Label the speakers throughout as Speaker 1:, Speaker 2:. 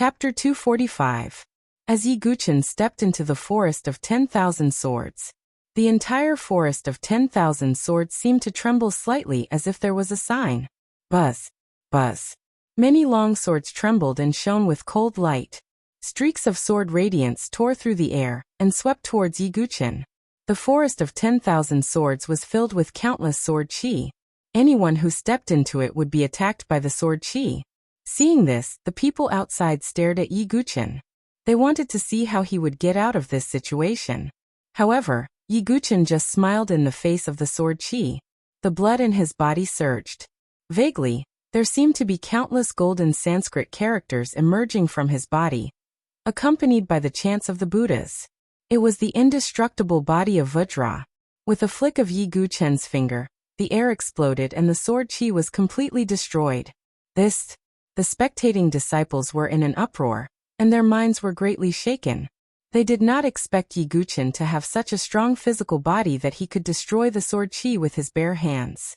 Speaker 1: Chapter 245. As Yi Guchen stepped into the forest of 10,000 swords. The entire forest of 10,000 swords seemed to tremble slightly as if there was a sign. Buzz. Buzz. Many long swords trembled and shone with cold light. Streaks of sword radiance tore through the air and swept towards Yi Guchen. The forest of 10,000 swords was filled with countless sword chi. Anyone who stepped into it would be attacked by the sword chi. Seeing this, the people outside stared at Yi Guchen. They wanted to see how he would get out of this situation. However, Yi Guchen just smiled in the face of the sword chi. The blood in his body surged. Vaguely, there seemed to be countless golden Sanskrit characters emerging from his body, accompanied by the chants of the Buddhas. It was the indestructible body of Vajra. With a flick of Yi Guchen's finger, the air exploded and the sword chi was completely destroyed. The spectating disciples were in an uproar, and their minds were greatly shaken. They did not expect Yi Guchen to have such a strong physical body that he could destroy the sword chi with his bare hands.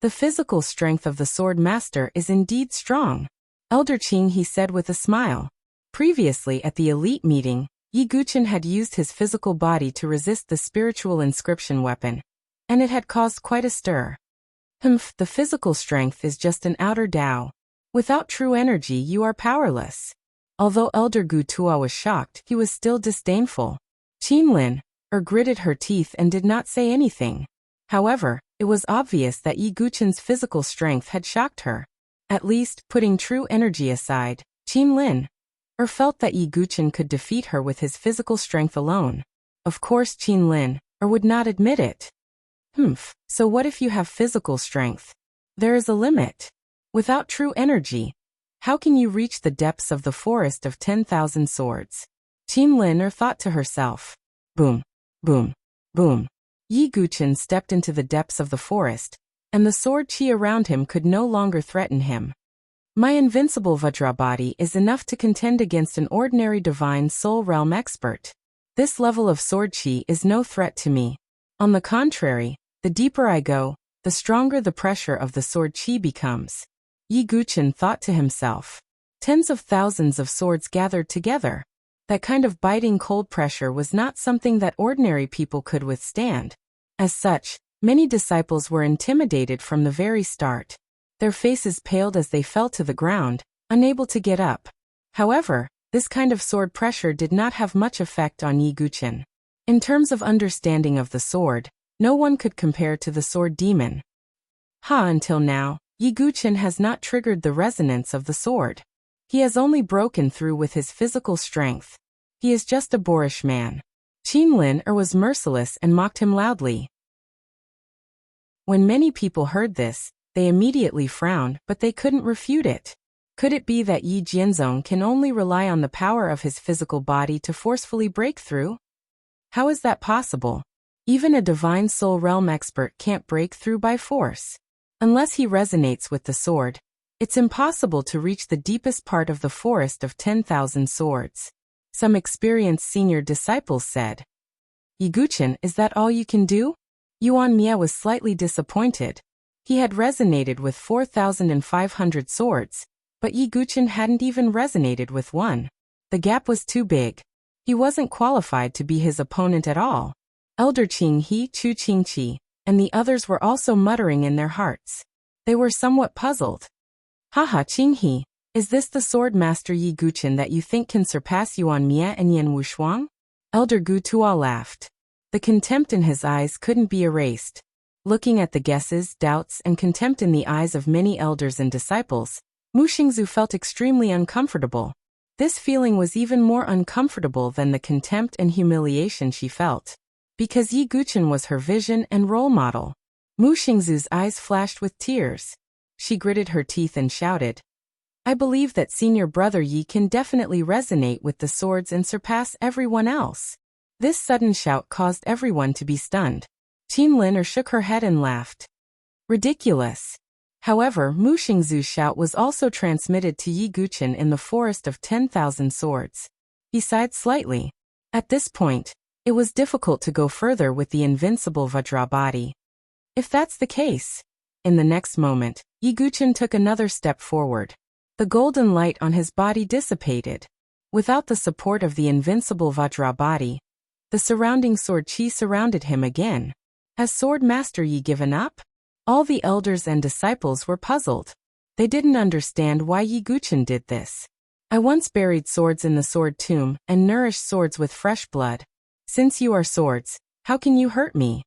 Speaker 1: The physical strength of the sword master is indeed strong. Elder Qing, he said with a smile. Previously at the elite meeting, Yi Guchen had used his physical body to resist the spiritual inscription weapon, and it had caused quite a stir. The physical strength is just an outer Tao. Without true energy you are powerless. Although Elder Gu Tua was shocked, he was still disdainful. Qin Lin gritted her teeth and did not say anything. However, it was obvious that Yi Guchen's physical strength had shocked her. At least, putting true energy aside, Qin Lin felt that Yi Guchen could defeat her with his physical strength alone. Of course Qin Lin would not admit it. So what if you have physical strength? There is a limit. Without true energy, how can you reach the depths of the forest of 10,000 swords? Qin Lin thought to herself. Boom, boom, boom. Yi Guchen stepped into the depths of the forest, and the sword chi around him could no longer threaten him. My invincible Vajra body is enough to contend against an ordinary divine soul realm expert. This level of sword chi is no threat to me. On the contrary, the deeper I go, the stronger the pressure of the sword chi becomes. Yi Guchen thought to himself. Tens of thousands of swords gathered together. That kind of biting cold pressure was not something that ordinary people could withstand. As such, many disciples were intimidated from the very start. Their faces paled as they fell to the ground, unable to get up. However, this kind of sword pressure did not have much effect on Yi Guchen. In terms of understanding of the sword, no one could compare to the sword demon. Until now, Yi Guchen has not triggered the resonance of the sword. He has only broken through with his physical strength. He is just a boorish man. Qin Lin was merciless and mocked him loudly. When many people heard this, they immediately frowned, but they couldn't refute it. Could it be that Yi Jianzong can only rely on the power of his physical body to forcefully break through? How is that possible? Even a divine soul realm expert can't break through by force. Unless he resonates with the sword, it's impossible to reach the deepest part of the forest of 10,000 swords. Some experienced senior disciples said. Yi Guchen, is that all you can do? Yuan Mie was slightly disappointed. He had resonated with 4,500 swords, but Yi Guchen hadn't even resonated with one. The gap was too big. He wasn't qualified to be his opponent at all. Elder Qing He Chu Qing Qi and the others were also muttering in their hearts. They were somewhat puzzled. Qing He, is this the sword master Yi Guchen that you think can surpass Yuan Mie and Yan Wushuang? Elder Gu Tua laughed. The contempt in his eyes couldn't be erased. Looking at the guesses, doubts, and contempt in the eyes of many elders and disciples, Mu Xingzu felt extremely uncomfortable. This feeling was even more uncomfortable than the contempt and humiliation she felt. Because Yi Guchen was her vision and role model. Mu Xingzu's eyes flashed with tears. She gritted her teeth and shouted. I believe that senior brother Yi can definitely resonate with the swords and surpass everyone else. This sudden shout caused everyone to be stunned. Qin Lin shook her head and laughed. Ridiculous. However, Mu Xingzu's shout was also transmitted to Yi Guchen in the forest of 10,000 swords. He sighed slightly. At this point, it was difficult to go further with the invincible Vajra body. If that's the case. In the next moment, Yi Guchen took another step forward. The golden light on his body dissipated. Without the support of the invincible Vajra body, the surrounding sword chi surrounded him again. Has Sword Master Yi given up? All the elders and disciples were puzzled. They didn't understand why Yi Guchen did this. I once buried swords in the sword tomb and nourished swords with fresh blood. Since you are swords, how can you hurt me?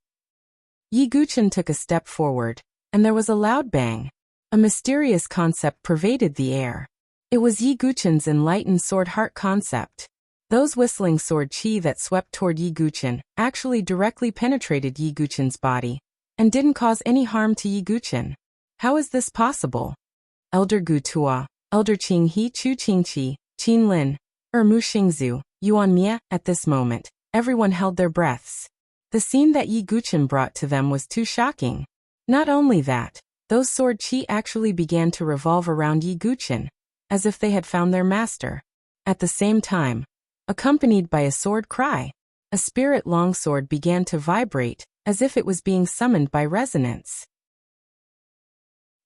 Speaker 1: Yi Guchen took a step forward, and there was a loud bang. A mysterious concept pervaded the air. It was Yi Guchen's enlightened sword heart concept. Those whistling sword chi that swept toward Yi Guchen actually directly penetrated Yi Guchen's body and didn't cause any harm to Yi Guchen. How is this possible? Elder Gu Tua, Elder Qing He Chu Qing Qi, Qin Lin, Mu Xingzu, Yuan Mia. At this moment, everyone held their breaths. The scene that Yi Guchen brought to them was too shocking. Not only that, those sword chi actually began to revolve around Yi Guchen, as if they had found their master. At the same time, accompanied by a sword cry, a spirit longsword began to vibrate, as if it was being summoned by resonance.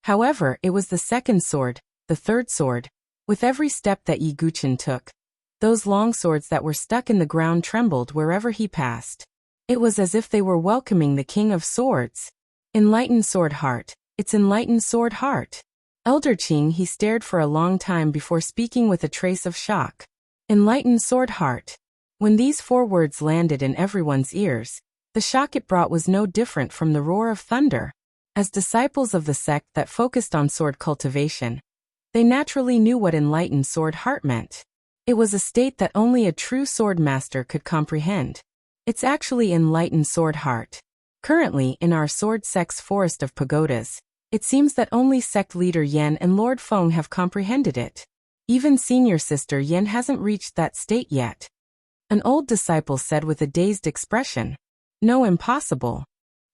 Speaker 1: However, it was the second sword, the third sword. With every step that Yi Guchen took, those longswords that were stuck in the ground trembled wherever he passed. It was as if they were welcoming the King of Swords. Enlightened sword heart, it's enlightened sword heart. Elder Qing He stared for a long time before speaking with a trace of shock. Enlightened sword heart. When these 4 words landed in everyone's ears, the shock it brought was no different from the roar of thunder. As disciples of the sect that focused on sword cultivation, they naturally knew what enlightened sword heart meant. It was a state that only a true sword master could comprehend. It's actually enlightened sword heart. Currently, in our sword sect's forest of pagodas, it seems that only sect leader Yan and Lord Feng have comprehended it. Even senior sister Yan hasn't reached that state yet. An old disciple said with a dazed expression. No, impossible.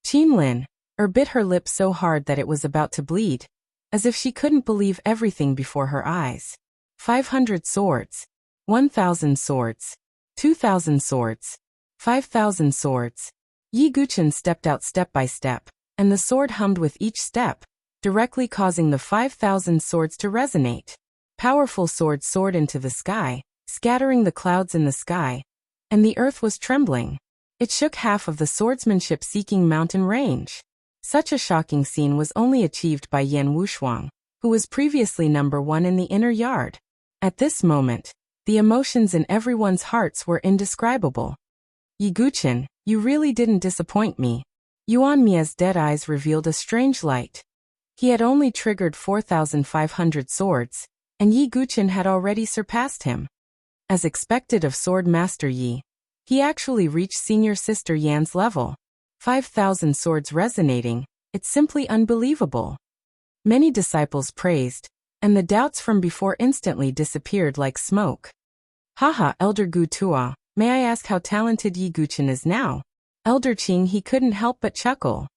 Speaker 1: Qin Lin bit her lip so hard that it was about to bleed, as if she couldn't believe everything before her eyes. 500 swords. 1,000 swords. 2,000 swords. 5,000 swords. Yi Guchen stepped out step by step, and the sword hummed with each step, directly causing the 5,000 swords to resonate. Powerful swords soared into the sky, scattering the clouds in the sky, and the earth was trembling. It shook half of the swordsmanship-seeking mountain range. Such a shocking scene was only achieved by Yan Wushuang, who was previously number 1 in the inner yard. At this moment, the emotions in everyone's hearts were indescribable. Yi Guchen, you really didn't disappoint me. Yuan Mia's dead eyes revealed a strange light. He had only triggered 4,500 swords, and Yi Guchen had already surpassed him. As expected of Sword Master Yi, he actually reached senior sister Yan's level. 5,000 swords resonating, it's simply unbelievable. Many disciples praised, and the doubts from before instantly disappeared like smoke. Haha, Elder Gu Tua, may I ask how talented Yi Guchen is now? Elder Qing He couldn't help but chuckle.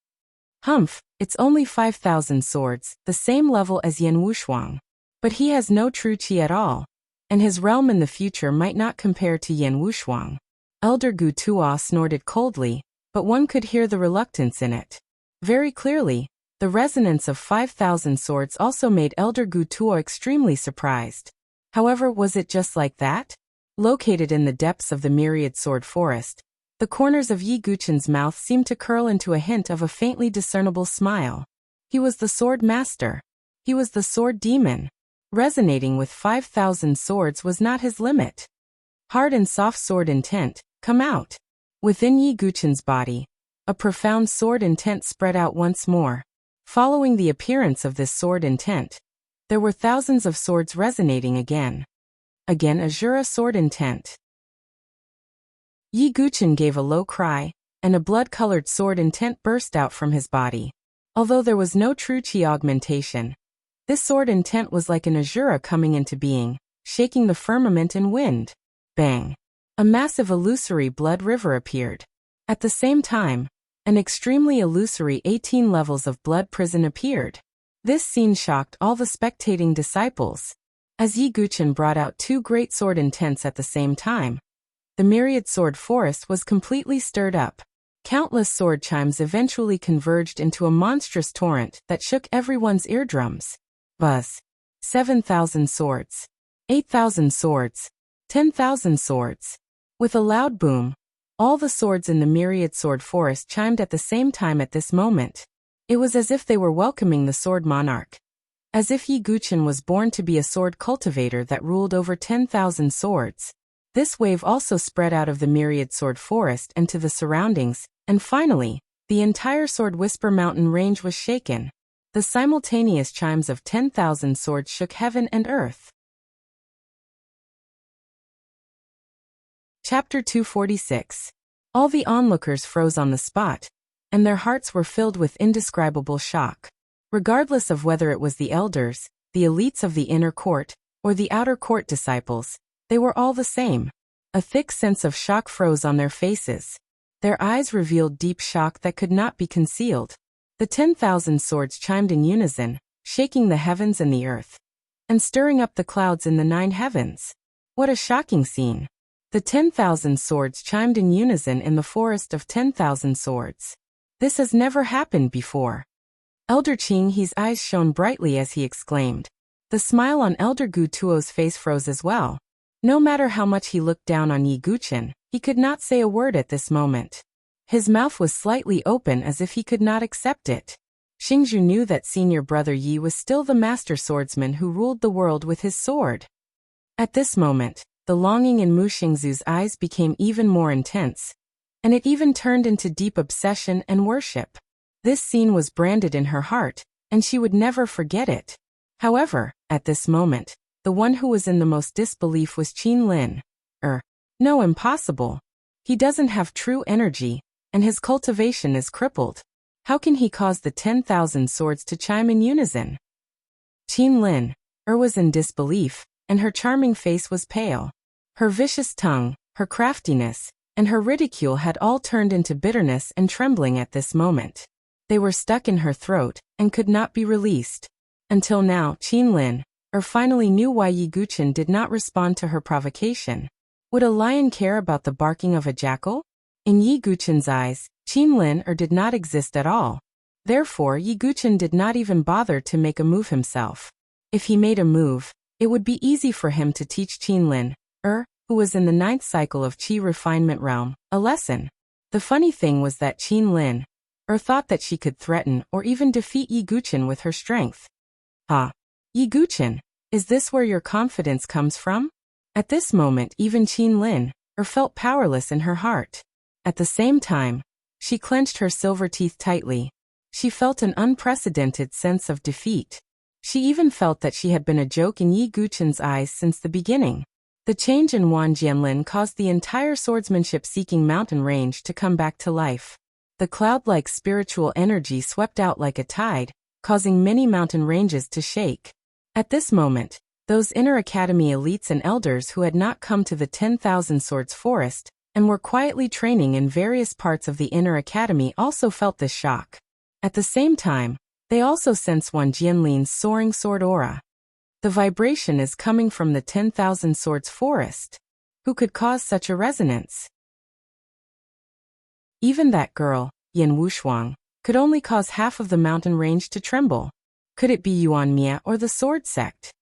Speaker 1: Humph, it's only 5,000 swords, the same level as Yan Wushuang. But he has no true chi at all, and his realm in the future might not compare to Yan Wushuang. Elder Gu Tua snorted coldly, but one could hear the reluctance in it. Very clearly, the resonance of 5,000 swords also made Elder Gu Tua extremely surprised. However, was it just like that? Located in the depths of the myriad sword forest, the corners of Yi Guchen's mouth seemed to curl into a hint of a faintly discernible smile. He was the sword master. He was the sword demon. Resonating with 5,000 swords was not his limit. Hard and soft sword intent, come out. Within Yi Guchen's body, a profound sword intent spread out once more. Following the appearance of this sword intent, there were thousands of swords resonating again. Again Azura sword intent. Yi Guchen gave a low cry, and a blood-colored sword intent burst out from his body. Although there was no true chi augmentation, this sword intent was like an Azura coming into being, shaking the firmament and wind. Bang! A massive illusory blood river appeared. At the same time, an extremely illusory 18 levels of blood prison appeared. This scene shocked all the spectating disciples. As Yi Guchen brought out 2 great sword intents at the same time, the myriad sword forest was completely stirred up. Countless sword chimes eventually converged into a monstrous torrent that shook everyone's eardrums. Buzz! 7,000 swords. 8,000 swords. 10,000 swords. With a loud boom, all the swords in the myriad sword forest chimed at the same time at this moment. It was as if they were welcoming the sword monarch. As if Yi Guqin was born to be a sword cultivator that ruled over 10,000 swords. This wave also spread out of the myriad sword forest and to the surroundings, and finally, the entire Sword Whisper mountain range was shaken. The simultaneous chimes of 10,000 swords shook heaven and earth. Chapter 246. All the onlookers froze on the spot, and their hearts were filled with indescribable shock. Regardless of whether it was the elders, the elites of the inner court, or the outer court disciples, they were all the same. A thick sense of shock froze on their faces. Their eyes revealed deep shock that could not be concealed. The 10,000 swords chimed in unison, shaking the heavens and the earth, and stirring up the clouds in the 9 heavens. What a shocking scene! The 10,000 swords chimed in unison in the forest of 10,000 swords. This has never happened before. Elder Qing He's eyes shone brightly as he exclaimed. The smile on Elder Gu Tuo's face froze as well. No matter how much he looked down on Yi Guqin, he could not say a word at this moment. His mouth was slightly open as if he could not accept it. Xingzhu knew that senior brother Yi was still the master swordsman who ruled the world with his sword. At this moment, the longing in Mu Xingzhu's eyes became even more intense, and it even turned into deep obsession and worship. This scene was branded in her heart, and she would never forget it. However, at this moment, the one who was in the most disbelief was Qin Lin. No, impossible. He doesn't have true energy, and his cultivation is crippled. How can he cause the 10,000 swords to chime in unison? Qin Lin was in disbelief, and her charming face was pale. Her vicious tongue, her craftiness, and her ridicule had all turned into bitterness and trembling at this moment. They were stuck in her throat, and could not be released. Until now, Qin Lin finally knew why Yi Guqin did not respond to her provocation. Would a lion care about the barking of a jackal? In Yi Guqin's eyes, Qin Lin did not exist at all. Therefore, Yi Guqin did not even bother to make a move himself. If he made a move, it would be easy for him to teach Qin Lin, who was in the 9th cycle of Qi refinement realm, a lesson. The funny thing was that Qin Lin thought that she could threaten or even defeat Yi Guqin with her strength. Yi Guqin, is this where your confidence comes from? At this moment even Qin Lin felt powerless in her heart. At the same time, she clenched her silver teeth tightly. She felt an unprecedented sense of defeat. She even felt that she had been a joke in Yi Guqin's eyes since the beginning. The change in Wan Jianlin caused the entire swordsmanship-seeking mountain range to come back to life. The cloud-like spiritual energy swept out like a tide, causing many mountain ranges to shake. At this moment, those inner academy elites and elders who had not come to the 10,000 swords forest and were quietly training in various parts of the inner academy also felt this shock. At the same time, they also sensed Wan Jianlin's soaring sword aura. The vibration is coming from the 10,000 swords forest. Who could cause such a resonance? Even that girl, Yan Wushuang, could only cause half of the mountain range to tremble. Could it be Yuan Mia or the sword sect?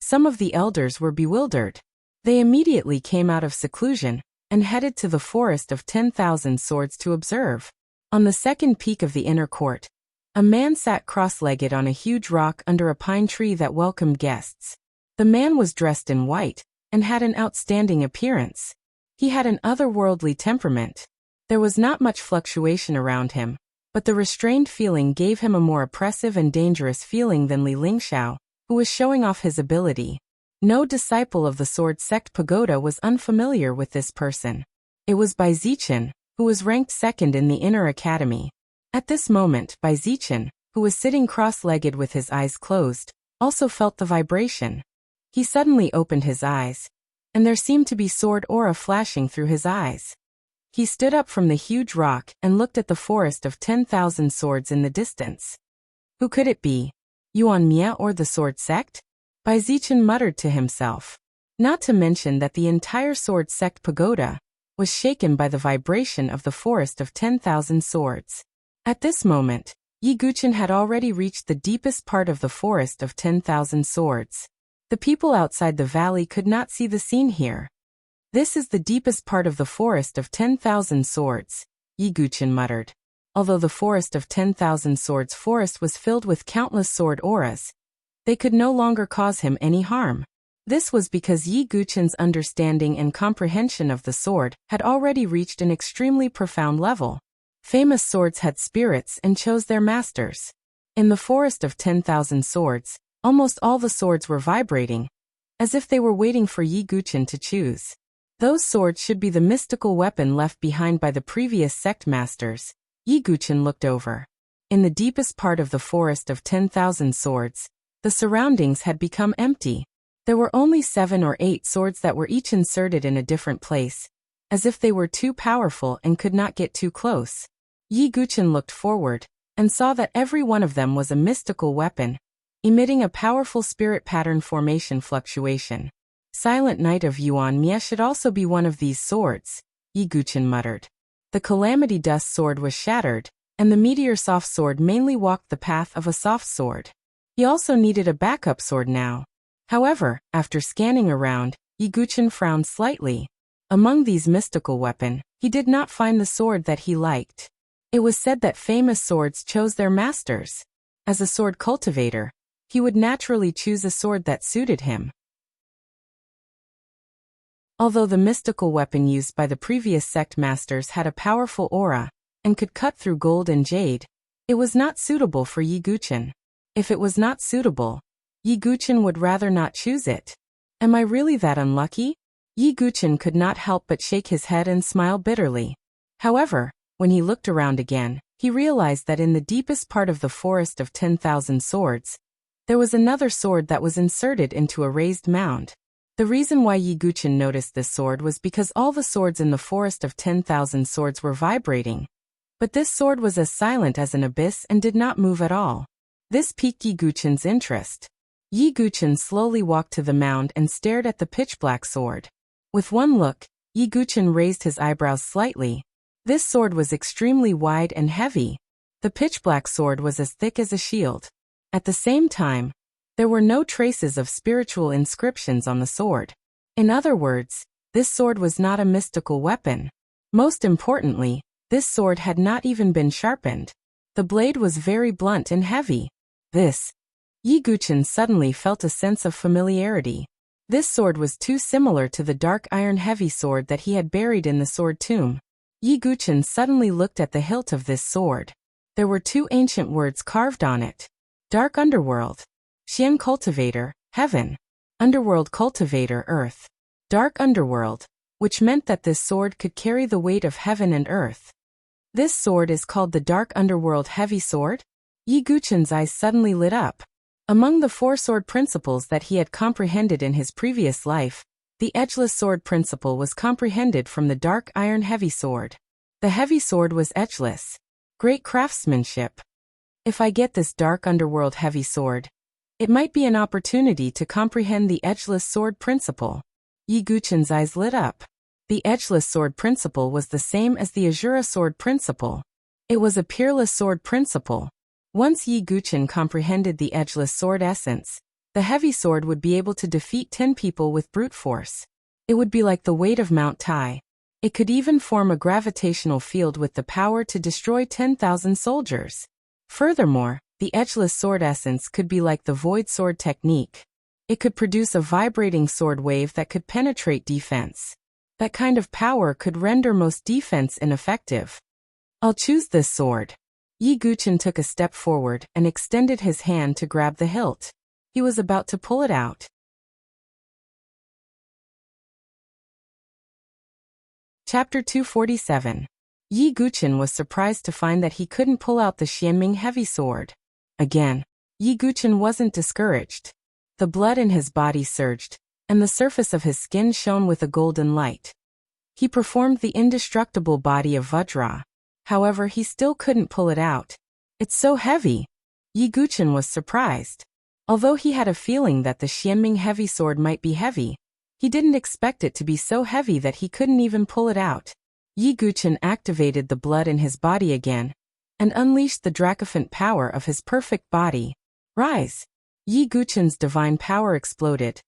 Speaker 1: Some of the elders were bewildered. They immediately came out of seclusion and headed to the forest of 10,000 swords to observe. On the second peak of the inner court, a man sat cross-legged on a huge rock under a pine tree that welcomed guests. The man was dressed in white and had an outstanding appearance. He had an otherworldly temperament. There was not much fluctuation around him, but the restrained feeling gave him a more oppressive and dangerous feeling than Li Lingxiao, who was showing off his ability. No disciple of the Sword Sect Pagoda was unfamiliar with this person. It was Bai Zichen, who was ranked second in the inner academy. At this moment, Bai Zichen, who was sitting cross-legged with his eyes closed, also felt the vibration. He suddenly opened his eyes, and there seemed to be sword aura flashing through his eyes. He stood up from the huge rock and looked at the forest of 10,000 swords in the distance. Who could it be? Yuan Mia or the sword sect? Bai Zichen muttered to himself. Not to mention that the entire sword sect pagoda was shaken by the vibration of the forest of 10,000 swords. At this moment, Yi Guchen had already reached the deepest part of the forest of 10,000 swords. The people outside the valley could not see the scene here. This is the deepest part of the forest of 10,000 swords, Yi Guchen muttered. Although the forest of 10,000 swords forest was filled with countless sword auras, they could no longer cause him any harm. This was because Yi Guchen's understanding and comprehension of the sword had already reached an extremely profound level. Famous swords had spirits and chose their masters. In the forest of 10,000 swords, almost all the swords were vibrating, as if they were waiting for Yi Guchen to choose. Those swords should be the mystical weapon left behind by the previous sect masters. Yi Guchen looked over. In the deepest part of the forest of 10,000 swords, the surroundings had become empty. There were only 7 or 8 swords that were each inserted in a different place, as if they were too powerful and could not get too close. Yi Guchen looked forward, and saw that every one of them was a mystical weapon, emitting a powerful spirit pattern formation fluctuation. Silent Knight of Yuan Mie should also be one of these swords, Yi Guchen muttered. The Calamity Dust sword was shattered, and the Meteor Soft sword mainly walked the path of a soft sword. He also needed a backup sword now. However, after scanning around, Yi Guchen frowned slightly. Among these mystical weapons, he did not find the sword that he liked. It was said that famous swords chose their masters. As a sword cultivator, he would naturally choose a sword that suited him. Although the mystical weapon used by the previous sect masters had a powerful aura, and could cut through gold and jade, it was not suitable for Yi Guchen. If it was not suitable, Yi Guchen would rather not choose it. Am I really that unlucky? Yi Guchen could not help but shake his head and smile bitterly. However, when he looked around again, he realized that in the deepest part of the forest of 10,000 swords, there was another sword that was inserted into a raised mound. The reason why Yi Guchen noticed this sword was because all the swords in the forest of 10,000 swords were vibrating. But this sword was as silent as an abyss and did not move at all. This piqued Yi Guchen's interest. Yi Guchen slowly walked to the mound and stared at the pitch-black sword. With one look, Yi Guchen raised his eyebrows slightly. This sword was extremely wide and heavy. The pitch-black sword was as thick as a shield. At the same time, there were no traces of spiritual inscriptions on the sword. In other words, this sword was not a mystical weapon. Most importantly, this sword had not even been sharpened. The blade was very blunt and heavy. Yi Guchen suddenly felt a sense of familiarity. This sword was too similar to the dark iron heavy sword that he had buried in the sword tomb. Yi Guchen suddenly looked at the hilt of this sword. There were 2 ancient words carved on it. Dark Underworld. Xian Cultivator, Heaven. Underworld Cultivator, Earth. Dark Underworld, which meant that this sword could carry the weight of heaven and earth. This sword is called the Dark Underworld Heavy Sword? Yi Guchen's eyes suddenly lit up. Among the 4 sword principles that he had comprehended in his previous life, the edgeless sword principle was comprehended from the dark iron heavy sword. The heavy sword was edgeless. Great craftsmanship. If I get this dark underworld heavy sword, it might be an opportunity to comprehend the edgeless sword principle. Yi Guchen's eyes lit up. The edgeless sword principle was the same as the Azura sword principle. It was a peerless sword principle. Once Yi Guchen comprehended the edgeless sword essence, the heavy sword would be able to defeat 10 people with brute force. It would be like the weight of Mount Tai. It could even form a gravitational field with the power to destroy 10,000 soldiers. Furthermore, the edgeless sword essence could be like the void sword technique. It could produce a vibrating sword wave that could penetrate defense. That kind of power could render most defense ineffective. I'll choose this sword. Yi Guchen took a step forward and extended his hand to grab the hilt. He was about to pull it out. Chapter 247. Yi Guchen was surprised to find that he couldn't pull out the Xianming heavy sword. Again, Yi Guchen wasn't discouraged. The blood in his body surged, and the surface of his skin shone with a golden light. He performed the indestructible body of Vajra. However, he still couldn't pull it out. It's so heavy. Yi Guchen was surprised. Although he had a feeling that the Xianming heavy sword might be heavy, he didn't expect it to be so heavy that he couldn't even pull it out. Yi Guchen activated the blood in his body again, and unleashed the dracophant power of his perfect body. Rise! Yi Guchen's divine power exploded,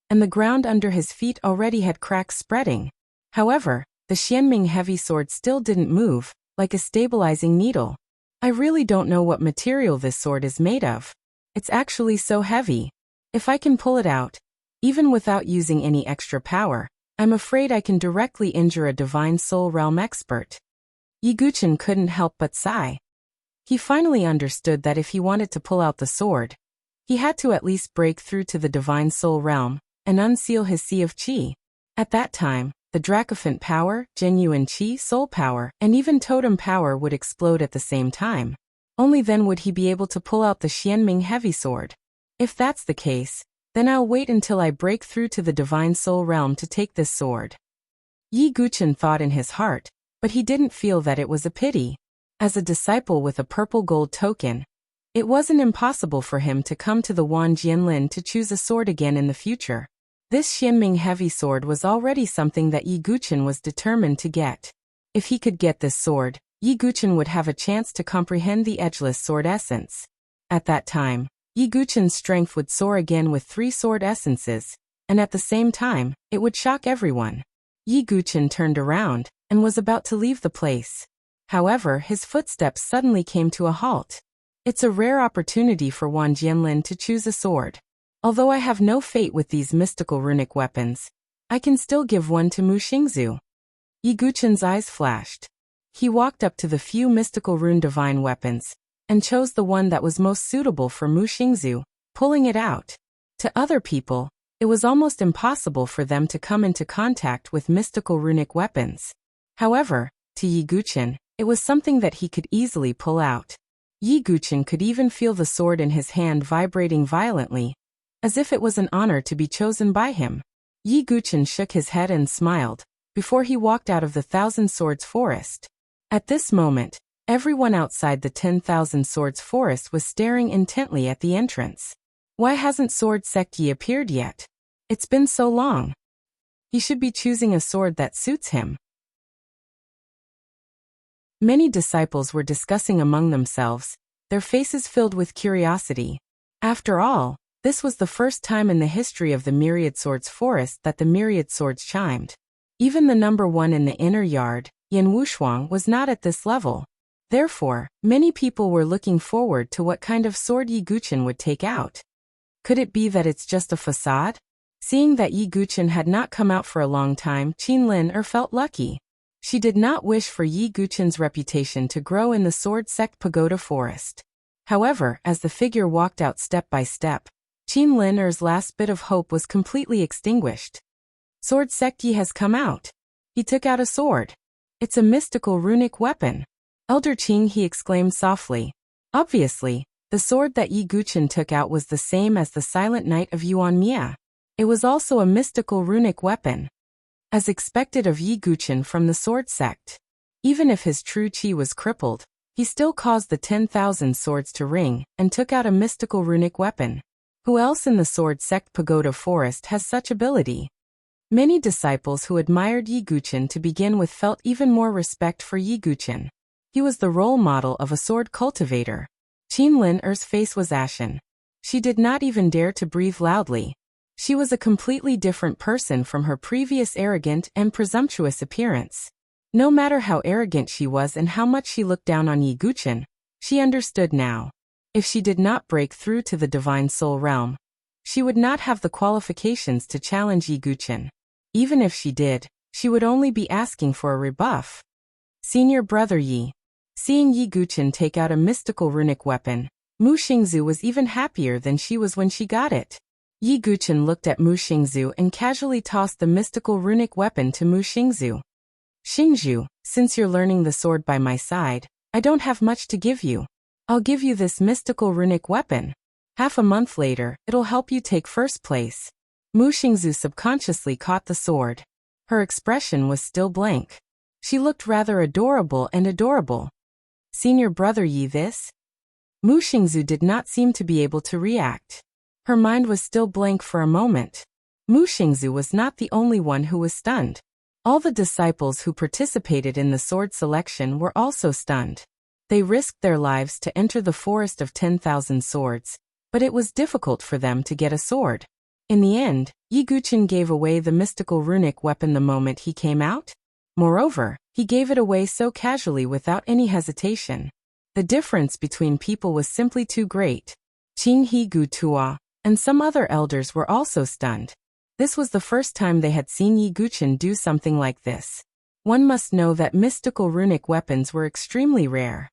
Speaker 1: and the ground under his feet already had cracks spreading. However, the Xianming heavy sword still didn't move, like a stabilizing needle. I really don't know what material this sword is made of. It's actually so heavy. If I can pull it out, even without using any extra power, I'm afraid I can directly injure a divine soul realm expert. Yi Guchen couldn't help but sigh. He finally understood that if he wanted to pull out the sword, he had to at least break through to the divine soul realm and unseal his sea of qi. At that time, the dracophant power, genuine qi, soul power, and even totem power would explode at the same time. Only then would he be able to pull out the Xianming heavy sword. If that's the case, then I'll wait until I break through to the divine soul realm to take this sword. Yi Guchen thought in his heart, but he didn't feel that it was a pity. As a disciple with a purple gold token, it wasn't impossible for him to come to the Wan Jianlin to choose a sword again in the future. This Xianming heavy sword was already something that Yi Guchen was determined to get. If he could get this sword, Yi Guchen would have a chance to comprehend the edgeless sword essence. At that time, Yi Guchen's strength would soar again with 3 sword essences, and at the same time, it would shock everyone. Yi Guchen turned around and was about to leave the place. However, his footsteps suddenly came to a halt. It's a rare opportunity for Wan Jianlin to choose a sword. Although I have no fate with these mystical runic weapons, I can still give one to Mu Xingzu. Yi Guchen's eyes flashed. He walked up to the few mystical rune divine weapons, and chose the one that was most suitable for Mu Xingzu, pulling it out. To other people, it was almost impossible for them to come into contact with mystical runic weapons. However, to Yi Guchen, it was something that he could easily pull out. Yi Guchen could even feel the sword in his hand vibrating violently, as if it was an honor to be chosen by him. Yi Guchen shook his head and smiled, before he walked out of the Thousand Swords Forest. At this moment, everyone outside the 10,000 Swords Forest was staring intently at the entrance. Why hasn't Sword Sect Yi appeared yet? It's been so long. He should be choosing a sword that suits him. Many disciples were discussing among themselves, their faces filled with curiosity. After all, this was the first time in the history of the Myriad Swords Forest that the Myriad Swords chimed. Even the number 1 in the inner yard, Yin Wushuang, was not at this level. Therefore, many people were looking forward to what kind of sword Yi Guchen would take out. Could it be that it's just a facade? Seeing that Yi Guchen had not come out for a long time, Qin Lin felt lucky. She did not wish for Yi Guchen's reputation to grow in the Sword Sect Pagoda Forest. However, as the figure walked out step by step, Qin Lin's last bit of hope was completely extinguished. Sword Sect Yi has come out. He took out a sword. It's a mystical runic weapon. Elder Qing, he exclaimed softly. Obviously, the sword that Yi Guchen took out was the same as the Silent Knight of Yuan Mia. It was also a mystical runic weapon. As expected of Yi Guchen from the Sword Sect. Even if his true qi was crippled, he still caused the 10,000 swords to ring and took out a mystical runic weapon. Who else in the Sword Sect Pagoda Forest has such ability? Many disciples who admired Yi Guchen to begin with felt even more respect for Yi Guchen. He was the role model of a sword cultivator. Qin Lin's face was ashen. She did not even dare to breathe loudly. She was a completely different person from her previous arrogant and presumptuous appearance. No matter how arrogant she was and how much she looked down on Yi Guchen, she understood now. If she did not break through to the Divine Soul Realm, she would not have the qualifications to challenge Yi Guchen. Even if she did, she would only be asking for a rebuff. Senior Brother Yi. Seeing Yi Guchen take out a mystical runic weapon, Mu Xingzu was even happier than she was when she got it. Yi Guchen looked at Mu Xingzu and casually tossed the mystical runic weapon to Mu Xingzu. Xingzu, since you're learning the sword by my side, I don't have much to give you. I'll give you this mystical runic weapon. Half a month later, it'll help you take first place. Mu Xingzu subconsciously caught the sword. Her expression was still blank. She looked rather adorable. Senior Brother Yi, this? Mu Xingzu did not seem to be able to react. Her mind was still blank for a moment. Mu Xingzu was not the only one who was stunned. All the disciples who participated in the sword selection were also stunned. They risked their lives to enter the forest of 10,000 swords, but it was difficult for them to get a sword. In the end, Yi Guqin gave away the mystical runic weapon the moment he came out. Moreover, he gave it away so casually without any hesitation. The difference between people was simply too great. Qing He Gu Tua and some other elders were also stunned. This was the first time they had seen Yi Guqin do something like this. One must know that mystical runic weapons were extremely rare.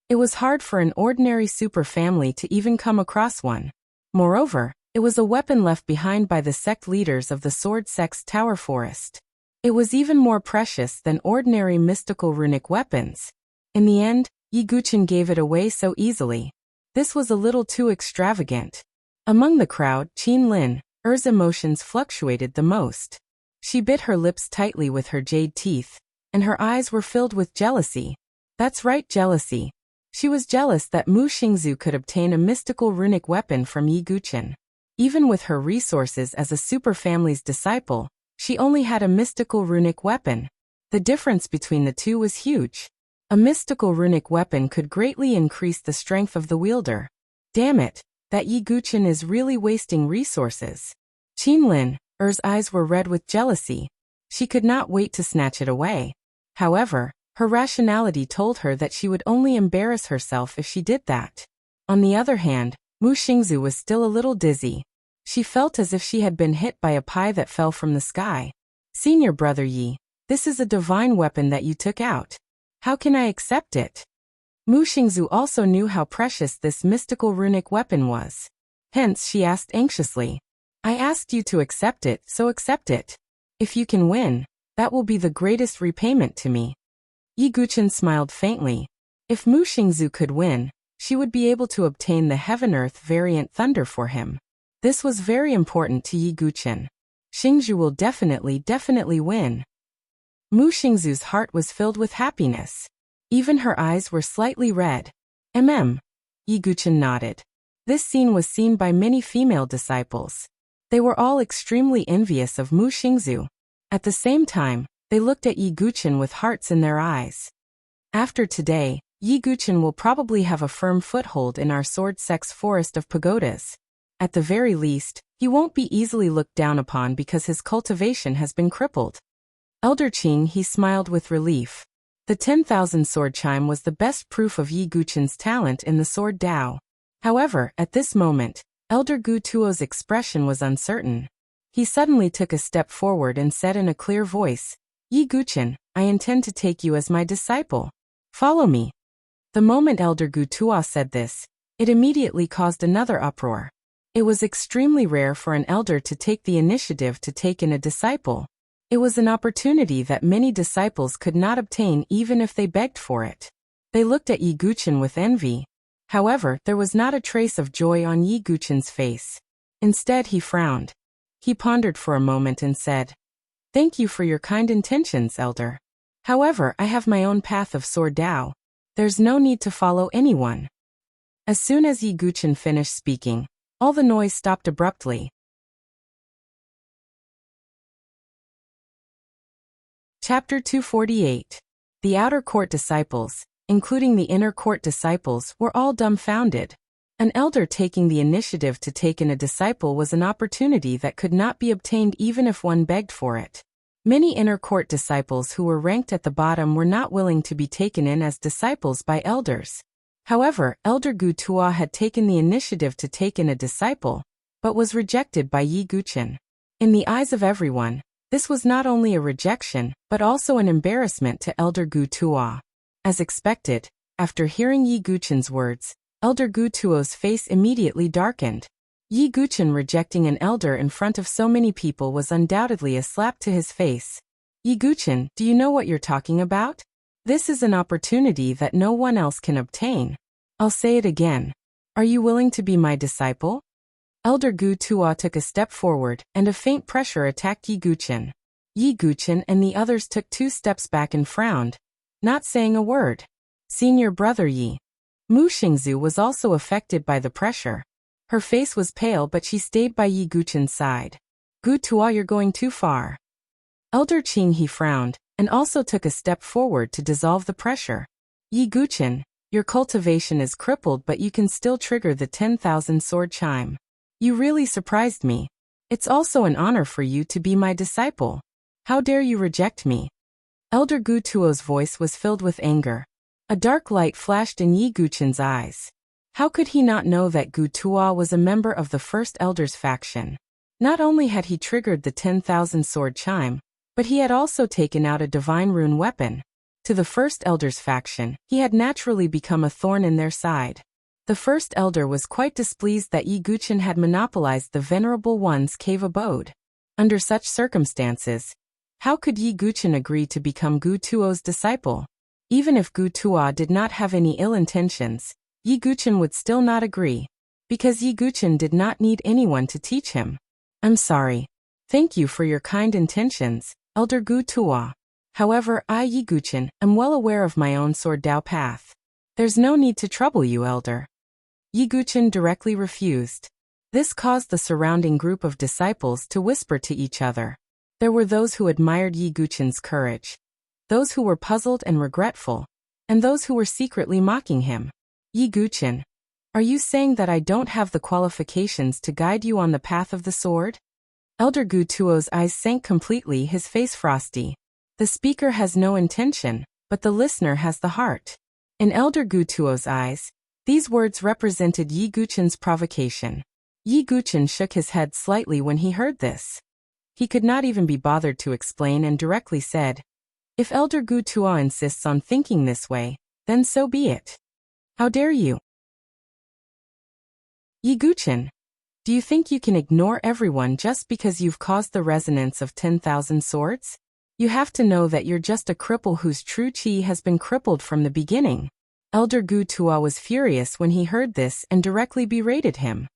Speaker 1: It was hard for an ordinary super family to even come across one. Moreover, it was a weapon left behind by the sect leaders of the Sword Sect's Tower Forest. It was even more precious than ordinary mystical runic weapons. In the end, Yi Guqin gave it away so easily. This was a little too extravagant. Among the crowd, Qin Lin's emotions fluctuated the most. She bit her lips tightly with her jade teeth, and her eyes were filled with jealousy. That's right, jealousy. She was jealous that Mu Xingzu could obtain a mystical runic weapon from Yi Guqin. Even with her resources as a super family's disciple, she only had a mystical runic weapon. The difference between the two was huge. A mystical runic weapon could greatly increase the strength of the wielder. Damn it, that Yi Guqin is really wasting resources. Qin Lin's eyes were red with jealousy. She could not wait to snatch it away. However, her rationality told her that she would only embarrass herself if she did that. On the other hand, Mu Xingzu was still a little dizzy. She felt as if she had been hit by a pie that fell from the sky. Senior brother Yi, this is a divine weapon that you took out. How can I accept it? Mu Xingzu also knew how precious this mystical runic weapon was. Hence she asked anxiously. I asked you to accept it, so accept it. If you can win, that will be the greatest repayment to me. Yi Guqin smiled faintly. If Mu Xingzu could win, she would be able to obtain the Heaven-Earth variant thunder for him. This was very important to Yi Guqin. Xingzhu will definitely win. Mu Xingzu's heart was filled with happiness. Even her eyes were slightly red. Yi Guqin nodded. This scene was seen by many female disciples. They were all extremely envious of Mu Xingzu. At the same time, they looked at Yi Guqin with hearts in their eyes. After today, Yi Guqin will probably have a firm foothold in our Sword Sect's forest of pagodas. At the very least, he won't be easily looked down upon because his cultivation has been crippled. Elder Qing He smiled with relief. The 10,000 sword chime was the best proof of Yi Guqin's talent in the sword Dao. However, at this moment, Elder Gu Tuo's expression was uncertain. He suddenly took a step forward and said in a clear voice, Yi Guqin, I intend to take you as my disciple. Follow me. The moment Elder Gu Tuo said this, it immediately caused another uproar. It was extremely rare for an elder to take the initiative to take in a disciple. It was an opportunity that many disciples could not obtain even if they begged for it. They looked at Yi Guqin with envy. However, there was not a trace of joy on Yi Guqin's face. Instead, he frowned. He pondered for a moment and said, Thank you for your kind intentions, Elder. However, I have my own path of sword Dao. There's no need to follow anyone. As soon as Yi Guqin finished speaking, all the noise stopped abruptly. Chapter 248. The outer court disciples, including the inner court disciples, were all dumbfounded. An elder taking the initiative to take in a disciple was an opportunity that could not be obtained even if one begged for it. Many inner court disciples who were ranked at the bottom were not willing to be taken in as disciples by elders. However, Elder Gu Tuo had taken the initiative to take in a disciple, but was rejected by Yi Guqin. In the eyes of everyone, this was not only a rejection, but also an embarrassment to Elder Gu Tuo. As expected, after hearing Yi Guqin's words, Elder Gu Tuo's face immediately darkened. Yi Guqin rejecting an elder in front of so many people was undoubtedly a slap to his face. Yi Guqin, do you know what you're talking about? This is an opportunity that no one else can obtain. I'll say it again. Are you willing to be my disciple? Elder Gu Tuo took a step forward, and a faint pressure attacked Yi Guqin. Yi Guqin and the others took 2 steps back and frowned, not saying a word. Senior brother Yi. Mu Xingzu was also affected by the pressure. Her face was pale, but she stayed by Yi Guqin's side. Gu Tuo, you're going too far. Elder Qing He frowned, and also took a step forward to dissolve the pressure. Yi Guchen, your cultivation is crippled, but you can still trigger the 10,000 sword chime. You really surprised me. It's also an honor for you to be my disciple. How dare you reject me? Elder Gu Tuo's voice was filled with anger. A dark light flashed in Yi Guchen's eyes. How could he not know that Gu Tuo was a member of the First Elder's faction? Not only had he triggered the 10,000 sword chime, but he had also taken out a divine rune weapon. To the First Elder's faction, he had naturally become a thorn in their side. The First Elder was quite displeased that Yi Guchen had monopolized the Venerable One's cave abode. Under such circumstances, how could Yi Guchen agree to become Gu Tuo's disciple? Even if Gu Tuo did not have any ill intentions, Yi Guchen would still not agree, because Yi Guchen did not need anyone to teach him. I'm sorry. Thank you for your kind intentions, Elder Gu Tuo. However, I, Yi Guchen, am well aware of my own sword Dao path. There's no need to trouble you, Elder. Yi Guchen directly refused. This caused the surrounding group of disciples to whisper to each other. There were those who admired Yi Guchen's courage, those who were puzzled and regretful, and those who were secretly mocking him. Yi Guchen, are you saying that I don't have the qualifications to guide you on the path of the sword? Elder Gu Tuo's eyes sank completely, his face frosty. The speaker has no intention, but the listener has the heart. In Elder Gu Tuo's eyes, these words represented Yi Guchen's provocation. Yi Guchen shook his head slightly when he heard this. He could not even be bothered to explain and directly said, if Elder Gu Tuo insists on thinking this way, then so be it. How dare you? Yi Guchen, do you think you can ignore everyone just because you've caused the resonance of 10,000 swords? You have to know that you're just a cripple whose true chi has been crippled from the beginning. Elder Gu Tuo was furious when he heard this and directly berated him.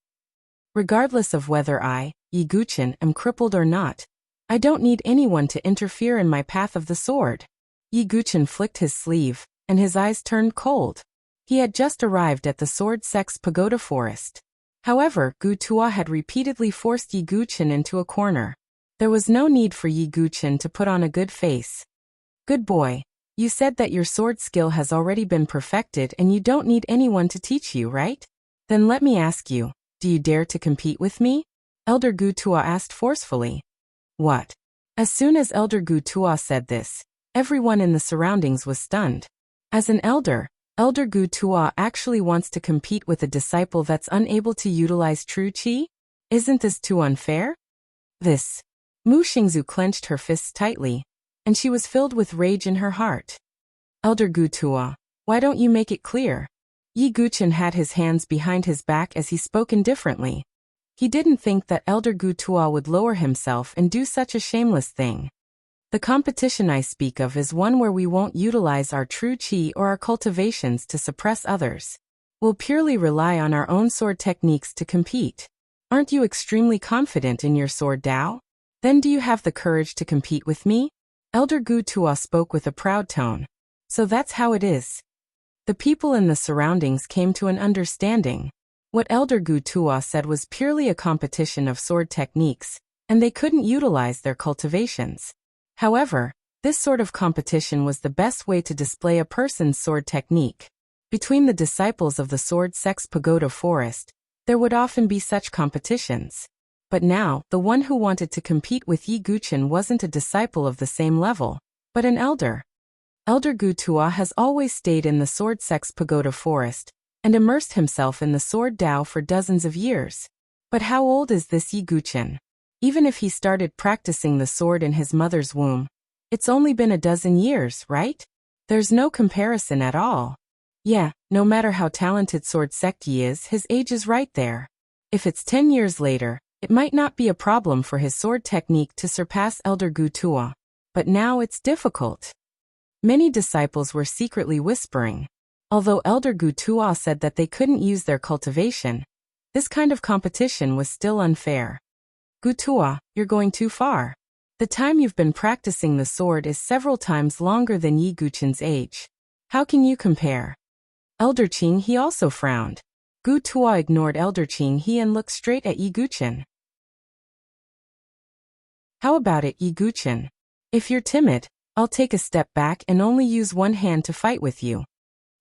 Speaker 1: Regardless of whether I, Yi Guchen, am crippled or not, I don't need anyone to interfere in my path of the sword. Yi Guchen flicked his sleeve, and his eyes turned cold. He had just arrived at the Sword Sect's pagoda forest. However, Gu Tuo had repeatedly forced Yi Guchen into a corner. There was no need for Yi Guchen to put on a good face. Good boy, you said that your sword skill has already been perfected and you don't need anyone to teach you, right? Then let me ask you, do you dare to compete with me? Elder Gu Tuo asked forcefully. What? As soon as Elder Gu Tuo said this, everyone in the surroundings was stunned. As an elder, Elder Gu Tuo actually wants to compete with a disciple that's unable to utilize true chi? Isn't this too unfair? This. Mu Xingzu clenched her fists tightly, and she was filled with rage in her heart. Elder Gu Tuo, why don't you make it clear? Yi Guchen had his hands behind his back as he spoke indifferently. He didn't think that Elder Gu Tuo would lower himself and do such a shameless thing. The competition I speak of is one where we won't utilize our true chi or our cultivations to suppress others. We'll purely rely on our own sword techniques to compete. Aren't you extremely confident in your sword Dao? Then do you have the courage to compete with me? Elder Gu Tuo spoke with a proud tone. So that's how it is. The people in the surroundings came to an understanding. What Elder Gu Tuo said was purely a competition of sword techniques, and they couldn't utilize their cultivations. However, this sort of competition was the best way to display a person's sword technique. Between the disciples of the Sword Sect's pagoda forest, there would often be such competitions. But now, the one who wanted to compete with Yi Guchen wasn't a disciple of the same level, but an elder. Elder Gu Tuo has always stayed in the Sword Sect's pagoda forest, and immersed himself in the sword Dao for dozens of years. But how old is this Yi Guchen? Even if he started practicing the sword in his mother's womb, it's only been a dozen years, right? There's no comparison at all. Yeah, no matter how talented Sword Sect Yi is, his age is right there. If it's 10 years later, it might not be a problem for his sword technique to surpass Elder Gu Tuo. But now it's difficult. Many disciples were secretly whispering. Although Elder Gu Tuo said that they couldn't use their cultivation, this kind of competition was still unfair. Gu Tuo, you're going too far. The time you've been practicing the sword is several times longer than Yi Guchen's age. How can you compare? Elder Qing He also frowned. Gu Tuo ignored Elder Qing He and looked straight at Yi Guchen. How about it, Yi Guchen? If you're timid, I'll take a step back and only use one hand to fight with you.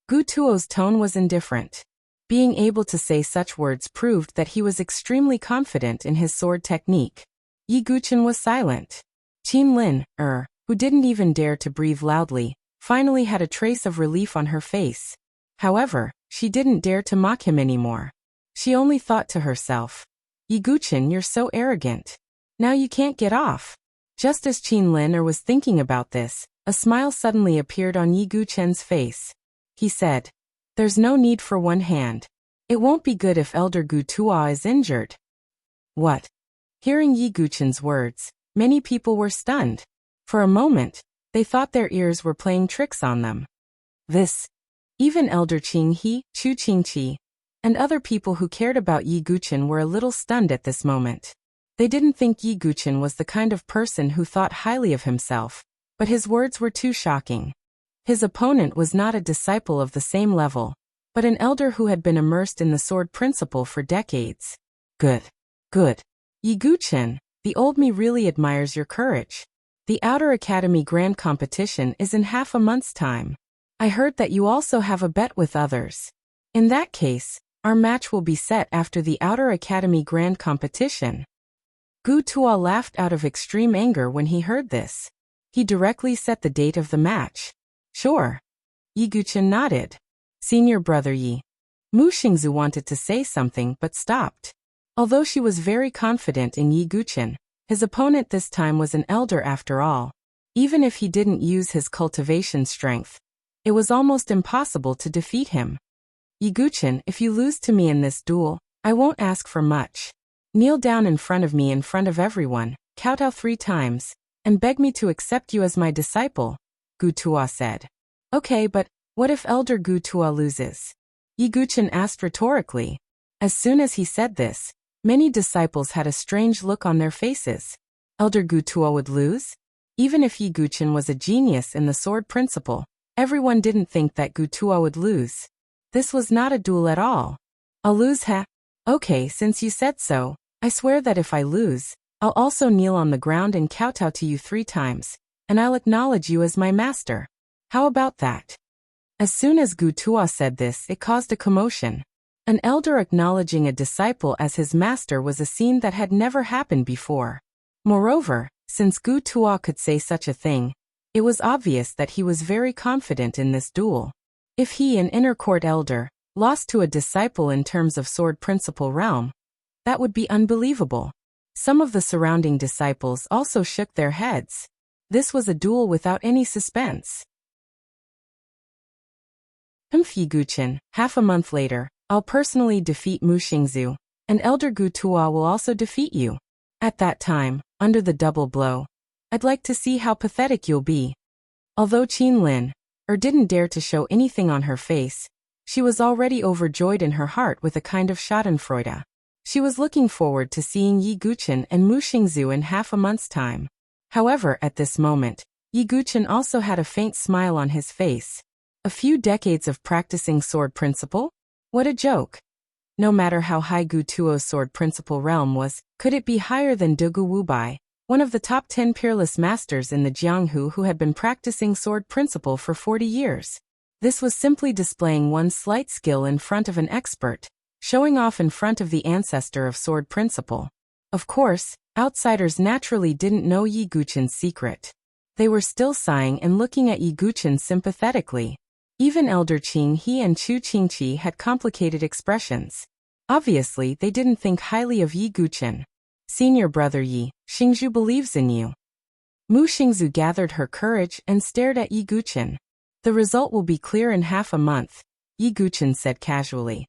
Speaker 1: Gu Tuo's tone was indifferent. Being able to say such words proved that he was extremely confident in his sword technique. Yi Guchen was silent. Qin Lin, who didn't even dare to breathe loudly, finally had a trace of relief on her face. However, she didn't dare to mock him anymore. She only thought to herself, Yi Guchen, you're so arrogant. Now you can't get off. Just as Qin Lin was thinking about this, a smile suddenly appeared on Yi Guchen's face. He said, there's no need for one hand. It won't be good if Elder Gu Tuo is injured. What? Hearing Yi Guchen's words, many people were stunned. For a moment, they thought their ears were playing tricks on them. Even Elder Qing He, Chu Qingqi, and other people who cared about Yi Guchen were a little stunned at this moment. They didn't think Yi Guchen was the kind of person who thought highly of himself, but his words were too shocking. His opponent was not a disciple of the same level, but an elder who had been immersed in the sword principle for decades. Good. Yi Guchen, the old me really admires your courage. The Outer Academy Grand Competition is in half a month's time. I heard that you also have a bet with others. In that case, our match will be set after the Outer Academy Grand Competition. Gu Tuo laughed out of extreme anger when he heard this. He directly set the date of the match. Sure. Yi Guchen nodded. Senior brother Yi. Mu Xingzu wanted to say something but stopped. Although she was very confident in Yi Guchen, his opponent this time was an elder after all. Even if he didn't use his cultivation strength, it was almost impossible to defeat him. Yi Guchen, if you lose to me in this duel, I won't ask for much. Kneel down in front of me in front of everyone, kowtow 3 times, and beg me to accept you as my disciple, Gu Tuo said. Okay, but what if Elder Gu Tuo loses? Yi Guchen asked rhetorically. As soon as he said this, many disciples had a strange look on their faces. Elder Gu Tuo would lose? Even if Yi Guchen was a genius in the sword principle, everyone didn't think that Gu Tuo would lose. This was not a duel at all. I'll lose, huh? Okay, since you said so, I swear that if I lose, I'll also kneel on the ground and kowtow to you 3 times, and I'll acknowledge you as my master. How about that? As soon as Gu Tuo said this, it caused a commotion. An elder acknowledging a disciple as his master was a scene that had never happened before. Moreover, since Gu Tuo could say such a thing, it was obvious that he was very confident in this duel. If he, an inner court elder, lost to a disciple in terms of sword principle realm, that would be unbelievable. Some of the surrounding disciples also shook their heads. This was a duel without any suspense. Yi Guchen, half a month later, I'll personally defeat Mu Xingzu, and Elder Gu Tuo will also defeat you. At that time, under the double blow, I'd like to see how pathetic you'll be. Although Qin Lin, didn't dare to show anything on her face, she was already overjoyed in her heart with a kind of schadenfreude. She was looking forward to seeing Yi Guchen and Mu Xingzu in half a month's time. However, at this moment, Yi Guchen also had a faint smile on his face. A few decades of practicing sword principle? What a joke. No matter how high Gu Tuo's sword principle realm was, could it be higher than De Gu Wubai, one of the top 10 peerless masters in the Jianghu who had been practicing sword principle for 40 years? This was simply displaying one slight skill in front of an expert, showing off in front of the ancestor of sword principle. Of course, outsiders naturally didn't know Yi Guchen's secret. They were still sighing and looking at Yi Guchen sympathetically. Even Elder Qing He and Chu Qingqi had complicated expressions. Obviously, they didn't think highly of Yi Guchen. Senior brother Yi, Xingzhu believes in you. Mu Xingzu gathered her courage and stared at Yi Guchen. The result will be clear in half a month, Yi Guchen said casually.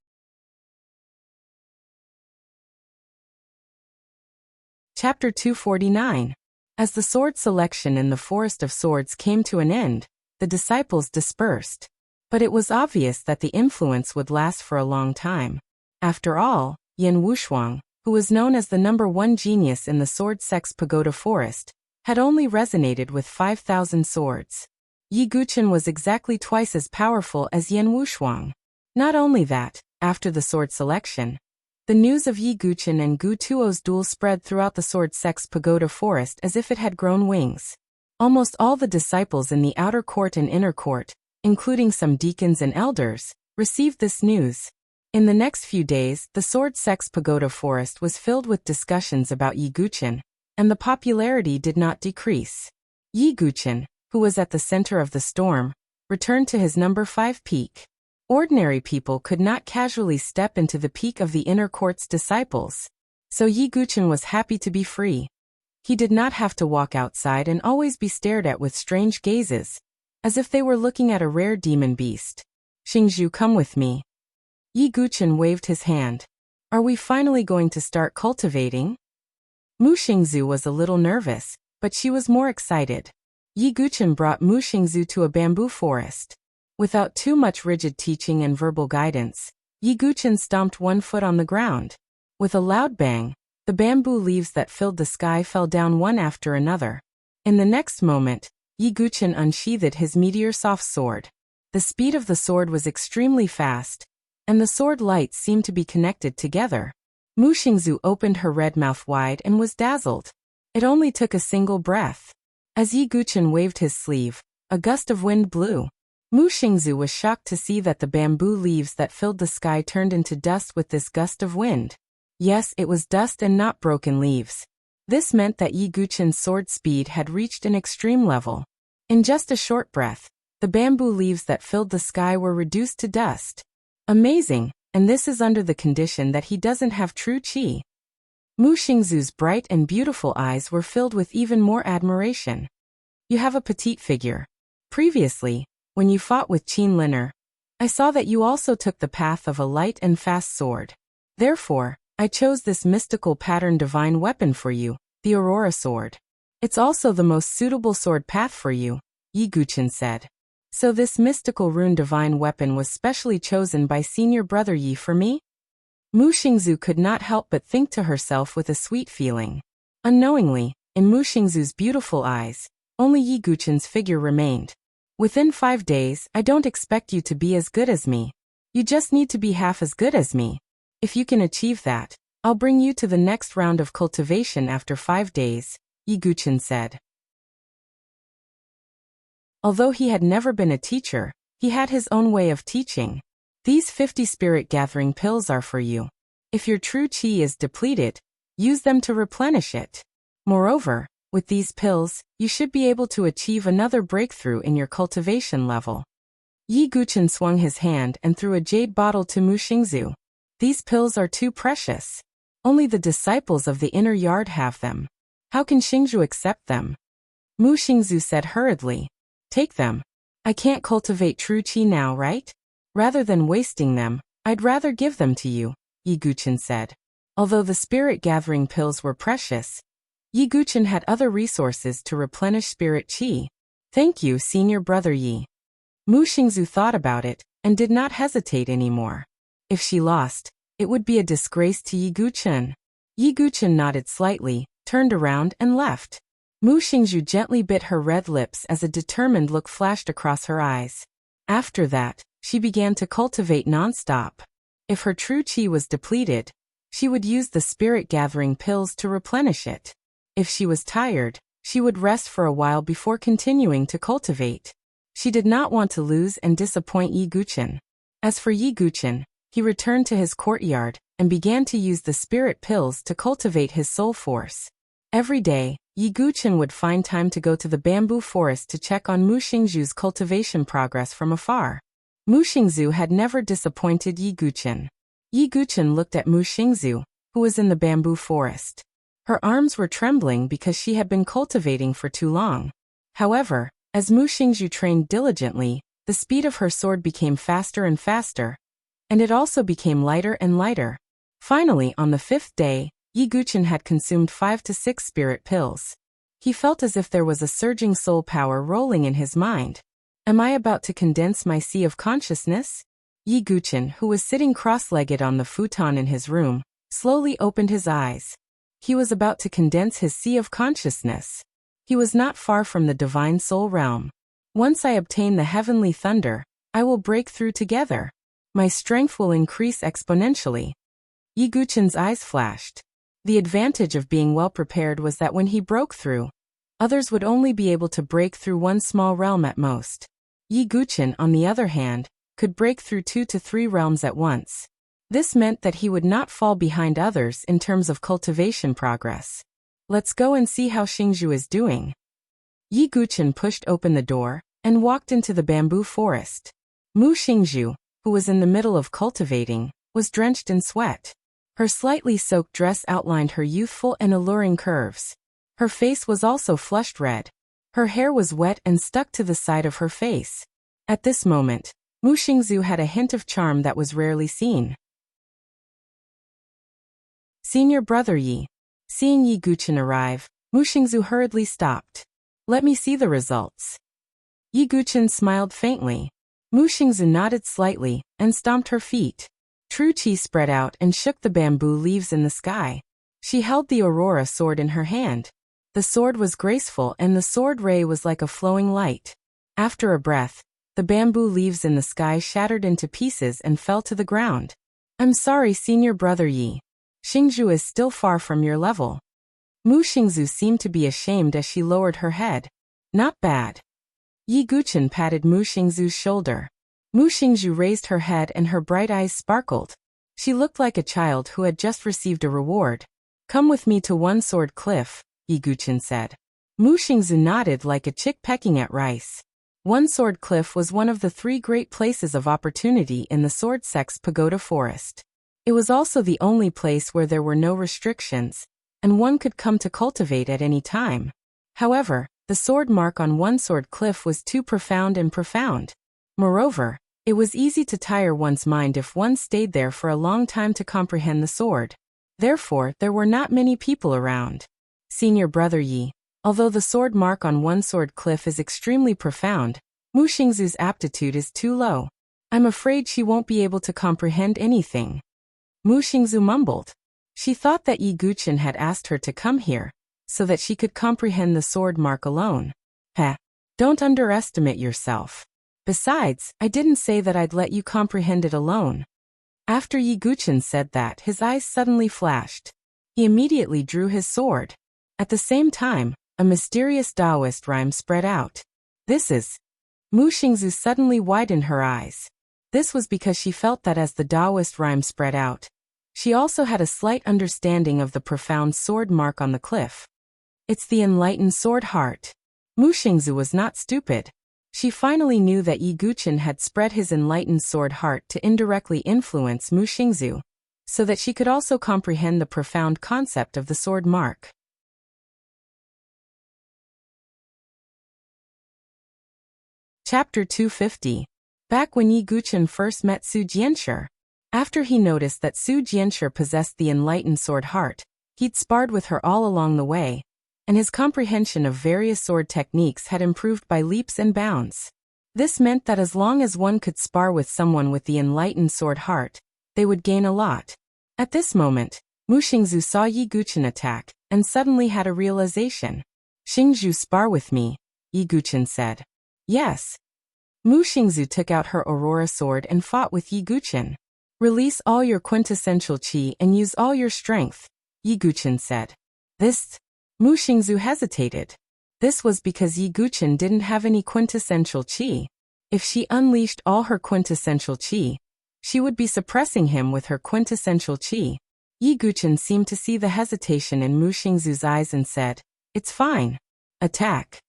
Speaker 1: Chapter 249. As the sword selection in the Forest of Swords came to an end, the disciples dispersed. But it was obvious that the influence would last for a long time. After all, Yan Wushuang, who was known as the #1 genius in the Sword Sex Pagoda Forest, had only resonated with 5,000 swords. Yi Guchen was exactly twice as powerful as Yan Wushuang. Not only that, after the sword selection, the news of Yi Guchen and Gu Tuo's duel spread throughout the Sword Sex Pagoda Forest as if it had grown wings. Almost all the disciples in the outer court and inner court, including some deacons and elders, received this news. In the next few days, the Sword Sect's pagoda forest was filled with discussions about Yi Guqian, and the popularity did not decrease. Yi Guqian, who was at the center of the storm, returned to his number 5 peak. Ordinary people could not casually step into the peak of the inner court's disciples. So Yi Guqian was happy to be free. He did not have to walk outside and always be stared at with strange gazes, as if they were looking at a rare demon beast. Xingzhu, come with me. Yi Guqian waved his hand. Are we finally going to start cultivating? Mu Xingzhu was a little nervous, but she was more excited. Yi Guqian brought Mu Xingzhu to a bamboo forest. Without too much rigid teaching and verbal guidance, Yi Guqian stomped one foot on the ground. With a loud bang, the bamboo leaves that filled the sky fell down one after another. In the next moment, Yi Guqian unsheathed his meteor-soft sword. The speed of the sword was extremely fast, and the sword lights seemed to be connected together. Mu Xingzhu opened her red mouth wide and was dazzled. It only took a single breath. As Yi Guqian waved his sleeve, a gust of wind blew. Mu Xingzhu was shocked to see that the bamboo leaves that filled the sky turned into dust with this gust of wind. Yes, it was dust and not broken leaves. This meant that Yi Guqian's sword speed had reached an extreme level. In just a short breath, the bamboo leaves that filled the sky were reduced to dust. Amazing, and this is under the condition that he doesn't have true qi. Mu Xingzhu's bright and beautiful eyes were filled with even more admiration. You have a petite figure. Previously, when you fought with Qin Liner, I saw that you also took the path of a light and fast sword. Therefore, I chose this mystical pattern divine weapon for you, the Aurora Sword. It's also the most suitable sword path for you, Yi Guqian said. So this mystical rune divine weapon was specially chosen by senior brother Yi for me? Mu Xingzhu could not help but think to herself with a sweet feeling. Unknowingly, in Mu Xingzhu's beautiful eyes, only Yi Guqian's figure remained. Within 5 days, I don't expect you to be as good as me. You just need to be half as good as me. If you can achieve that, I'll bring you to the next round of cultivation after 5 days, Yi Guqian said. Although he had never been a teacher, he had his own way of teaching. These 50 spirit-gathering pills are for you. If your true qi is depleted, use them to replenish it. Moreover, with these pills, you should be able to achieve another breakthrough in your cultivation level. Yi Guqian swung his hand and threw a jade bottle to Mu Xingzhu. These pills are too precious. Only the disciples of the inner yard have them. How can Xingzhu accept them? Mu Xingzhu said hurriedly. Take them. I can't cultivate true qi now, right? Rather than wasting them, I'd rather give them to you, Yi Guqian said. Although the spirit-gathering pills were precious, Yi Guqian had other resources to replenish spirit qi. Thank you, senior brother Yi. Mu Xingzhu thought about it, and did not hesitate anymore. If she lost, it would be a disgrace to Yi Guqian. Yi Guqian nodded slightly, turned around and left. Mu Xingzhu gently bit her red lips as a determined look flashed across her eyes. After that, she began to cultivate non-stop. If her true qi was depleted, she would use the spirit-gathering pills to replenish it. If she was tired, she would rest for a while before continuing to cultivate. She did not want to lose and disappoint Yi Guqian. As for Yi Guqian, he returned to his courtyard and began to use the spirit pills to cultivate his soul force. Every day, Yi Guqian would find time to go to the bamboo forest to check on Mu Xingzhu's cultivation progress from afar. Mu Xingzhu had never disappointed Yi Guqian. Yi Guqian looked at Mu Xingzhu, who was in the bamboo forest. Her arms were trembling because she had been cultivating for too long. However, as Mu Xingzhu trained diligently, the speed of her sword became faster and faster, and it also became lighter and lighter. Finally, on the 5th day, Yi Guqian had consumed 5 to 6 spirit pills. He felt as if there was a surging soul power rolling in his mind. Am I about to condense my sea of consciousness? Yi Guqian, who was sitting cross-legged on the futon in his room, slowly opened his eyes. He was about to condense his sea of consciousness. He was not far from the divine soul realm. Once I obtain the heavenly thunder, I will break through together. My strength will increase exponentially. Yi Guqian's eyes flashed. The advantage of being well prepared was that when he broke through, Others would only be able to break through one small realm at most. Yi Guqin, on the other hand, could break through 2 to 3 realms at once. This meant that he would not fall behind others in terms of cultivation progress. Let's go and see how Xingzhu is doing. Yi Guqin pushed open the door and walked into the bamboo forest. Mu Xingzhu, who was in the middle of cultivating, was drenched in sweat. Her slightly soaked dress outlined her youthful and alluring curves. Her face was also flushed red. Her hair was wet and stuck to the side of her face. At this moment, Mu Xingzhu had a hint of charm that was rarely seen. Senior brother Yi. Seeing Yi Guqin arrive, Mu Xingzhu hurriedly stopped. Let me see the results. Yi Guqin smiled faintly. Mu Xingzhu nodded slightly and stomped her feet. True Qi spread out and shook the bamboo leaves in the sky. She held the Aurora sword in her hand. The sword was graceful and the sword ray was like a flowing light. After a breath, the bamboo leaves in the sky shattered into pieces and fell to the ground. I'm sorry, senior brother Yi. Xingzhu is still far from your level. Mu Xingzhu seemed to be ashamed as she lowered her head. Not bad. Yi Guqin patted Mu Xingzhu's shoulder. Mu Xingzhu raised her head and her bright eyes sparkled. She looked like a child who had just received a reward. Come with me to One Sword Cliff, Yi Guqin said. Mu Xingzhu nodded like a chick pecking at rice. One Sword Cliff was one of the 3 great places of opportunity in the Sword Sect's Pagoda Forest. It was also the only place where there were no restrictions, and one could come to cultivate at any time. However, the sword mark on One Sword Cliff was too profound and profound. Moreover, it was easy to tire one's mind if one stayed there for a long time to comprehend the sword. Therefore, there were not many people around. Senior brother Yi, although the sword mark on One Sword Cliff is extremely profound, Mu Xingzhu's aptitude is too low. I'm afraid she won't be able to comprehend anything. Mu Xingzhu mumbled. She thought that Yi Guqin had asked her to come here, so that she could comprehend the sword mark alone. Heh. Don't underestimate yourself. Besides, I didn't say that I'd let you comprehend it alone. After Yi Guqin said that, his eyes suddenly flashed. He immediately drew his sword. At the same time, a mysterious Taoist rhyme spread out. This is... Mu Xingzhu suddenly widened her eyes. This was because she felt that as the Taoist rhyme spread out, she also had a slight understanding of the profound sword mark on the cliff. It's the enlightened sword heart. Mu Xingzhu was not stupid. She finally knew that Yi Guqin had spread his enlightened sword heart to indirectly influence Mu Xingzhu, so that she could also comprehend the profound concept of the sword mark. Chapter 250. Back when Yi Guqin first met Su Jianshi. After he noticed that Su Jianshi possessed the enlightened sword heart, he'd sparred with her all along the way, and his comprehension of various sword techniques had improved by leaps and bounds. This meant that as long as one could spar with someone with the enlightened sword heart, they would gain a lot. At this moment, Mu Xingzhu saw Yi Guqin attack, and suddenly had a realization. Xingzhu, spar with me, Yi Guqin said. Yes. Mu Xingzhu took out her Aurora sword and fought with Yi Guqin. Release all your quintessential qi and use all your strength, Yi Guqin said. This... Mu Xingzhu hesitated. This was because Yi Guqin didn't have any quintessential qi. If she unleashed all her quintessential qi, she would be suppressing him with her quintessential qi. Yi Guqin seemed to see the hesitation in Mu Xingzhu's eyes and said, "It's fine. Attack."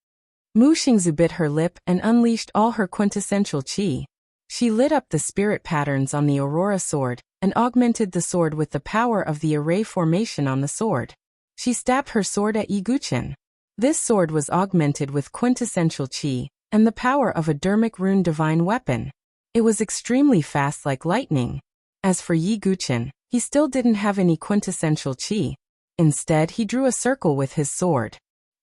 Speaker 1: Mu Xingzhu bit her lip and unleashed all her quintessential qi. She lit up the spirit patterns on the Aurora sword and augmented the sword with the power of the array formation on the sword. She stabbed her sword at Yi Guqin. This sword was augmented with quintessential qi and the power of a dermic rune divine weapon. It was extremely fast like lightning. As for Yi Guqin, he still didn't have any quintessential qi. Instead, he drew a circle with his sword.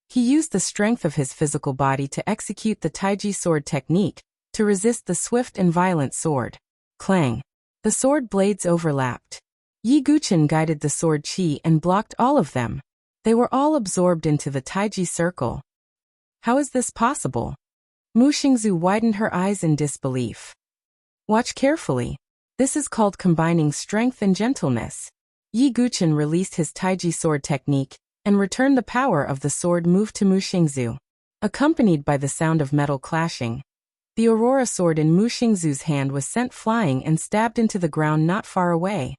Speaker 1: He used the strength of his physical body to execute the Taiji sword technique, to resist the swift and violent sword. Clang. The sword blades overlapped. Yi Guqin guided the sword qi and blocked all of them. They were all absorbed into the Taiji circle. How is this possible? Mu Xingzhu widened her eyes in disbelief. Watch carefully. This is called combining strength and gentleness. Yi Guqin released his Taiji sword technique, and return the power of the sword moved to Mu Xingzu. Accompanied by the sound of metal clashing, the Aurora sword in Mu Xingzu's hand was sent flying and stabbed into the ground not far away.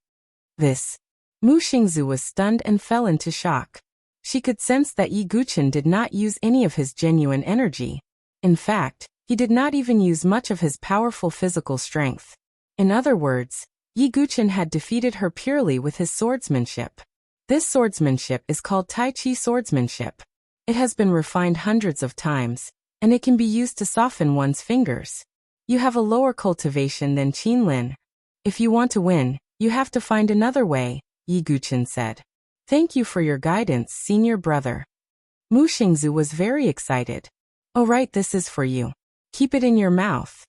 Speaker 1: Mu Xingzu was stunned and fell into shock. She could sense that Yi Guqin did not use any of his genuine energy. In fact, he did not even use much of his powerful physical strength. In other words, Yi Guqin had defeated her purely with his swordsmanship. This swordsmanship is called Tai Chi swordsmanship. It has been refined hundreds of times, and it can be used to soften one's fingers. You have a lower cultivation than Qin Lin. If you want to win, you have to find another way, Yi Guqin said. Thank you for your guidance, senior brother. Mu Xingzu was very excited. Oh right, this is for you. Keep it in your mouth.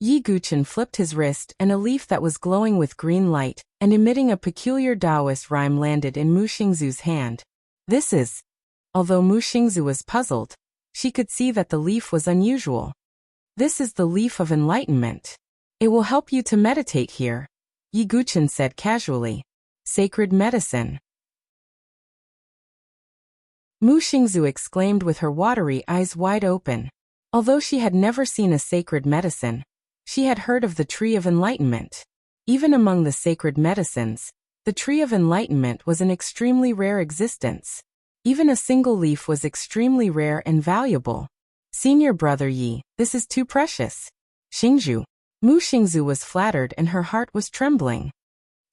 Speaker 1: Yi Guqin flipped his wrist and a leaf that was glowing with green light and emitting a peculiar Taoist rhyme landed in Mu Xingzu's hand. Although Mu Xingzu was puzzled, she could see that the leaf was unusual. This is the leaf of enlightenment. It will help you to meditate here, Yi Guqin said casually. Sacred medicine. Mu Xingzu exclaimed with her watery eyes wide open. Although she had never seen a sacred medicine, she had heard of the Tree of Enlightenment. Even among the sacred medicines, the Tree of Enlightenment was an extremely rare existence. Even a single leaf was extremely rare and valuable. Senior brother Yi, this is too precious. Xingzhu. Mu Xingzu was flattered and her heart was trembling.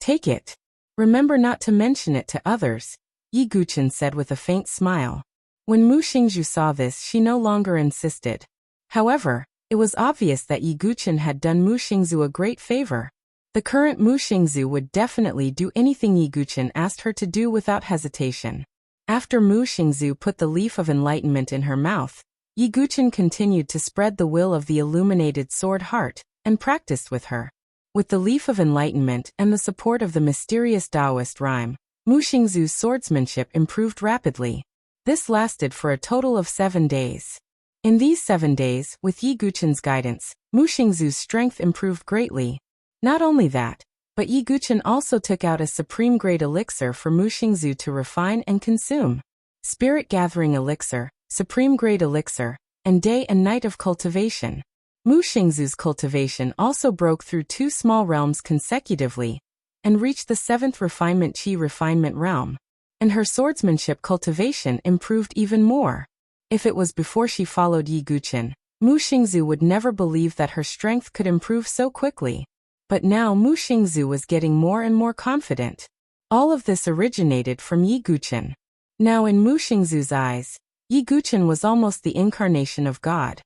Speaker 1: Take it. Remember not to mention it to others, Yi Guqin said with a faint smile. When Mu Xingzhu saw this, she no longer insisted. However, it was obvious that Yi Guqin had done Mu Xingzhu a great favor. The current Mu Xingzhu would definitely do anything Yi Guqin asked her to do without hesitation. After Mu Xingzhu put the leaf of enlightenment in her mouth, Yi Guqin continued to spread the will of the illuminated sword heart, and practiced with her. With the leaf of enlightenment and the support of the mysterious Taoist rhyme, Mu Xingzu's swordsmanship improved rapidly. This lasted for a total of 7 days. In these 7 days, with Yi Guqin's guidance, Mu Xingzu's strength improved greatly. Not only that, but Yi Guqin also took out a supreme-grade elixir for Mu Xingzhu to refine and consume. Spirit-gathering elixir, supreme-grade elixir, and day and night of cultivation. Mu Xingzu's cultivation also broke through 2 small realms consecutively, and reached the 7th refinement Qi refinement realm. And her swordsmanship cultivation improved even more. If it was before she followed Yi Guqin, Mu Xingzhu would never believe that her strength could improve so quickly. But now Mu Xingzhu was getting more and more confident. All of this originated from Yi Guqin. Now in Mu Xingzhu's eyes, Yi Guqin was almost the incarnation of God.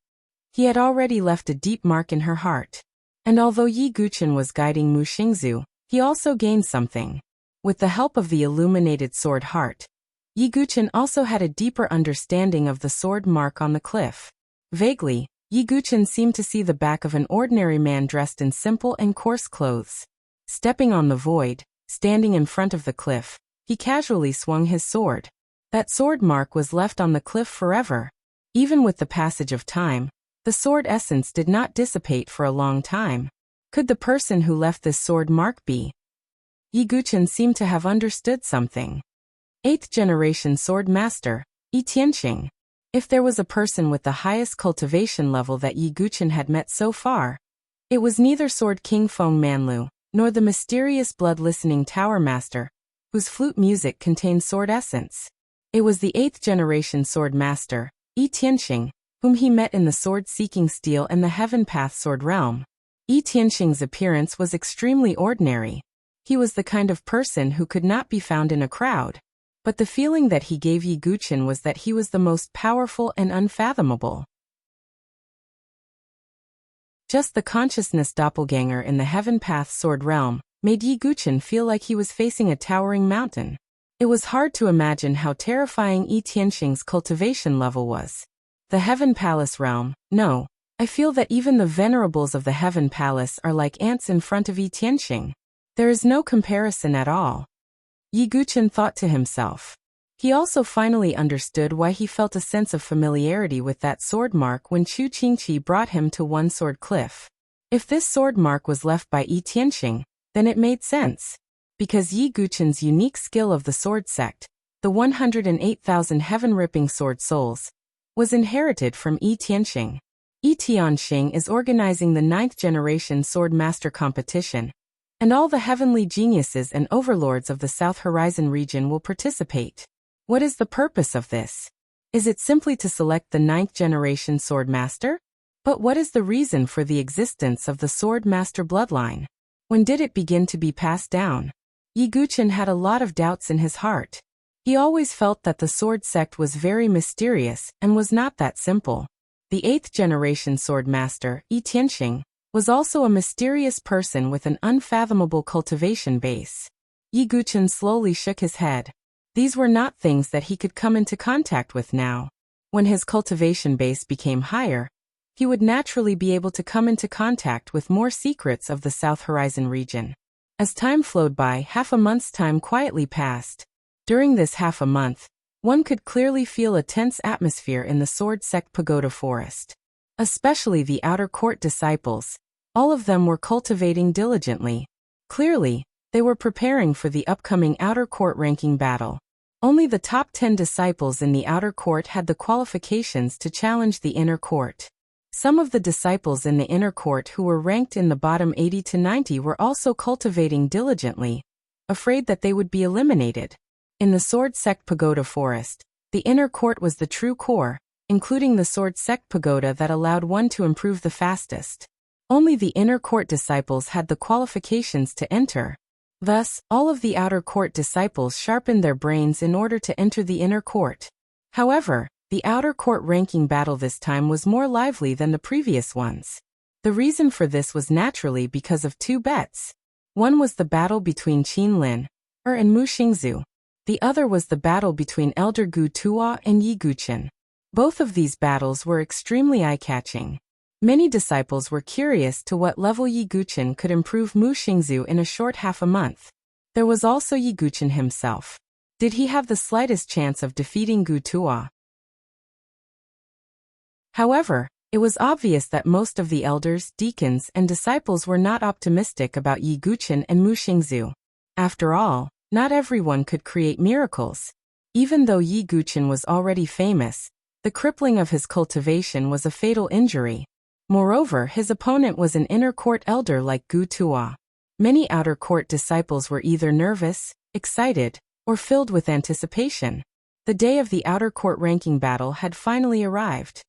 Speaker 1: He had already left a deep mark in her heart. And although Yi Guqin was guiding Mu Xingzhu, he also gained something. With the help of the illuminated sword heart, Yi Guqin also had a deeper understanding of the sword mark on the cliff. Vaguely, Yi Guqin seemed to see the back of an ordinary man dressed in simple and coarse clothes. Stepping on the void, standing in front of the cliff, he casually swung his sword. That sword mark was left on the cliff forever. Even with the passage of time, the sword essence did not dissipate for a long time. Could the person who left this sword mark be? Yi Guqin seemed to have understood something. 8th generation sword master, Yi Tianqing. If there was a person with the highest cultivation level that Yi Guqin had met so far, it was neither Sword King Feng Manlu, nor the mysterious blood-listening Tower Master, whose flute music contained sword essence. It was the 8th generation sword master, Yi Tianqing, whom he met in the sword-seeking steel and the Heaven Path sword realm. Yi Tianqing's appearance was extremely ordinary. He was the kind of person who could not be found in a crowd. But the feeling that he gave Yi Guqin was that he was the most powerful and unfathomable. Just the consciousness doppelganger in the Heaven Path sword realm made Yi Guqin feel like he was facing a towering mountain. It was hard to imagine how terrifying Yi Tianqing's cultivation level was. The Heaven Palace realm, no. I feel that even the venerables of the Heaven Palace are like ants in front of Yi Tianqing. There is no comparison at all. Yi Guqin thought to himself. He also finally understood why he felt a sense of familiarity with that sword mark when Chu Qingqi brought him to One Sword Cliff. If this sword mark was left by Yi Tianqing, then it made sense. Because Yi Guqin's unique skill of the sword sect, the 108,000 heaven-ripping sword souls, was inherited from Yi Tianxing. Yi Tianxing is organizing the 9th generation sword master competition, and all the heavenly geniuses and overlords of the South Horizon region will participate. What is the purpose of this? Is it simply to select the 9th generation sword master? But what is the reason for the existence of the sword master bloodline? When did it begin to be passed down? Yi Guqin had a lot of doubts in his heart. He always felt that the sword sect was very mysterious and was not that simple. The 8th generation sword master, Yi Tianxing, was also a mysterious person with an unfathomable cultivation base. Yi Guqin slowly shook his head. These were not things that he could come into contact with now. When his cultivation base became higher, he would naturally be able to come into contact with more secrets of the South Horizon region. As time flowed by, half a month's time quietly passed. During this half a month, one could clearly feel a tense atmosphere in the Sword Sect Pagoda Forest. Especially the outer court disciples. All of them were cultivating diligently. Clearly, they were preparing for the upcoming outer court ranking battle. Only the top 10 disciples in the outer court had the qualifications to challenge the inner court. Some of the disciples in the inner court who were ranked in the bottom 80 to 90 were also cultivating diligently, afraid that they would be eliminated. In the Sword Sect Pagoda Forest, the inner court was the true core, including the Sword Sect Pagoda that allowed one to improve the fastest. Only the inner court disciples had the qualifications to enter. Thus, all of the outer court disciples sharpened their brains in order to enter the inner court. However, the outer court ranking battle this time was more lively than the previous ones. The reason for this was naturally because of two bets. One was the battle between Qin Lin and Mu Xingzu. The other was the battle between Elder Gu Tuo and Yi Guqin. Both of these battles were extremely eye-catching. Many disciples were curious to what level Yi Guqin could improve Mu Xingzu in a short half a month. There was also Yi Guqin himself. Did he have the slightest chance of defeating Gu Tuo? However, it was obvious that most of the elders, deacons, and disciples were not optimistic about Yi Guqin and Mu Xingzu. After all, not everyone could create miracles. Even though Yi Guqin was already famous, the crippling of his cultivation was a fatal injury. Moreover, his opponent was an inner court elder like Gu Tuo. Many outer court disciples were either nervous, excited, or filled with anticipation. The day of the outer court ranking battle had finally arrived.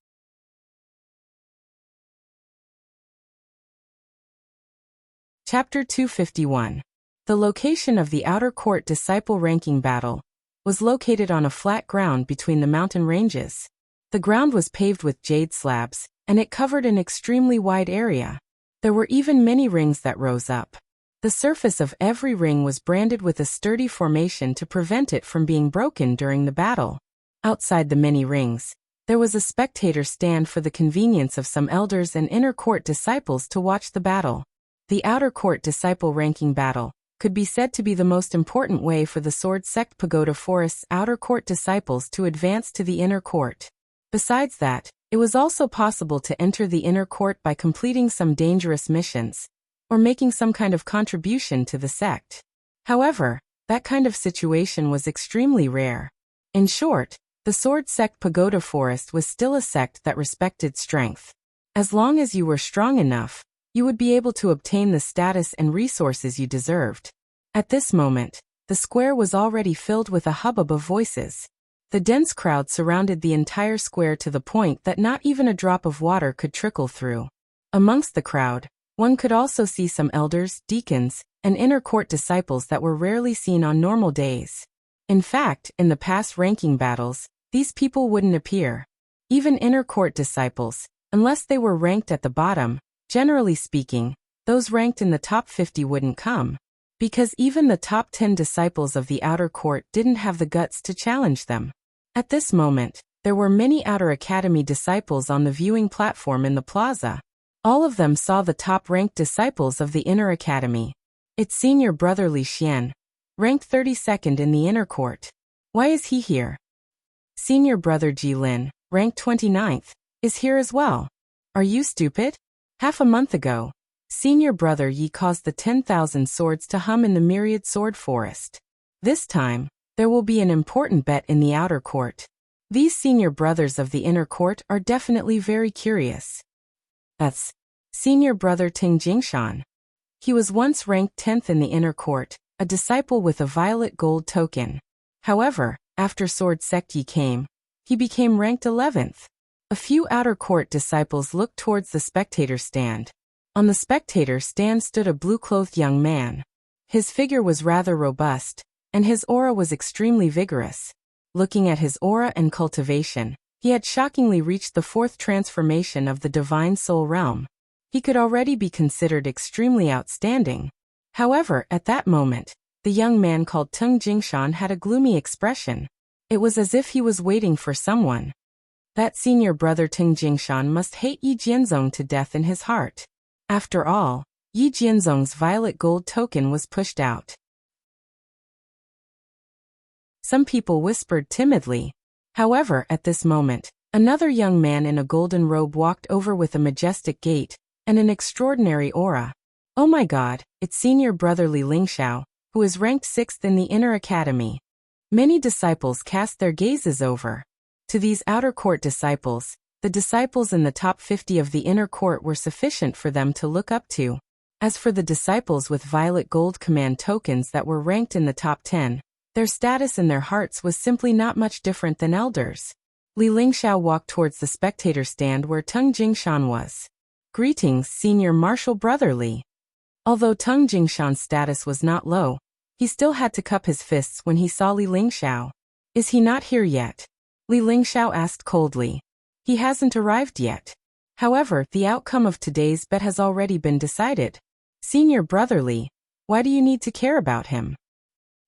Speaker 1: Chapter 251. The location of the outer court disciple ranking battle was located on a flat ground between the mountain ranges. The ground was paved with jade slabs, and it covered an extremely wide area. There were even many rings that rose up. The surface of every ring was branded with a sturdy formation to prevent it from being broken during the battle. Outside the many rings, there was a spectator stand for the convenience of some elders and inner court disciples to watch the battle. The outer court disciple ranking battle could be said to be the most important way for the Sword Sect Pagoda Forest's outer court disciples to advance to the inner court. Besides that, it was also possible to enter the inner court by completing some dangerous missions, or making some kind of contribution to the sect. However, that kind of situation was extremely rare. In short, the Sword Sect Pagoda Forest was still a sect that respected strength. As long as you were strong enough, you would be able to obtain the status and resources you deserved. At this moment, the square was already filled with a hubbub of voices. The dense crowd surrounded the entire square to the point that not even a drop of water could trickle through. Amongst the crowd, one could also see some elders, deacons, and inner court disciples that were rarely seen on normal days. In fact, in the past ranking battles, these people wouldn't appear. Even inner court disciples, unless they were ranked at the bottom, generally speaking, those ranked in the top 50 wouldn't come. Because even the top 10 disciples of the outer court didn't have the guts to challenge them. At this moment, there were many outer academy disciples on the viewing platform in the plaza. All of them saw the top-ranked disciples of the inner academy. Its senior brother Li Xian, ranked 32nd in the inner court. Why is he here? Senior brother Ji Lin, ranked 29th, is here as well. Are you stupid? Half a month ago, senior brother Yi caused the 10,000 swords to hum in the myriad sword forest. This time, There will be an important bet in the outer court. These senior brothers of the inner court are definitely very curious. That's senior brother Ting Jingshan. He was once ranked 10th in the inner court, a disciple with a violet gold token. However, after Sword Sect Yi came, he became ranked 11th. A few outer court disciples looked towards the spectator stand. On the spectator stand stood a blue-clothed young man. His figure was rather robust, and his aura was extremely vigorous. Looking at his aura and cultivation, he had shockingly reached the 4th transformation of the Divine Soul Realm. He could already be considered extremely outstanding. However, at that moment, the young man called Tung Jingshan had a gloomy expression. It was as if he was waiting for someone. That senior brother Tung Jingshan must hate Yi Jianzong to death in his heart. After all, Yi Jianzong's violet gold token was pushed out. Some people whispered timidly. However, at this moment, another young man in a golden robe walked over with a majestic gait and an extraordinary aura. Oh my God, it's senior brother Li Lingxiao, who is ranked 6th in the inner academy. Many disciples cast their gazes over. To these outer court disciples, the disciples in the top 50 of the inner court were sufficient for them to look up to. As for the disciples with violet gold command tokens that were ranked in the top 10, their status in their hearts was simply not much different than elders. Li Lingxiao walked towards the spectator stand where Tung Jingshan was. Greetings, senior martial brother Li. Although Tung Jingshan's status was not low, he still had to cup his fists when he saw Li Lingxiao. Is he not here yet? Li Lingxiao asked coldly. He hasn't arrived yet. However, the outcome of today's bet has already been decided. Senior brother Li, why do you need to care about him?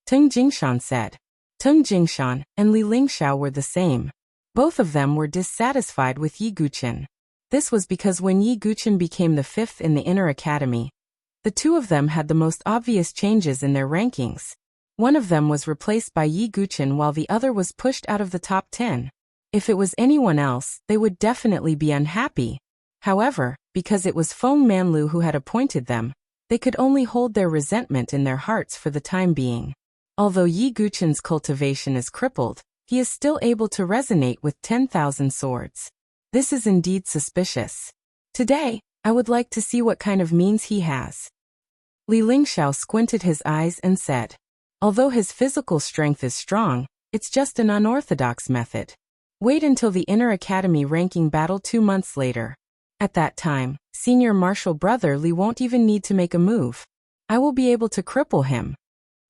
Speaker 1: Tung Jingshan said. Tung Jingshan and Li Lingxiao were the same. Both of them were dissatisfied with Yi Guchen. This was because when Yi Guchen became the 5th in the inner academy, the two of them had the most obvious changes in their rankings. One of them was replaced by Yi Guchen while the other was pushed out of the top 10. If it was anyone else, they would definitely be unhappy. However, because it was Feng Manlu who had appointed them, they could only hold their resentment in their hearts for the time being. Although Yi Guchen's cultivation is crippled, he is still able to resonate with 10,000 swords. This is indeed suspicious. Today, I would like to see what kind of means he has. Li Lingxiao squinted his eyes and said, although his physical strength is strong, it's just an unorthodox method. Wait until the inner academy ranking battle 2 months later. At that time, senior martial brother Li won't even need to make a move. I will be able to cripple him.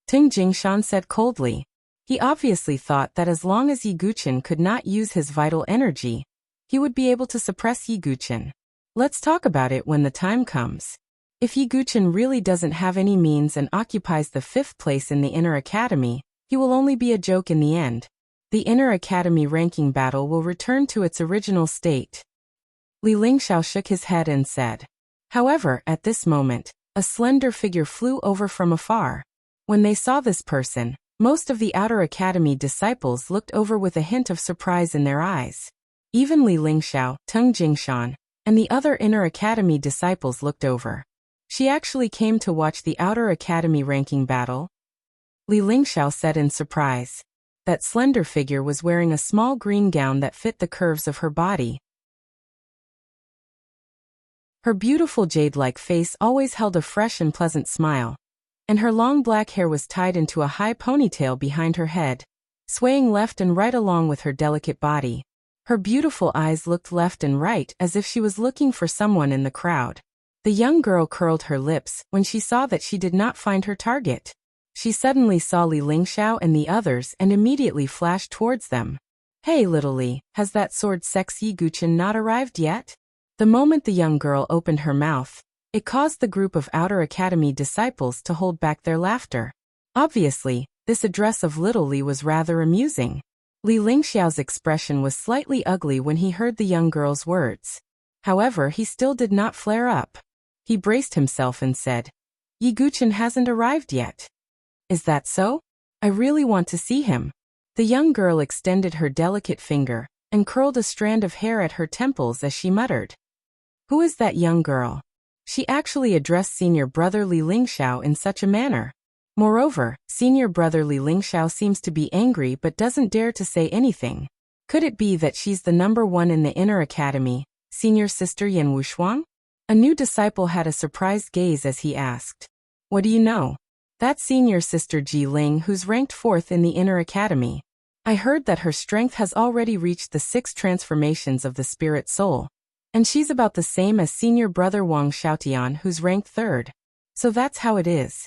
Speaker 1: Tung Jingshan said coldly. He obviously thought that as long as Yi Guchen could not use his vital energy, he would be able to suppress Yi Guchen. Let's talk about it when the time comes. If Yi Guchen really doesn't have any means and occupies the 5th place in the inner academy, he will only be a joke in the end. The inner academy ranking battle will return to its original state. Li Lingxiao shook his head and said. However, at this moment, a slender figure flew over from afar. When they saw this person, most of the outer academy disciples looked over with a hint of surprise in their eyes. Even Li Lingxiao, Tung Jingshan, and the other inner academy disciples looked over. She actually came to watch the outer academy ranking battle? Li Lingxiao said in surprise. That slender figure was wearing a small green gown that fit the curves of her body. Her beautiful jade-like face always held a fresh and pleasant smile, and her long black hair was tied into a high ponytail behind her head, swaying left and right along with her delicate body. Her beautiful eyes looked left and right as if she was looking for someone in the crowd. The young girl curled her lips when she saw that she did not find her target. She suddenly saw Li Lingxiao and the others and immediately flashed towards them. Hey little Li, has that sword sex Yi Guchen not arrived yet? The moment the young girl opened her mouth, it caused the group of outer academy disciples to hold back their laughter. Obviously, this address of little Li was rather amusing. Li Lingxiao's expression was slightly ugly when he heard the young girl's words. However, he still did not flare up. He braced himself and said, Yi Guchen hasn't arrived yet. Is that so? I really want to see him. The young girl extended her delicate finger and curled a strand of hair at her temples as she muttered. Who is that young girl? She actually addressed senior brother Li Lingxiao in such a manner. Moreover, senior brother Li Lingxiao seems to be angry but doesn't dare to say anything. Could it be that she's the number one in the inner academy, senior sister Yan Wushuang? A new disciple had a surprised gaze as he asked. What do you know? That's senior sister Ji Ling, who's ranked 4th in the inner academy. I heard that her strength has already reached the 6 transformations of the spirit soul. And she's about the same as senior brother Wang Xiaotian, who's ranked 3rd. So that's how it is.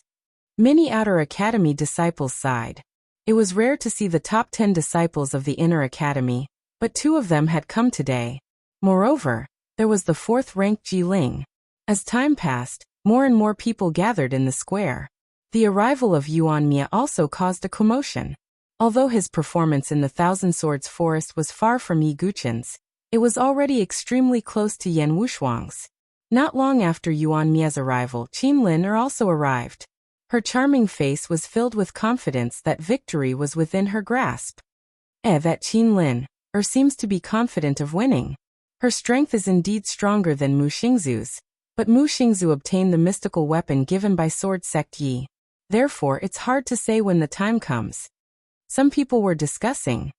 Speaker 1: Many outer academy disciples sighed. It was rare to see the top 10 disciples of the inner academy, but 2 of them had come today. Moreover, there was the 4th-ranked Ji Ling. As time passed, more and more people gathered in the square. The arrival of Yuan Mia also caused a commotion. Although his performance in the Thousand Swords Forest was far from Yi Guchen's, it was already extremely close to Yan Wushuang's. Not long after Yuan Mia's arrival, Qin Lin also arrived. Her charming face was filled with confidence that victory was within her grasp. That Qin Lin seems to be confident of winning. Her strength is indeed stronger than Mu Xingzu's, but Mu Xingzu obtained the mystical weapon given by Sword Sect Yi. Therefore, it's hard to say when the time comes. Some people were discussing.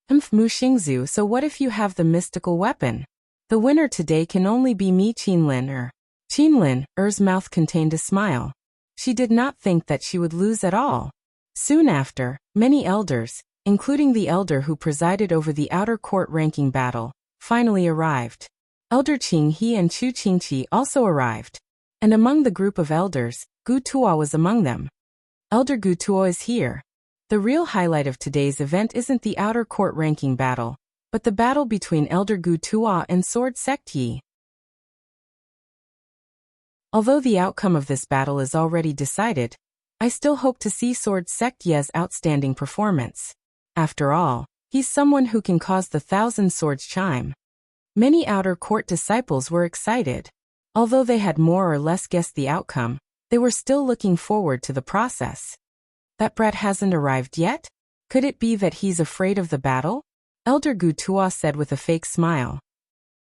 Speaker 1: Mu Xingzu, so what if you have the mystical weapon? The winner today can only be me, Qin Lin. Qin Lin's mouth contained a smile. She did not think that she would lose at all. Soon after, many elders, including the elder who presided over the outer court ranking battle, finally arrived. Elder Qing He and Chu Qingqi also arrived. And among the group of elders, Gu Tuo was among them. Elder Gu Tuo is here. The real highlight of today's event isn't the outer court ranking battle, but the battle between Elder Gu Tuo and Sword Sect Yi. Although the outcome of this battle is already decided, I still hope to see Sword Sect Yi's outstanding performance. After all, he's someone who can cause the 1,000 swords chime. Many outer court disciples were excited. Although they had more or less guessed the outcome, they were still looking forward to the process. That brat hasn't arrived yet? Could it be that he's afraid of the battle? Elder Gu Tuo said with a fake smile.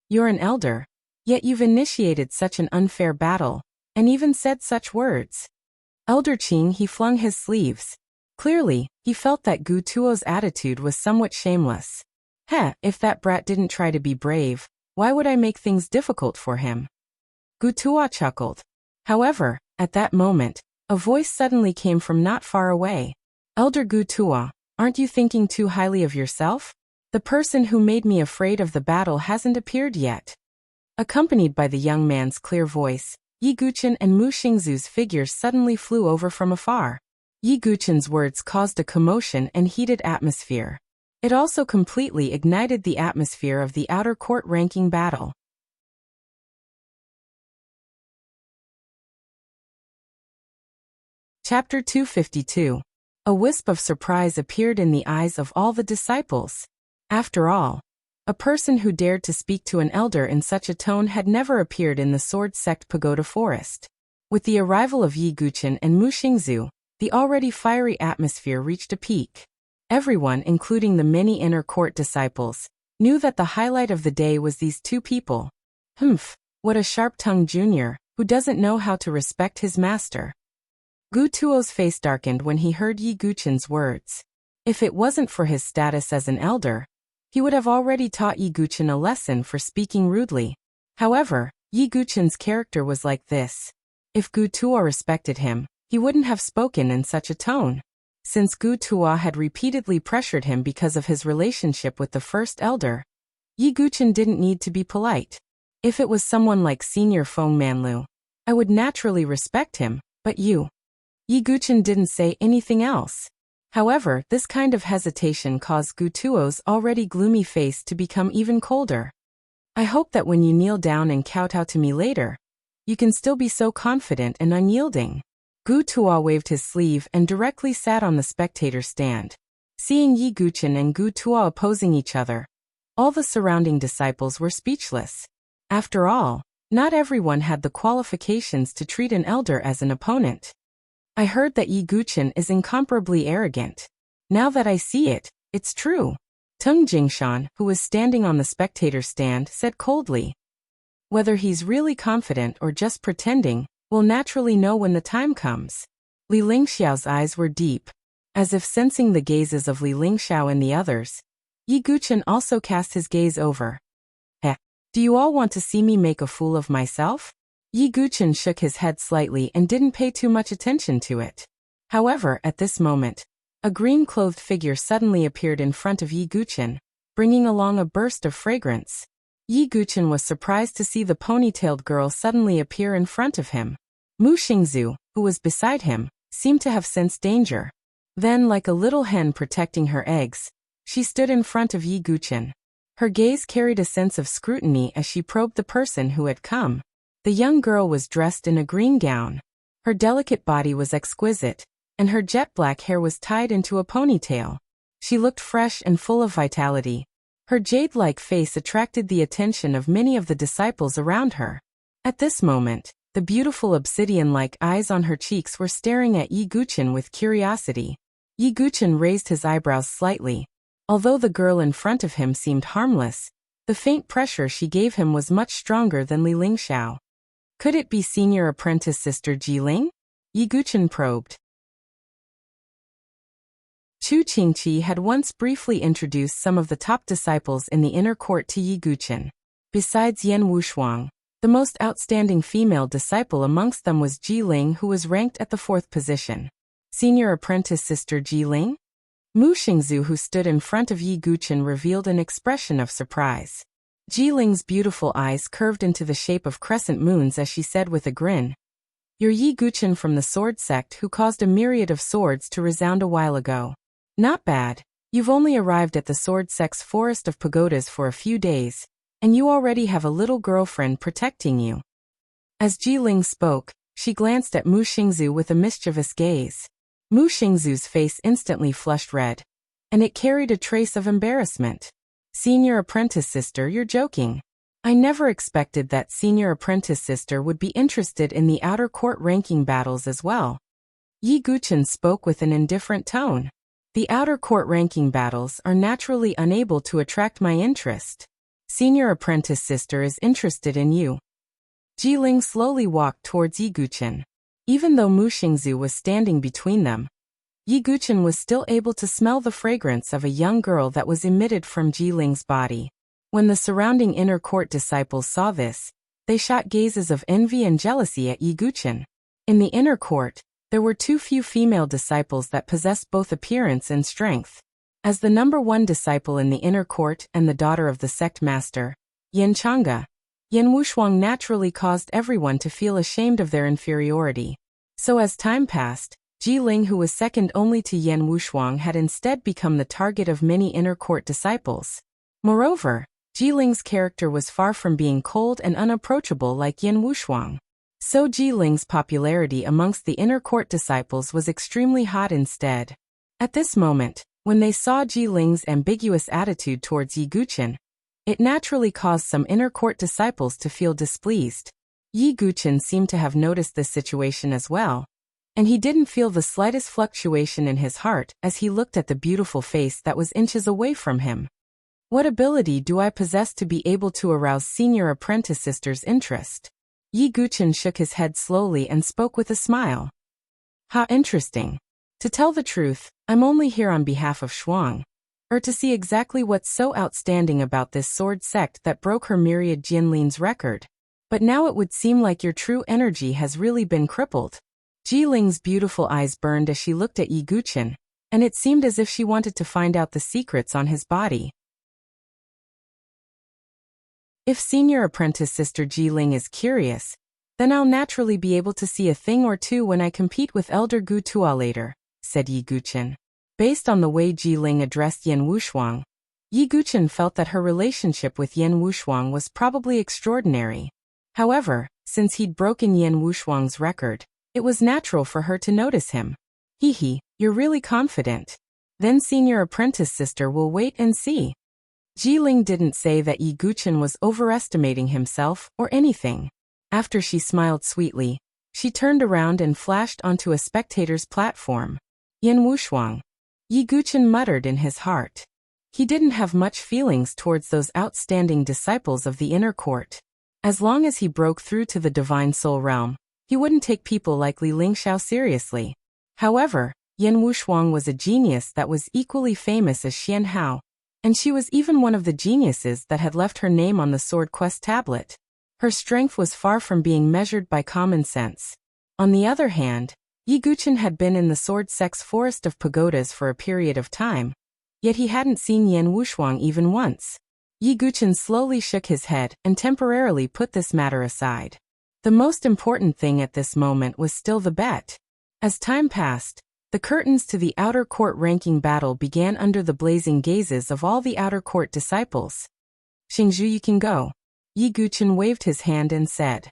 Speaker 1: You're an elder, yet you've initiated such an unfair battle, and even said such words. Elder Qing He flung his sleeves. Clearly, he felt that Gu Tuo's attitude was somewhat shameless. If that brat didn't try to be brave, why would I make things difficult for him? Gu Tuo chuckled. However, at that moment, a voice suddenly came from not far away. Elder Gu Tuo, aren't you thinking too highly of yourself? The person who made me afraid of the battle hasn't appeared yet. Accompanied by the young man's clear voice, Yi Guchen and Mu Xingzu's figures suddenly flew over from afar. Yi Guchen's words caused a commotion and heated atmosphere. It also completely ignited the atmosphere of the outer court ranking battle. Chapter 252. A wisp of surprise appeared in the eyes of all the disciples. After all, a person who dared to speak to an elder in such a tone had never appeared in the Sword Sect Pagoda Forest. With the arrival of Yi Guchen and Mu Xingzu, the already fiery atmosphere reached a peak. Everyone, including the many inner court disciples, knew that the highlight of the day was these 2 people. What a sharp-tongued junior, who doesn't know how to respect his master. Gu Tuo's face darkened when he heard Yi Guchen's words. If it wasn't for his status as an elder, he would have already taught Yi Guchen a lesson for speaking rudely. However, Yi Guchen's character was like this. If Gu Tuo respected him, he wouldn't have spoken in such a tone. Since Gu Tuo had repeatedly pressured him because of his relationship with the first elder, Yi Guchen didn't need to be polite. If it was someone like Senior Feng Manlu, I would naturally respect him, but Yi Guchen didn't say anything else. However, this kind of hesitation caused Gu Tuo's already gloomy face to become even colder. I hope that when you kneel down and kowtow to me later, you can still be so confident and unyielding. Gu Tuo waved his sleeve and directly sat on the spectator stand. Seeing Yi Guchen and Gu Tuo opposing each other, all the surrounding disciples were speechless. After all, not everyone had the qualifications to treat an elder as an opponent. I heard that Yi Guchen is incomparably arrogant. Now that I see it, it's true. Tung Jingshan, who was standing on the spectator stand, said coldly. Whether he's really confident or just pretending, we'll naturally know when the time comes. Li Lingxiao's eyes were deep. As if sensing the gazes of Li Lingxiao and the others, Yi Guchen also cast his gaze over. Do you all want to see me make a fool of myself? Yi Guchen shook his head slightly and didn't pay too much attention to it. However, at this moment, a green-clothed figure suddenly appeared in front of Yi Guchen, bringing along a burst of fragrance. Yi Guchen was surprised to see the ponytailed girl suddenly appear in front of him. Mu Xingzu, who was beside him, seemed to have sensed danger. Then, like a little hen protecting her eggs, she stood in front of Yi Guchen. Her gaze carried a sense of scrutiny as she probed the person who had come. The young girl was dressed in a green gown. Her delicate body was exquisite, and her jet-black hair was tied into a ponytail. She looked fresh and full of vitality. Her jade-like face attracted the attention of many of the disciples around her. At this moment, the beautiful obsidian-like eyes on her cheeks were staring at Yi Guchen with curiosity. Yi Guchen raised his eyebrows slightly. Although the girl in front of him seemed harmless, the faint pressure she gave him was much stronger than Li Lingxiao. Could it be senior apprentice sister Jiling? Yi Guchen probed. Chu Qingqi had once briefly introduced some of the top disciples in the inner court to Yi Guchen. Besides Yan Wushuang, the most outstanding female disciple amongst them was Jiling, who was ranked at the 4th position. Senior apprentice sister Jiling? Mu Xingzu, who stood in front of Yi Guchen, revealed an expression of surprise. Jiling's beautiful eyes curved into the shape of crescent moons as she said with a grin, "You're Yi Guchen from the sword sect who caused a myriad of swords to resound a while ago. Not bad. You've only arrived at the sword sect's forest of pagodas for a few days, and you already have a little girlfriend protecting you." As Jiling spoke, she glanced at Mu Xingzu with a mischievous gaze. Mu Xingzu's face instantly flushed red, and it carried a trace of embarrassment. "Senior apprentice sister, you're joking. I never expected that senior apprentice sister would be interested in the outer court ranking battles as well." Yi Guchen spoke with an indifferent tone. "The outer court ranking battles are naturally unable to attract my interest. Senior apprentice sister is interested in you." Jiling slowly walked towards Yi Guchen. Even though Mu Xingzu was standing between them, Yi Guchen was still able to smell the fragrance of a young girl that was emitted from Jiling's body. When the surrounding inner court disciples saw this, they shot gazes of envy and jealousy at Yi Guchen. In the inner court, there were too few female disciples that possessed both appearance and strength. As the number 1 disciple in the inner court and the daughter of the sect master, Yan Chang'e, Yan Wushuang naturally caused everyone to feel ashamed of their inferiority. So as time passed, Jiling, who was second only to Yan Wushuang, had instead become the target of many inner court disciples. Moreover, Jiling's character was far from being cold and unapproachable like Yan Wushuang. So Jiling's popularity amongst the inner court disciples was extremely hot instead. At this moment, when they saw Jiling's ambiguous attitude towards Yi Guchen, it naturally caused some inner court disciples to feel displeased. Yi Guchen seemed to have noticed this situation as well, and he didn't feel the slightest fluctuation in his heart as he looked at the beautiful face that was inches away from him. "What ability do I possess to be able to arouse senior apprentice sister's interest?" Yi Guchen shook his head slowly and spoke with a smile. "How interesting. To tell the truth, I'm only here on behalf of Shuang, or to see exactly what's so outstanding about this sword sect that broke her myriad Jianlin's record. But now it would seem like your true energy has really been crippled." Jiling's beautiful eyes burned as she looked at Yi Guchen, and it seemed as if she wanted to find out the secrets on his body. "If senior apprentice sister Jiling is curious, then I'll naturally be able to see a thing or two when I compete with Elder Gu Tua later," said Yi Guchen. Based on the way Jiling addressed Yan Wushuang, Yi Guchen felt that her relationship with Yan Wushuang was probably extraordinary. However, since he'd broken Yan Wushuang's record, it was natural for her to notice him. "Hee, you're really confident. Then senior apprentice sister will wait and see." Jiling didn't say that Yi Guchen was overestimating himself or anything. After she smiled sweetly, she turned around and flashed onto a spectator's platform. "Yan Wushuang," Yi Guchen muttered in his heart. He didn't have much feelings towards those outstanding disciples of the inner court. As long as he broke through to the divine soul realm, he wouldn't take people like Li Lingxiao seriously. However, Yan Wushuang was a genius that was equally famous as Xian Hao, and she was even one of the geniuses that had left her name on the Sword Quest tablet. Her strength was far from being measured by common sense. On the other hand, Yi Guchen had been in the Sword Sect's forest of pagodas for a period of time, yet he hadn't seen Yan Wushuang even once. Yi Guchen slowly shook his head and temporarily put this matter aside. The most important thing at this moment was still the bet. As time passed, the curtains to the outer court ranking battle began under the blazing gazes of all the outer court disciples. "Xingzhu, you can go." Yi Guchen waved his hand and said.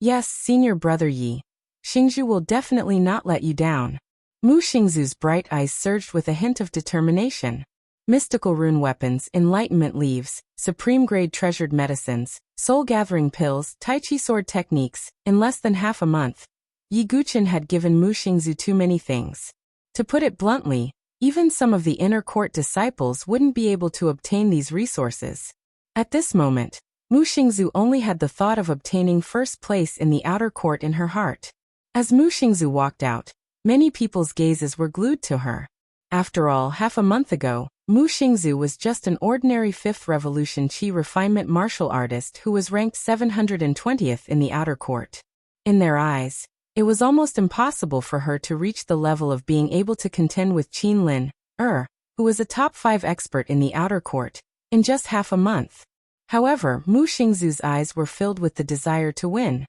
Speaker 1: "Yes, senior brother Yi. Xingzhu will definitely not let you down." Mu Xingzhu's bright eyes surged with a hint of determination. Mystical rune weapons, enlightenment leaves, supreme-grade treasured medicines, soul-gathering pills, Tai Chi sword techniques. In less than half a month, Yi Guchen had given Mu Xingzhu too many things. To put it bluntly, even some of the inner court disciples wouldn't be able to obtain these resources. At this moment, Mu Xingzhu only had the thought of obtaining first place in the outer court in her heart. As Mu Xingzhu walked out, many people's gazes were glued to her. After all, half a month ago, Mu Xingzhu was just an ordinary 5th Revolution Qi refinement martial artist who was ranked 720th in the outer court. In their eyes, it was almost impossible for her to reach the level of being able to contend with Qin Lin, who was a top 5 expert in the outer court, in just half a month. However, Mu Xingzhu's eyes were filled with the desire to win.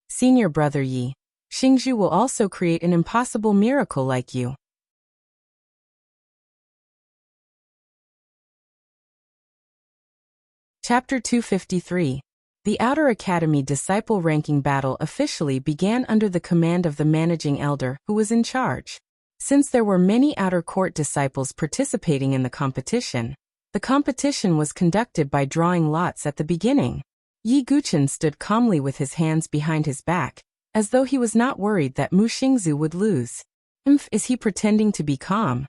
Speaker 1: "Senior brother Yi, Xingzhu will also create an impossible miracle like you." Chapter 253. The Outer Academy Disciple Ranking Battle officially began under the command of the Managing Elder, who was in charge. Since there were many outer court disciples participating in the competition was conducted by drawing lots at the beginning. Yi Guchen stood calmly with his hands behind his back, as though he was not worried that Mu Xingzhu would lose. Is he pretending to be calm?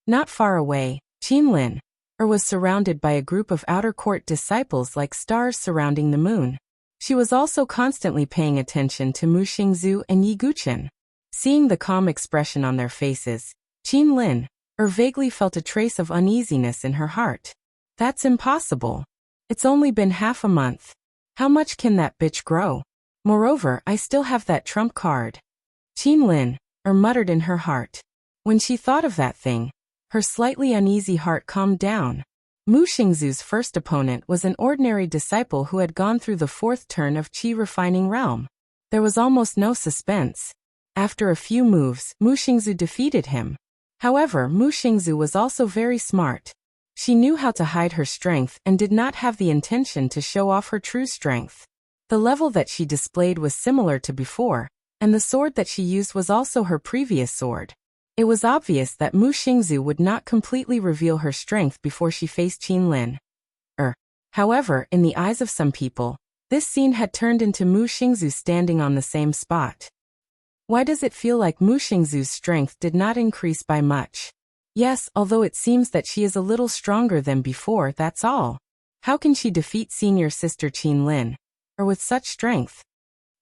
Speaker 1: Not far away, Qin Lin was surrounded by a group of outer court disciples like stars surrounding the moon. She was also constantly paying attention to Mu Xingzhu and Yi Guchen. Seeing the calm expression on their faces, Qin Lin vaguely felt a trace of uneasiness in her heart. "That's impossible. It's only been half a month. How much can that bitch grow? Moreover, I still have that trump card." Qin Lin muttered in her heart. When she thought of that thing, her slightly uneasy heart calmed down. Mu Xingzhu's first opponent was an ordinary disciple who had gone through the 4th turn of Qi Refining Realm. There was almost no suspense. After a few moves, Mu Xingzhu defeated him. However, Mu Xingzhu was also very smart. She knew how to hide her strength and did not have the intention to show off her true strength. The level that she displayed was similar to before, and the sword that she used was also her previous sword. It was obvious that Mu Xingzhu would not completely reveal her strength before she faced Qin Lin. However, in the eyes of some people, this scene had turned into Mu Xingzhu standing on the same spot. Why does it feel like Mu Xingzhu's strength did not increase by much? Yes, although it seems that she is a little stronger than before, that's all. How can she defeat senior sister Qin Lin, with such strength?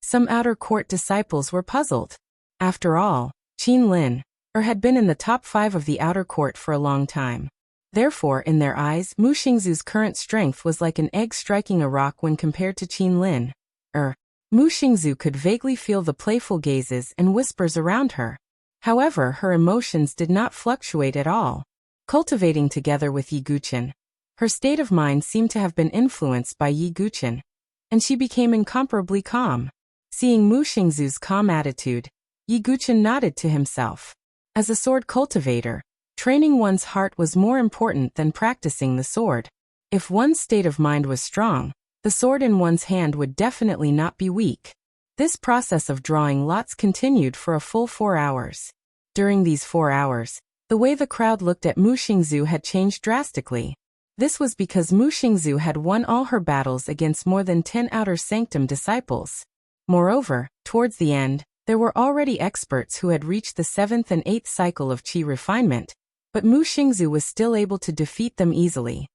Speaker 1: Some outer court disciples were puzzled. After all, Qin Lin had been in the top 5 of the outer court for a long time. Therefore, in their eyes, Mu Xingzhu's current strength was like an egg striking a rock when compared to Qin Lin. Mu Xingzhu could vaguely feel the playful gazes and whispers around her. However, her emotions did not fluctuate at all. Cultivating together with Yi Guchen, her state of mind seemed to have been influenced by Yi Guchen, and she became incomparably calm. Seeing Mu Xingzhu's calm attitude, Yi Guchen nodded to himself. As a sword cultivator, training one's heart was more important than practicing the sword. If one's state of mind was strong, the sword in one's hand would definitely not be weak. This process of drawing lots continued for a full 4 hours. During these 4 hours, the way the crowd looked at Mu Xingzhu had changed drastically. This was because Mu Xingzhu had won all her battles against more than 10 Outer Sanctum disciples. Moreover, towards the end, there were already experts who had reached the 7th and 8th cycle of Qi refinement, but Mu Xingzhu was still able to defeat them easily.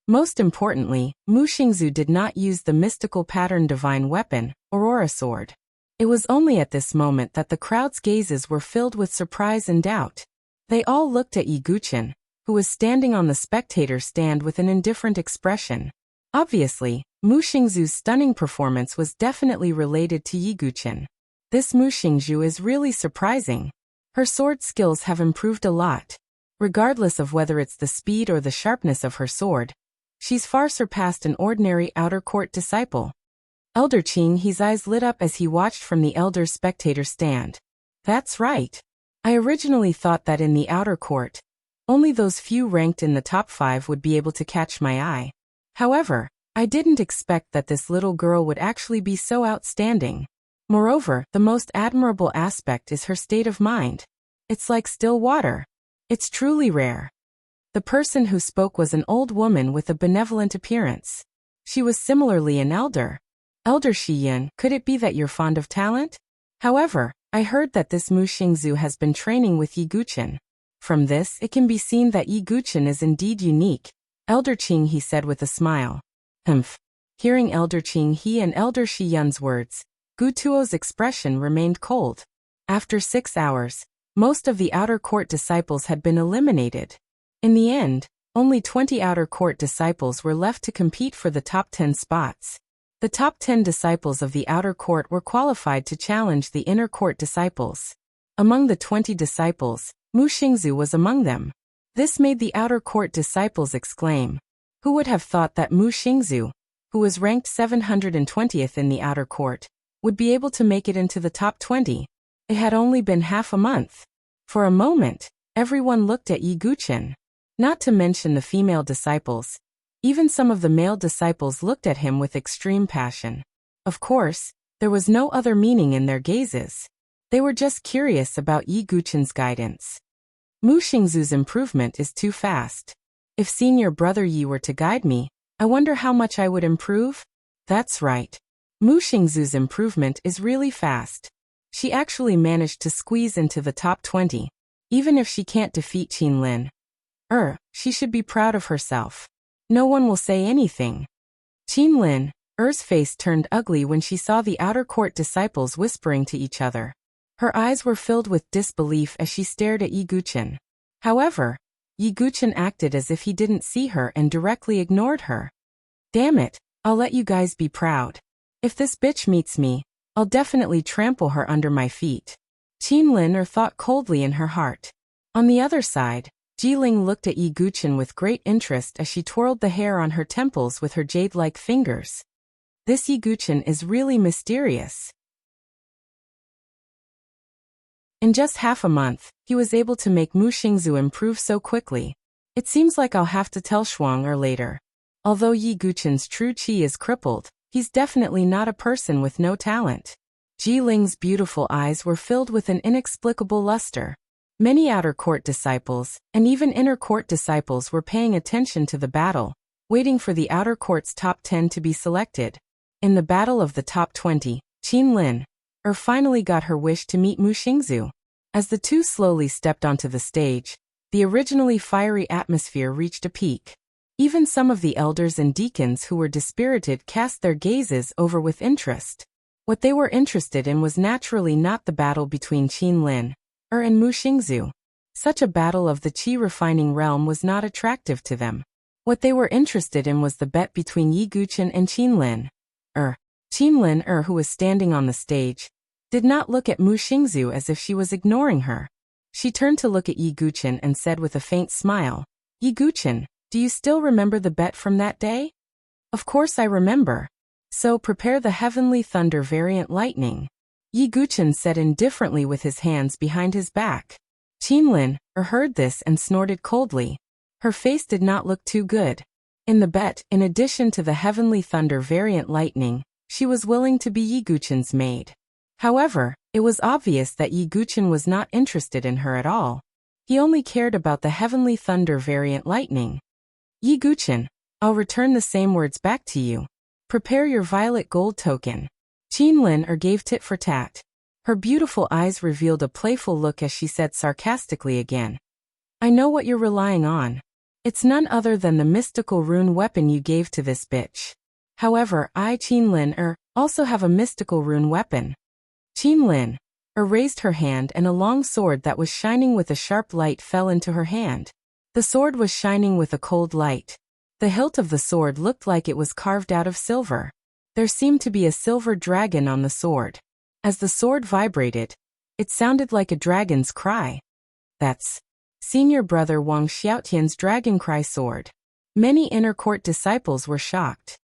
Speaker 1: Most importantly, Mu Xingzhu did not use the mystical pattern divine weapon, Aurora Sword. It was only at this moment that the crowd's gazes were filled with surprise and doubt. They all looked at Yi Guchen, who was standing on the spectator stand with an indifferent expression. Obviously, Mu Xingzu's stunning performance was definitely related to Yi Guchen. This Mu Xingzu is really surprising. Her sword skills have improved a lot. Regardless of whether it's the speed or the sharpness of her sword, she's far surpassed an ordinary outer court disciple. Elder Qing He's eyes lit up as he watched from the elder spectator stand. That's right. I originally thought that in the outer court, only those few ranked in the top 5 would be able to catch my eye. However, I didn't expect that this little girl would actually be so outstanding. Moreover, the most admirable aspect is her state of mind. It's like still water. It's truly rare. The person who spoke was an old woman with a benevolent appearance. She was similarly an elder. Elder Shiyin, could it be that you're fond of talent? However, I heard that this Mu Xingzu has been training with Yi Guchen. From this, it can be seen that Yi Guchen is indeed unique. Elder Qing He said with a smile. Humph. Hearing Elder Qing He and Elder Shiyun's words, Gu Tuo's expression remained cold. After 6 hours, most of the outer court disciples had been eliminated. In the end, only 20 outer court disciples were left to compete for the top 10 spots. The top 10 disciples of the outer court were qualified to challenge the inner court disciples. Among the 20 disciples, Mu Xingzu was among them. This made the outer court disciples exclaim. Who would have thought that Mu Xingzu, who was ranked 720th in the outer court, would be able to make it into the top 20? It had only been half a month. For a moment, everyone looked at Yi Guchen. Not to mention the female disciples. Even some of the male disciples looked at him with extreme passion. Of course, there was no other meaning in their gazes. They were just curious about Yi Guchen's guidance. Mu Xingzu's improvement is too fast. If senior brother Yi were to guide me, I wonder how much I would improve? That's right. Mu Xingzu's improvement is really fast. She actually managed to squeeze into the top 20. Even if she can't defeat Qin Lin. She should be proud of herself. No one will say anything. Qin Lin, face turned ugly when she saw the outer court disciples whispering to each other. Her eyes were filled with disbelief as she stared at Yi Guchen. However, Yi Guchen acted as if he didn't see her and directly ignored her. Damn it, I'll let you guys be proud. If this bitch meets me, I'll definitely trample her under my feet. Qin Lin thought coldly in her heart. On the other side, Jiling looked at Yi Guchen with great interest as she twirled the hair on her temples with her jade-like fingers. This Yi Guchen is really mysterious. In just half a month, he was able to make Mu Xingzu improve so quickly. It seems like I'll have to tell Shuang later. Although Yi Guchen's true qi is crippled, he's definitely not a person with no talent. Jiling's beautiful eyes were filled with an inexplicable luster. Many outer court disciples, and even inner court disciples were paying attention to the battle, waiting for the outer court's top 10 to be selected. In the battle of the top 20, Qin Lin finally got her wish to meet Mu Xingzu. As the two slowly stepped onto the stage, the originally fiery atmosphere reached a peak. Even some of the elders and deacons who were dispirited cast their gazes over with interest. What they were interested in was naturally not the battle between Qin Lin and Mu Xingzu. Such a battle of the qi-refining realm was not attractive to them. What they were interested in was the bet between Yi Guchen and Qin Lin. Qin Lin, who was standing on the stage, did not look at Mu Xingzu as if she was ignoring her. She turned to look at Yi Guchen and said with a faint smile, Yi Guchen, do you still remember the bet from that day? Of course I remember. So prepare the heavenly thunder variant lightning. Yi Guchen said indifferently with his hands behind his back. Qin Lin heard this and snorted coldly. Her face did not look too good. In the bet, in addition to the heavenly thunder variant lightning, she was willing to be Yi Guchen's maid. However, it was obvious that Yi Guchen was not interested in her at all. He only cared about the heavenly thunder variant lightning. Yi Guchen, I'll return the same words back to you. Prepare your violet gold token. Qin Lin gave tit for tat. Her beautiful eyes revealed a playful look as she said sarcastically again. I know what you're relying on. It's none other than the mystical rune weapon you gave to this bitch. However, I, Qin Lin, also have a mystical rune weapon. Qinlin raised her hand and a long sword that was shining with a sharp light fell into her hand. The sword was shining with a cold light. The hilt of the sword looked like it was carved out of silver. There seemed to be a silver dragon on the sword. As the sword vibrated, it sounded like a dragon's cry. That's senior brother Wang Xiaotian's dragon cry sword. Many inner court disciples were shocked.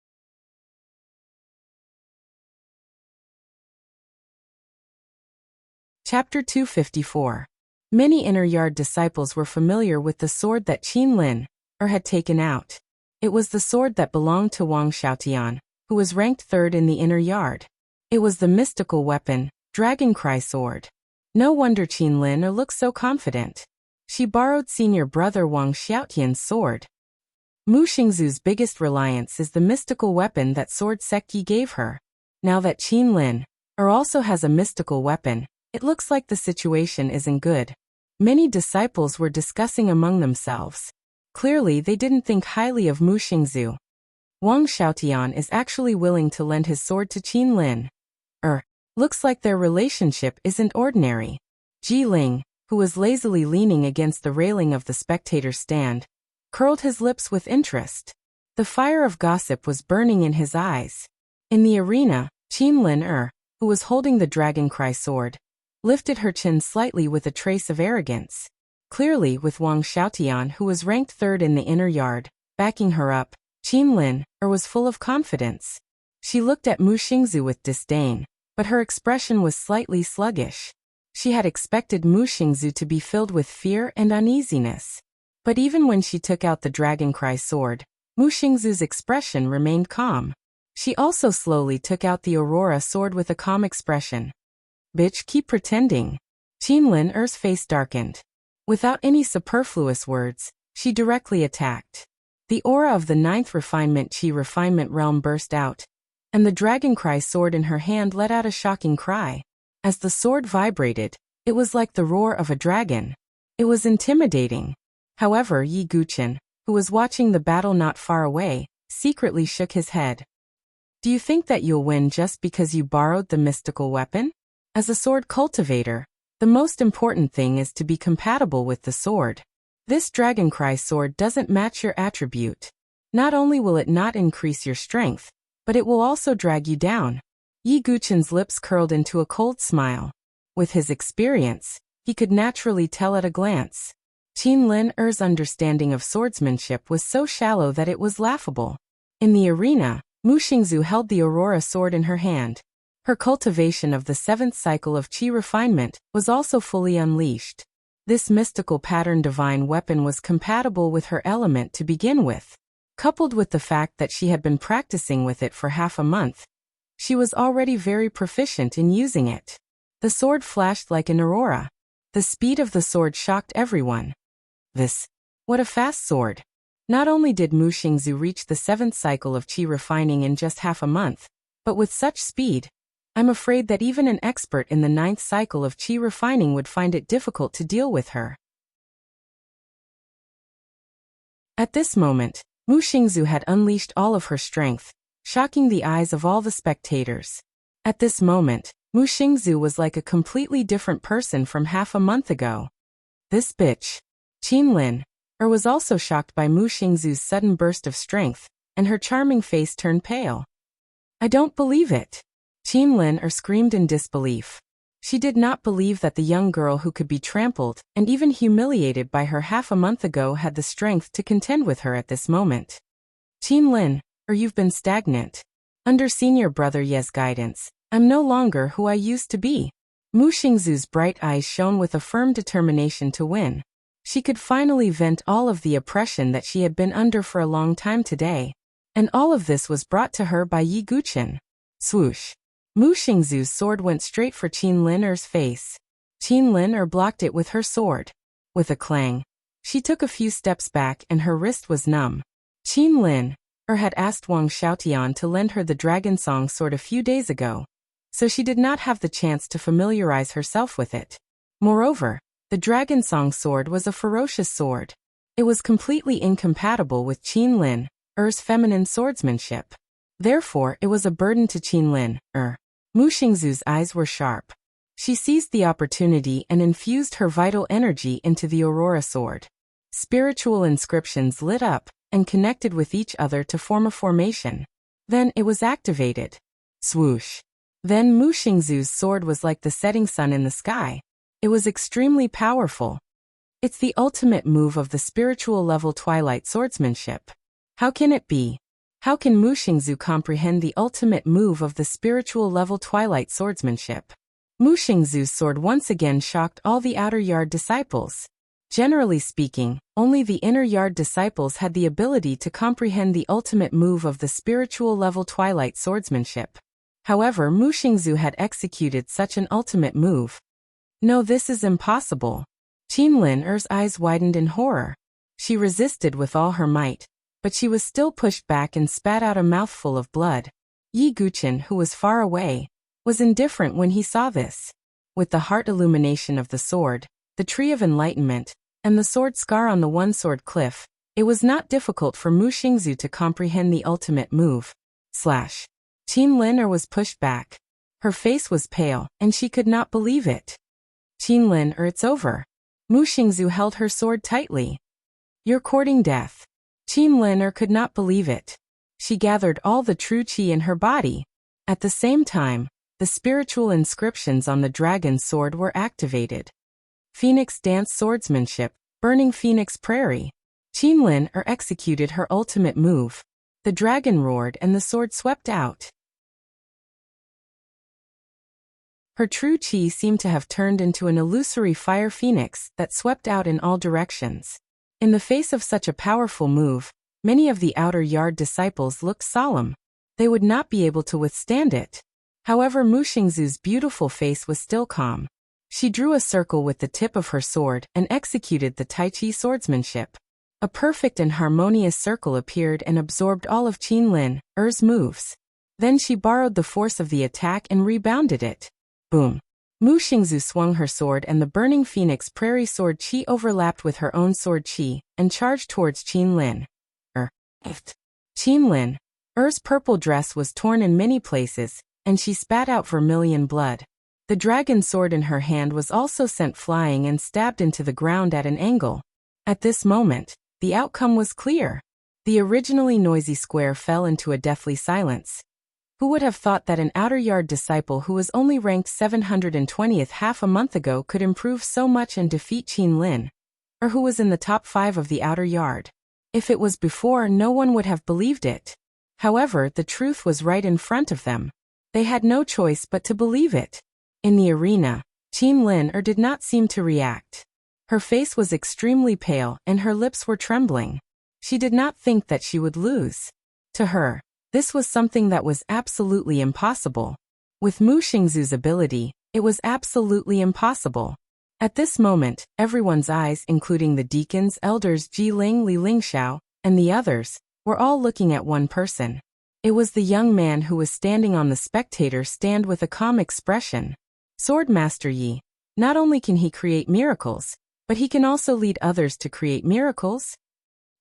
Speaker 1: Chapter 254. Many inner yard disciples were familiar with the sword that Qinlin had taken out. It was the sword that belonged to Wang Xiaotian, who was ranked third in the inner yard. It was the mystical weapon, Dragon Cry Sword. No wonder Qinlin looked so confident. She borrowed senior brother Wang Xiaotian's sword. Mu Xingzu's biggest reliance is the mystical weapon that Sword Sekyi gave her. Now that Qinlin also has a mystical weapon, it looks like the situation isn't good. Many disciples were discussing among themselves. Clearly they didn't think highly of Mu Xingzu. Wang Xiaotian is actually willing to lend his sword to Qinlin. Looks like their relationship isn't ordinary. Ji Ling, who was lazily leaning against the railing of the spectator stand, curled his lips with interest. The fire of gossip was burning in his eyes. In the arena, Qinlin who was holding the Dragon Cry sword, lifted her chin slightly with a trace of arrogance. Clearly, with Wang Xiaotian, who was ranked third in the inner yard, backing her up, Qinlin was full of confidence. She looked at Mu Xingzu with disdain, but her expression was slightly sluggish. She had expected Mu Xingzu to be filled with fear and uneasiness. But even when she took out the Dragon Cry sword, Mu Xingzu's expression remained calm. She also slowly took out the Aurora sword with a calm expression. "Bitch, keep pretending." Qinlin's face darkened. Without any superfluous words, she directly attacked. The aura of the ninth refinement Qi refinement realm burst out, and the Dragon Cry sword in her hand let out a shocking cry. As the sword vibrated, it was like the roar of a dragon. It was intimidating. However, Yi Guqin, who was watching the battle not far away, secretly shook his head. "Do you think that you'll win just because you borrowed the mystical weapon? As a sword cultivator, the most important thing is to be compatible with the sword. This Dragon Cry sword doesn't match your attribute. Not only will it not increase your strength, but it will also drag you down." Yi Guqin's lips curled into a cold smile. With his experience, he could naturally tell at a glance. Qinlin's understanding of swordsmanship was so shallow that it was laughable. In the arena, Mu Xingzu held the Aurora sword in her hand. Her cultivation of the seventh cycle of Qi refinement was also fully unleashed. This mystical pattern divine weapon was compatible with her element to begin with. Coupled with the fact that she had been practicing with it for half a month, she was already very proficient in using it. The sword flashed like an aurora. The speed of the sword shocked everyone. What a fast sword. Not only did Mu Xingzu reach the seventh cycle of Qi refining in just half a month, but with such speed, I'm afraid that even an expert in the ninth cycle of Qi refining would find it difficult to deal with her. At this moment, Mu Xingzu had unleashed all of her strength, shocking the eyes of all the spectators. At this moment, Mu Xingzu was like a completely different person from half a month ago. "This bitch." Qinlin was also shocked by Mu Xingzu's sudden burst of strength, and her charming face turned pale. "I don't believe it." Qinlin screamed in disbelief. She did not believe that the young girl who could be trampled and even humiliated by her half a month ago had the strength to contend with her at this moment. "Qinlin, you've been stagnant. Under senior brother Ye's guidance, I'm no longer who I used to be." Mu Xingzu's bright eyes shone with a firm determination to win. She could finally vent all of the oppression that she had been under for a long time today. And all of this was brought to her by Yi Guqin. Swoosh. Mu Xingzu's sword went straight for Qinlin's face. Qinlin blocked it with her sword. With a clang, she took a few steps back and her wrist was numb. Qinlin had asked Wang Xiaotian to lend her the Dragon Song sword a few days ago, so she did not have the chance to familiarize herself with it. Moreover, the Dragon Song sword was a ferocious sword. It was completely incompatible with Qinlin's feminine swordsmanship. Therefore, it was a burden to Qinlin. Mu Xingzu's eyes were sharp. She seized the opportunity and infused her vital energy into the Aurora sword. Spiritual inscriptions lit up and connected with each other to form a formation. Then it was activated. Swoosh. Then Mu Xingzu's sword was like the setting sun in the sky. It was extremely powerful. It's the ultimate move of the spiritual level Twilight Swordsmanship. How can it be? How can Mu Xingzu comprehend the ultimate move of the spiritual level Twilight Swordsmanship? Mu Xingzu's sword once again shocked all the outer yard disciples. Generally speaking, only the inner yard disciples had the ability to comprehend the ultimate move of the spiritual level Twilight Swordsmanship. However, Mu Xingzu had executed such an ultimate move. No, this is impossible. Qin Lin's eyes widened in horror. She resisted with all her might, but she was still pushed back and spat out a mouthful of blood. Yi Guqin, who was far away, was indifferent when he saw this. With the heart illumination of the sword, the tree of enlightenment, and the sword scar on the one-sword cliff, it was not difficult for Mu Xingzu to comprehend the ultimate move. Qin Lin was pushed back. Her face was pale, and she could not believe it. Qin Lin, it's over. Mu Xingzu held her sword tightly. You're courting death. Qin Lin could not believe it. She gathered all the true qi in her body. At the same time, the spiritual inscriptions on the dragon's sword were activated. Phoenix Dance Swordsmanship, Burning Phoenix Prairie. Qin Lin executed her ultimate move. The dragon roared and the sword swept out. Her true qi seemed to have turned into an illusory fire phoenix that swept out in all directions. In the face of such a powerful move, many of the outer yard disciples looked solemn. They would not be able to withstand it. However, Mu Xingzu's beautiful face was still calm. She drew a circle with the tip of her sword and executed the Tai Chi swordsmanship. A perfect and harmonious circle appeared and absorbed all of Qin Lin's moves. Then she borrowed the force of the attack and rebounded it. Boom. Mu Xingzu swung her sword and the Burning Phoenix Prairie sword qi overlapped with her own sword qi and charged towards Qin Lin. Qin Lin's purple dress was torn in many places, and she spat out vermilion blood. The dragon sword in her hand was also sent flying and stabbed into the ground at an angle. At this moment, the outcome was clear. The originally noisy square fell into a deathly silence. Who would have thought that an outer yard disciple who was only ranked 720th half a month ago could improve so much and defeat Qin Lin, or who was in the top 5 of the outer yard? If it was before, no one would have believed it. However, the truth was right in front of them. They had no choice but to believe it. In the arena, Qin Lin did not seem to react. Her face was extremely pale and her lips were trembling. She did not think that she would lose. To her, this was something that was absolutely impossible. With Mu Xingzu's ability, it was absolutely impossible. At this moment, everyone's eyes, including the deacons, elders Ji Ling, Li Lingxiao, and the others, were all looking at one person. It was the young man who was standing on the spectator stand with a calm expression. Swordmaster Yi. Not only can he create miracles, but he can also lead others to create miracles.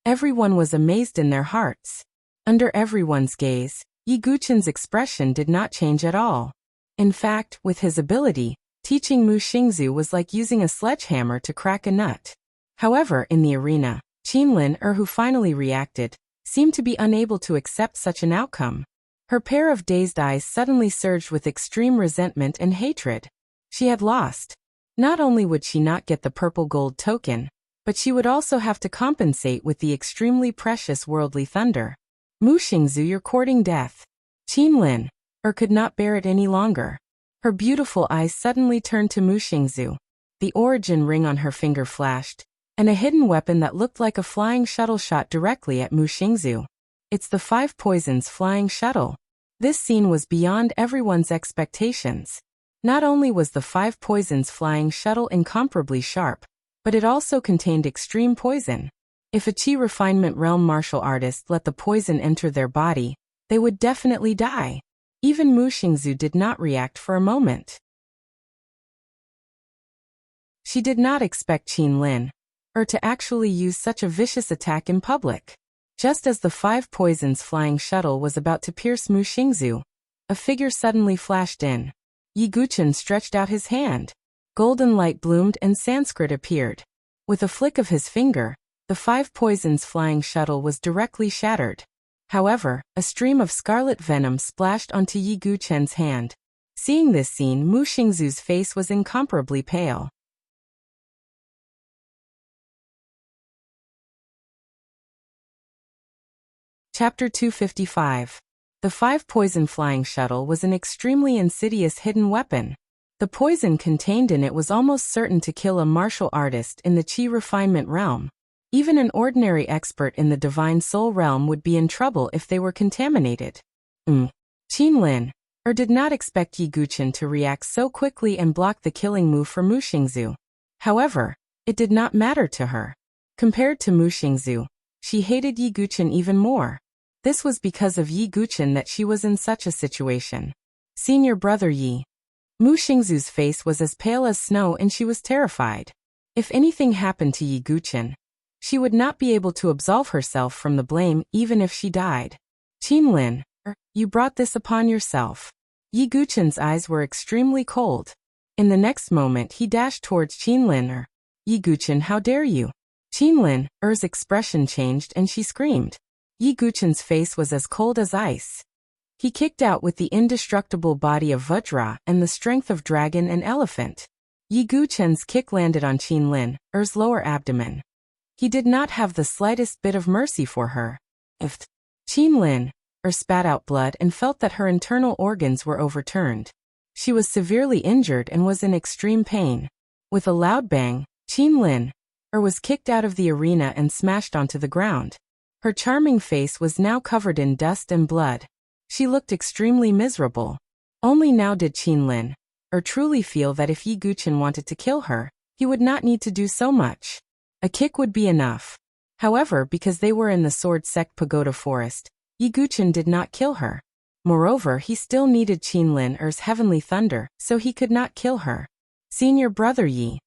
Speaker 1: Everyone was amazed in their hearts. Under everyone's gaze, Yi Guqin's expression did not change at all. In fact, with his ability, teaching Mu Xingzu was like using a sledgehammer to crack a nut. However, in the arena, Qin Lin, who finally reacted, seemed to be unable to accept such an outcome. Her pair of dazed eyes suddenly surged with extreme resentment and hatred. She had lost. Not only would she not get the purple gold token, but she would also have to compensate with the extremely precious worldly thunder. Mu Xingzu, you're courting death. Qin Lin could not bear it any longer. Her beautiful eyes suddenly turned to Mu Xingzu. The origin ring on her finger flashed, and a hidden weapon that looked like a flying shuttle shot directly at Mu Xingzu. It's the 5 Poisons flying shuttle. This scene was beyond everyone's expectations. Not only was the 5 Poisons flying shuttle incomparably sharp, but it also contained extreme poison. If a Qi refinement realm martial artist let the poison enter their body, they would definitely die. Even Mu Xingzu did not react for a moment. She did not expect Qin Lin to actually use such a vicious attack in public. Just as the 5 Poisons flying shuttle was about to pierce Mu Xingzu, a figure suddenly flashed in. Yi Guchen stretched out his hand. Golden light bloomed and Sanskrit appeared. With a flick of his finger, the 5 poisons flying shuttle was directly shattered. However, a stream of scarlet venom splashed onto Yi Guchen's hand. Seeing this scene, Mu Xingzu's face was incomparably pale. Chapter 255. The 5 poison flying shuttle was an extremely insidious hidden weapon. The poison contained in it was almost certain to kill a martial artist in the Qi refinement realm. Even an ordinary expert in the divine soul realm would be in trouble if they were contaminated. Qinlin did not expect Yi Guchen to react so quickly and block the killing move for Mu Xingzu. However, it did not matter to her. Compared to Mu Xingzu, she hated Yi Guchen even more. This was because of Yi Guchen that she was in such a situation. Senior brother Yi. Mu Xingzu's face was as pale as snow and she was terrified. If anything happened to Yi Guchen, she would not be able to absolve herself from the blame even if she died. Qinlin, you brought this upon yourself. Yi Guchen's eyes were extremely cold. In the next moment he dashed towards Qinlin. Yi Guchen, how dare you? Qinlin's expression changed and she screamed. Yi Guchen's face was as cold as ice. He kicked out with the indestructible body of Vajra and the strength of dragon and elephant. Yi Guchen's kick landed on Qinlin's lower abdomen. He did not have the slightest bit of mercy for her. Qinlin spat out blood and felt that her internal organs were overturned. She was severely injured and was in extreme pain. With a loud bang, Qinlin was kicked out of the arena and smashed onto the ground. Her charming face was now covered in dust and blood. She looked extremely miserable. Only now did Qinlin truly feel that if Yi Guchen wanted to kill her, he would not need to do so much. A kick would be enough. However, because they were in the Sword Sect Pagoda Forest, Yi Guchen did not kill her. Moreover, he still needed Qinlin's heavenly thunder, so he could not kill her. Senior brother Yi.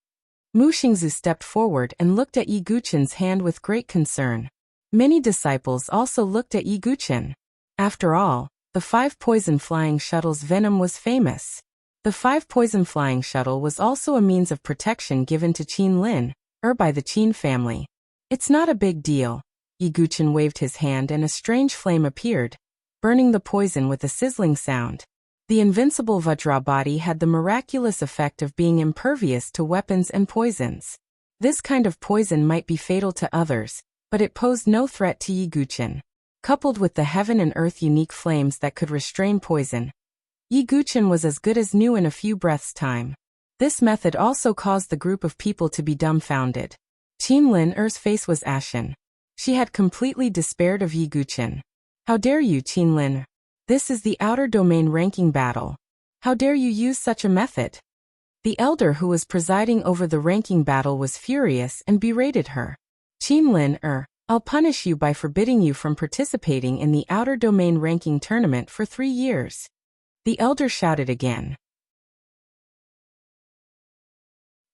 Speaker 1: Mu Xingzu stepped forward and looked at Yi Guchen's hand with great concern. Many disciples also looked at Yi Guchen. After all, the 5 poison flying shuttle's venom was famous. The 5 poison flying shuttle was also a means of protection given to Qinlin by the Qin family. It's not a big deal. Yi Guchen waved his hand and a strange flame appeared, burning the poison with a sizzling sound. The invincible Vajra body had the miraculous effect of being impervious to weapons and poisons. This kind of poison might be fatal to others, but it posed no threat to Yi Guchen. Coupled with the heaven and earth unique flames that could restrain poison, Yi Guchen was as good as new in a few breaths' time. This method also caused the group of people to be dumbfounded. Qinlin's face was ashen. She had completely despaired of Yi Guchen. How dare you, Qinlin? This is the outer domain ranking battle. How dare you use such a method? The elder who was presiding over the ranking battle was furious and berated her. Qinlin, I'll punish you by forbidding you from participating in the outer domain ranking tournament for 3 years. The elder shouted again.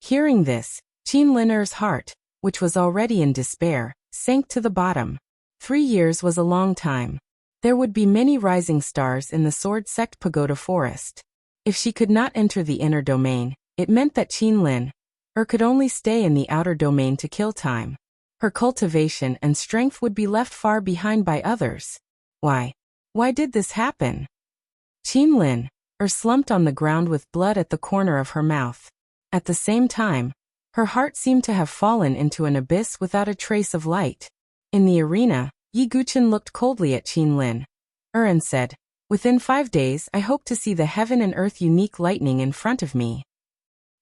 Speaker 1: Hearing this, Qinlin's heart, which was already in despair, sank to the bottom. 3 years was a long time. There would be many rising stars in the Sword Sect Pagoda Forest. If she could not enter the inner domain, it meant that Qinlin could only stay in the outer domain to kill time. Her cultivation and strength would be left far behind by others. Why? Why did this happen? Qinlin slumped on the ground with blood at the corner of her mouth. At the same time, her heart seemed to have fallen into an abyss without a trace of light. In the arena, Yi Guchen looked coldly at Qinlin and said, "Within 5 days I hope to see the heaven and earth unique lightning in front of me."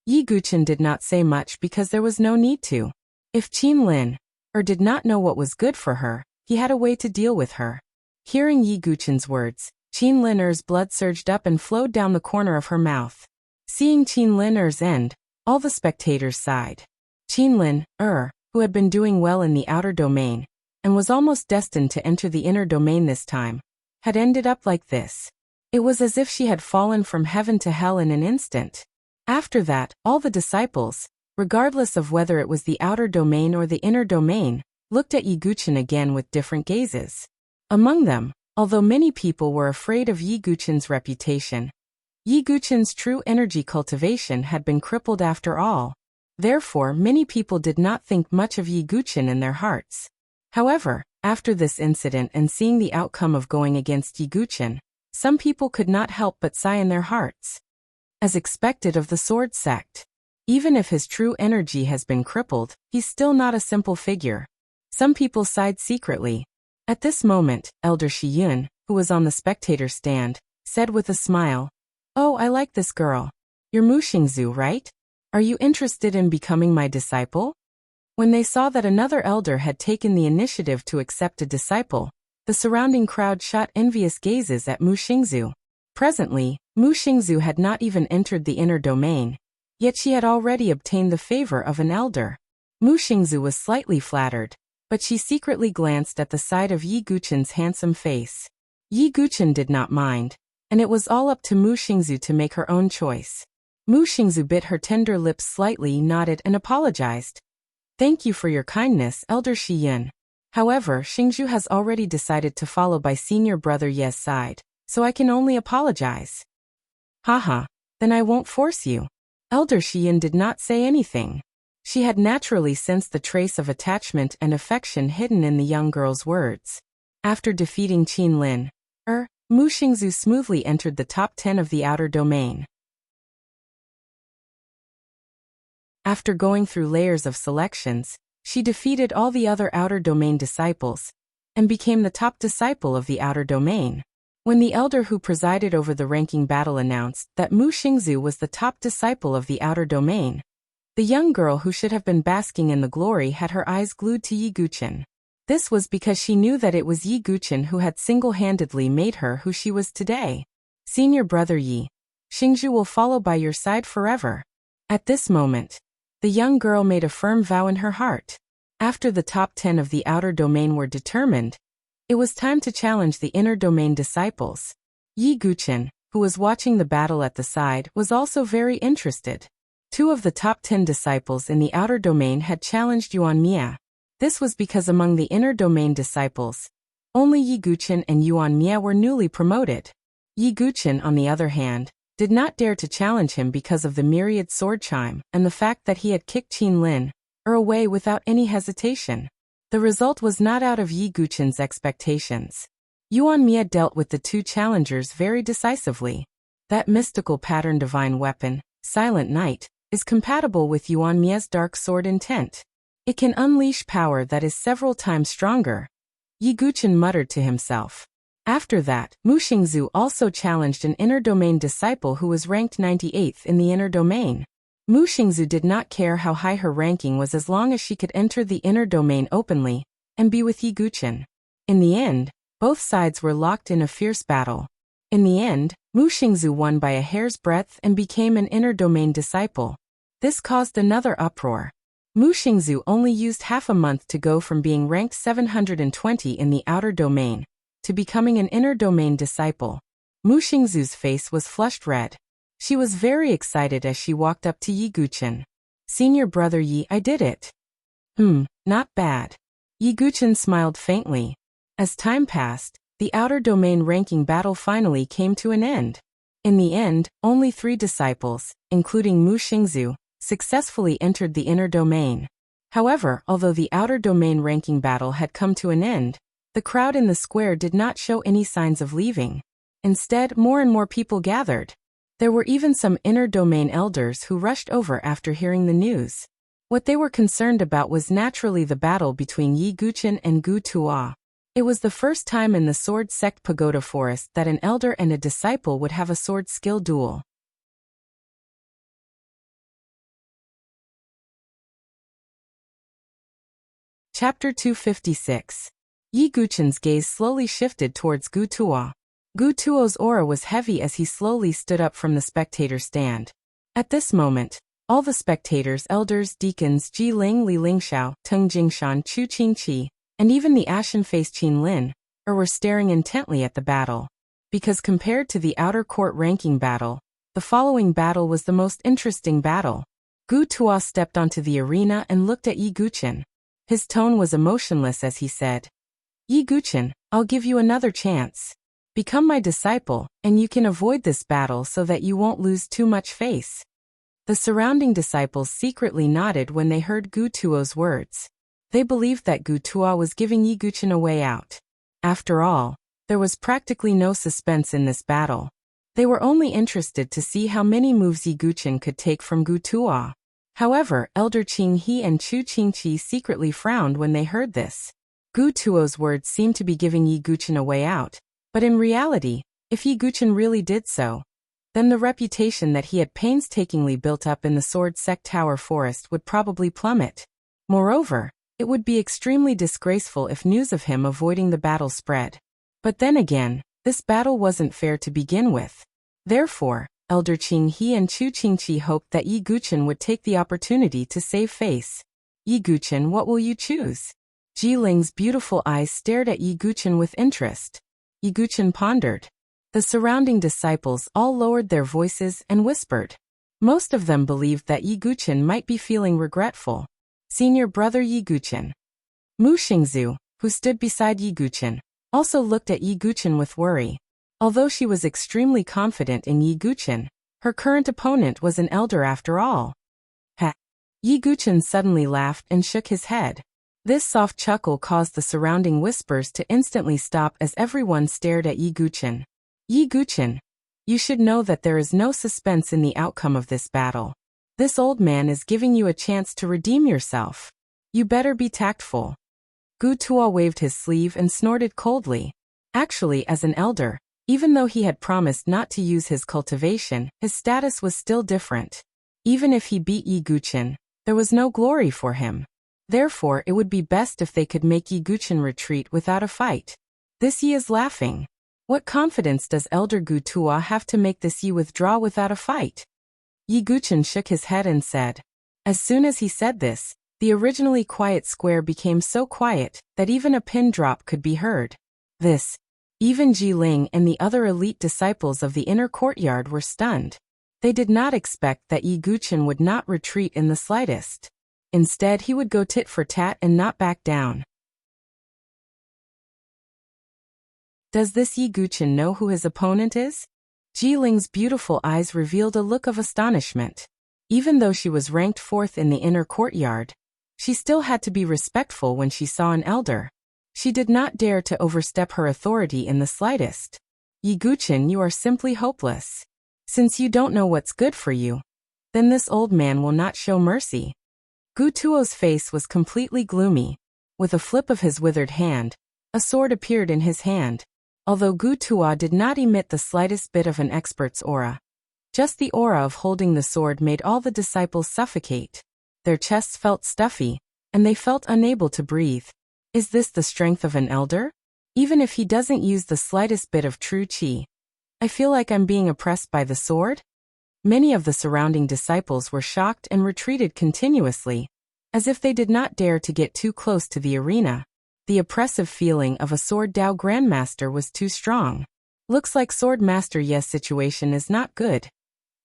Speaker 1: Yi Guchen did not say much because there was no need to. If Qinlin did not know what was good for her, he had a way to deal with her. Hearing Yi Guchen's words, Qinlin's blood surged up and flowed down the corner of her mouth. Seeing Qinlin's end, all the spectators sighed. Qinlin, who had been doing well in the outer domain, and was almost destined to enter the inner domain this time, had ended up like this. It was as if she had fallen from heaven to hell in an instant. After that, all the disciples, regardless of whether it was the outer domain or the inner domain, looked at Yi Guchen again with different gazes. Among them, although many people were afraid of Yi Guchen's reputation, Yi Guchen's true energy cultivation had been crippled after all. Therefore, many people did not think much of Yi Guchen in their hearts. However, after this incident and seeing the outcome of going against Yi Guchen, some people could not help but sigh in their hearts. As expected of the sword sect, even if his true energy has been crippled, he's still not a simple figure. Some people sighed secretly. At this moment, Elder Shi Yun, who was on the spectator stand, said with a smile, "Oh, I like this girl. You're Mu Xingzu, right? Are you interested in becoming my disciple?" When they saw that another elder had taken the initiative to accept a disciple, the surrounding crowd shot envious gazes at Mu Xingzu. Presently, Mu Xingzu had not even entered the inner domain, yet she had already obtained the favor of an elder. Mu Xingzu was slightly flattered, but she secretly glanced at the side of Yi Guchen's handsome face. Yi Guchen did not mind, and it was all up to Mu Xingzu to make her own choice. Mu Xingzu bit her tender lips slightly, nodded, and apologized. "Thank you for your kindness, Elder Shi Yun. However, Xingzhu has already decided to follow by senior brother Ye's side, so I can only apologize." "Haha, then I won't force you." Elder Shi Yun did not say anything. She had naturally sensed the trace of attachment and affection hidden in the young girl's words. After defeating Qin Lin, Mu Xingzu smoothly entered the top 10 of the outer domain. After going through layers of selections, she defeated all the other outer domain disciples, and became the top disciple of the outer domain. When the elder who presided over the ranking battle announced that Mu Xingzu was the top disciple of the outer domain, the young girl who should have been basking in the glory had her eyes glued to Yi Guchen. This was because she knew that it was Yi Guchen who had single-handedly made her who she was today. "Senior brother Yi, Xingzhu will follow by your side forever." At this moment, the young girl made a firm vow in her heart. After the top 10 of the outer domain were determined, it was time to challenge the inner domain disciples. Yi Guchen, who was watching the battle at the side, was also very interested. 2 of the top 10 disciples in the outer domain had challenged Yuan Mia. This was because among the inner domain disciples, only Yi Guchen and Yuan Mia were newly promoted. Yi Guchen, on the other hand, did not dare to challenge him because of the myriad sword chime and the fact that he had kicked Qin Lin away without any hesitation. The result was not out of Yi Guchen's expectations. Yuan Mia dealt with the 2 challengers very decisively. That mystical pattern divine weapon, Silent Night, is compatible with Yuan Mia's dark sword intent. It can unleash power that is several times stronger. Yi Guchen muttered to himself. After that, Mu Xingzu also challenged an inner domain disciple who was ranked 98th in the inner domain. Mu Xingzu did not care how high her ranking was as long as she could enter the inner domain openly and be with Yi Guchen. In the end, both sides were locked in a fierce battle. In the end, Mu Xingzu won by a hair's breadth and became an inner domain disciple. This caused another uproar. Mu Xingzu only used half a month to go from being ranked 720 in the outer domain to becoming an inner domain disciple. Mu Xingzu's face was flushed red. She was very excited as she walked up to Yi Guchen. "Senior brother Yi, I did it." Not bad." Yi Guchen smiled faintly. As time passed, the outer domain ranking battle finally came to an end. In the end, only 3 disciples, including Mu Xingzu, successfully entered the inner domain. However, although the outer domain ranking battle had come to an end, the crowd in the square did not show any signs of leaving. Instead, more and more people gathered. There were even some inner domain elders who rushed over after hearing the news. What they were concerned about was naturally the battle between Yi Guchen and Gu Tuo. It was the first time in the Sword Sect Pagoda Forest that an elder and a disciple would have a sword skill duel. Chapter 256. Yi Guchen's gaze slowly shifted towards Gu Tuo. Gu Tuo's aura was heavy as he slowly stood up from the spectator stand. At this moment, all the spectators, elders, deacons, Ji Ling, Li Lingxiao, Teng Jingshan, Chu Qingqi, and even the ashen-faced Qin Lin, were staring intently at the battle. Because compared to the outer court ranking battle, the following battle was the most interesting battle. Gu Tuo stepped onto the arena and looked at Yi Guchen. His tone was emotionless as he said, "Yi Guchen, I'll give you another chance." Become my disciple, and you can avoid this battle so that you won't lose too much face." The surrounding disciples secretly nodded when they heard Gu Tuo's words. They believed that Gu Tuo was giving Yi Guchen a way out. After all, there was practically no suspense in this battle. They were only interested to see how many moves Yi Guchen could take from Gu Tuo. However, Elder Qing He and Chu Qingqi secretly frowned when they heard this. Gu Tuo's words seemed to be giving Yi Guchen a way out, but in reality, if Yi Guchen really did so, then the reputation that he had painstakingly built up in the Sword Sect Tower Forest would probably plummet. Moreover, it would be extremely disgraceful if news of him avoiding the battle spread. But then again, this battle wasn't fair to begin with. Therefore, Elder Qing He and Chu Qingqi hoped that Yi Guchen would take the opportunity to save face. "Yi Guchen, what will you choose?" Ji Ling's beautiful eyes stared at Yi Guchen with interest. Yi Guchen pondered. The surrounding disciples all lowered their voices and whispered. Most of them believed that Yi Guchen might be feeling regretful. Senior brother Yi Guchen. Mu Xingzu, who stood beside Yi Guchen, also looked at Yi Guchen with worry. Although she was extremely confident in Yi Guchen, her current opponent was an elder after all. Ha! Yi Guchen suddenly laughed and shook his head. This soft chuckle caused the surrounding whispers to instantly stop as everyone stared at Yi Guchen. "Yi Guchen, you should know that there is no suspense in the outcome of this battle. This old man is giving you a chance to redeem yourself. You better be tactful." Gu Tuo waved his sleeve and snorted coldly. Actually, as an elder, even though he had promised not to use his cultivation, his status was still different. Even if he beat Yi Guchen, there was no glory for him. Therefore, it would be best if they could make Yi Guchen retreat without a fight. This Yi is laughing. What confidence does Elder Gu Tuo have to make this Yi withdraw without a fight? Yi Guchen shook his head and said. As soon as he said this, the originally quiet square became so quiet that even a pin drop could be heard. Even Ji Ling and the other elite disciples of the inner courtyard were stunned. They did not expect that Yi Guchen would not retreat in the slightest. Instead, he would go tit for tat and not back down. Does this Yi Guchen know who his opponent is? Ji Ling's beautiful eyes revealed a look of astonishment. Even though she was ranked 4th in the inner courtyard, she still had to be respectful when she saw an elder. She did not dare to overstep her authority in the slightest. Yi Guchen, you are simply hopeless. Since you don't know what's good for you, then this old man will not show mercy. Gu Tuo's face was completely gloomy. With a flip of his withered hand, a sword appeared in his hand. Although Gu Tuo did not emit the slightest bit of an expert's aura. Just the aura of holding the sword made all the disciples suffocate. Their chests felt stuffy, and they felt unable to breathe. Is this the strength of an elder? Even if he doesn't use the slightest bit of true qi. I feel like I'm being oppressed by the sword? Many of the surrounding disciples were shocked and retreated continuously, as if they did not dare to get too close to the arena. The oppressive feeling of a Sword Dao Grandmaster was too strong. Looks like Sword Master Ye's situation is not good.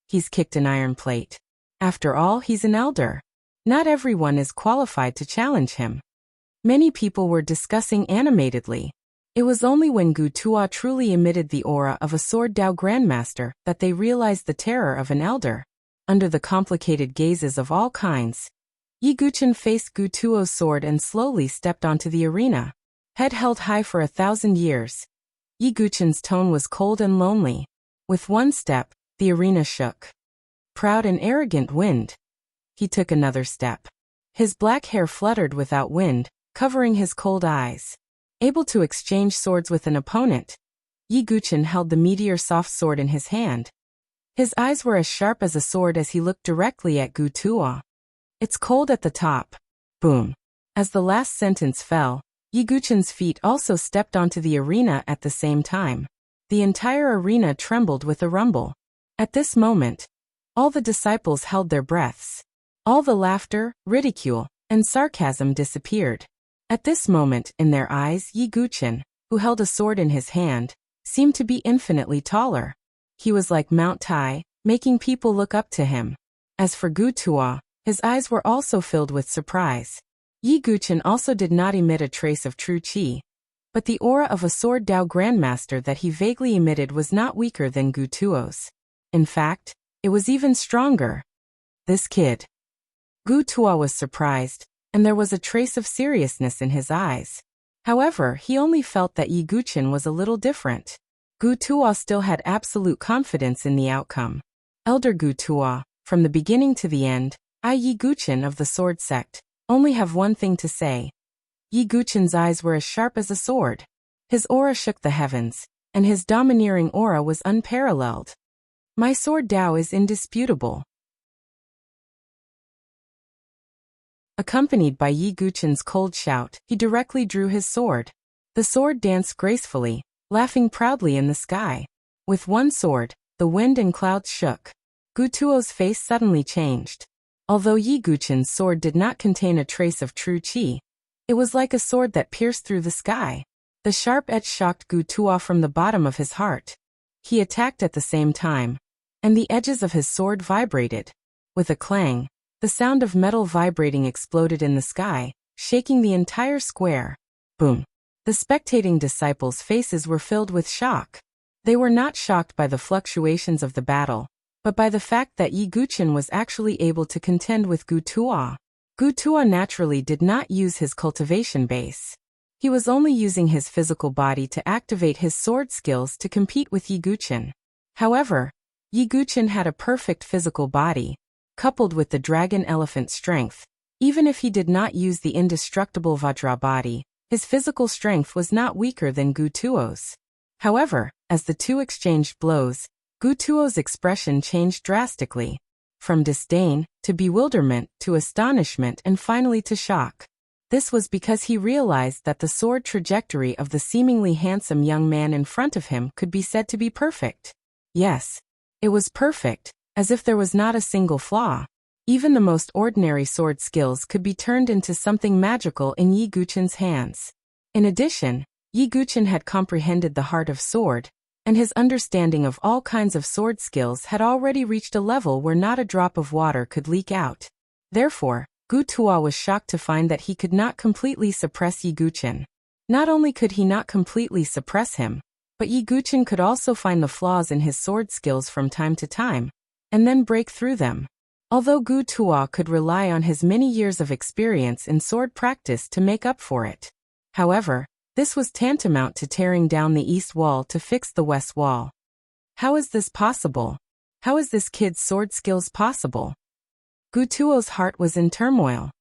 Speaker 1: He's kicked an iron plate. After all, he's an elder. Not everyone is qualified to challenge him. Many people were discussing animatedly. It was only when Gu Tuo truly emitted the aura of a Sword Dao Grandmaster that they realized the terror of an elder. Under the complicated gazes of all kinds, Yi Guchen faced Gu Tuo's sword and slowly stepped onto the arena. Head held high for 1,000 years. Yi Guchen's tone was cold and lonely. With one step, the arena shook. Proud and arrogant wind. He took another step. His black hair fluttered without wind, covering his cold eyes. Able to exchange swords with an opponent, Yi Guchen held the meteor soft sword in his hand. His eyes were as sharp as a sword as he looked directly at Gu Tuo. It's cold at the top. Boom. As the last sentence fell, Yi Guchen's feet also stepped onto the arena at the same time. The entire arena trembled with a rumble. At this moment, all the disciples held their breaths. All the laughter, ridicule, and sarcasm disappeared. At this moment, in their eyes, Yi Guchen, who held a sword in his hand, seemed to be infinitely taller. He was like Mount Tai, making people look up to him. As for Gu Tuo, his eyes were also filled with surprise. Yi Guchen also did not emit a trace of true qi. But the aura of a Sword Dao Grandmaster that he vaguely emitted was not weaker than Gu Tuo's. In fact, it was even stronger. This kid. Gu Tuo was surprised, and there was a trace of seriousness in his eyes. However, he only felt that Yi Guqin was a little different. Gu Tuo still had absolute confidence in the outcome. Elder Gu Tuo, from the beginning to the end, I Yi Guqin of the Sword Sect, only have one thing to say. Yi Guqin's eyes were as sharp as a sword. His aura shook the heavens, and his domineering aura was unparalleled. My sword Dao is indisputable. Accompanied by Yi Guqin's cold shout, he directly drew his sword. The sword danced gracefully, laughing proudly in the sky. With one sword, the wind and clouds shook. Gu Tuo's face suddenly changed. Although Yi Guqin's sword did not contain a trace of true qi, it was like a sword that pierced through the sky. The sharp edge shocked Gu Tuo from the bottom of his heart. He attacked at the same time, and the edges of his sword vibrated. With a clang, the sound of metal vibrating exploded in the sky, shaking the entire square. Boom! The spectating disciples' faces were filled with shock. They were not shocked by the fluctuations of the battle, but by the fact that Yi Guqin was actually able to contend with Gu Tuo. Gu Tuo naturally did not use his cultivation base. He was only using his physical body to activate his sword skills to compete with Yi Guqin. However, Yi Guqin had a perfect physical body, coupled with the dragon elephant strength. Even if he did not use the indestructible Vajra body, his physical strength was not weaker than Gu Tuo's. However, as the two exchanged blows, Gu Tuo's expression changed drastically. From disdain, to bewilderment, to astonishment, and finally to shock. This was because he realized that the sword trajectory of the seemingly handsome young man in front of him could be said to be perfect. Yes, it was perfect, as if there was not a single flaw. Even the most ordinary sword skills could be turned into something magical in Yi Guqin's hands. In addition, Yi Guqin had comprehended the heart of sword, and his understanding of all kinds of sword skills had already reached a level where not a drop of water could leak out. Therefore, Gu Tuo was shocked to find that he could not completely suppress Yi Guqin. Not only could he not completely suppress him, but Yi Guqin could also find the flaws in his sword skills from time to time, and then break through them. Although Gu Tuo could rely on his many years of experience in sword practice to make up for it. However, this was tantamount to tearing down the east wall to fix the west wall. How is this possible? How is this kid's sword skills possible? Gu Tuo's heart was in turmoil.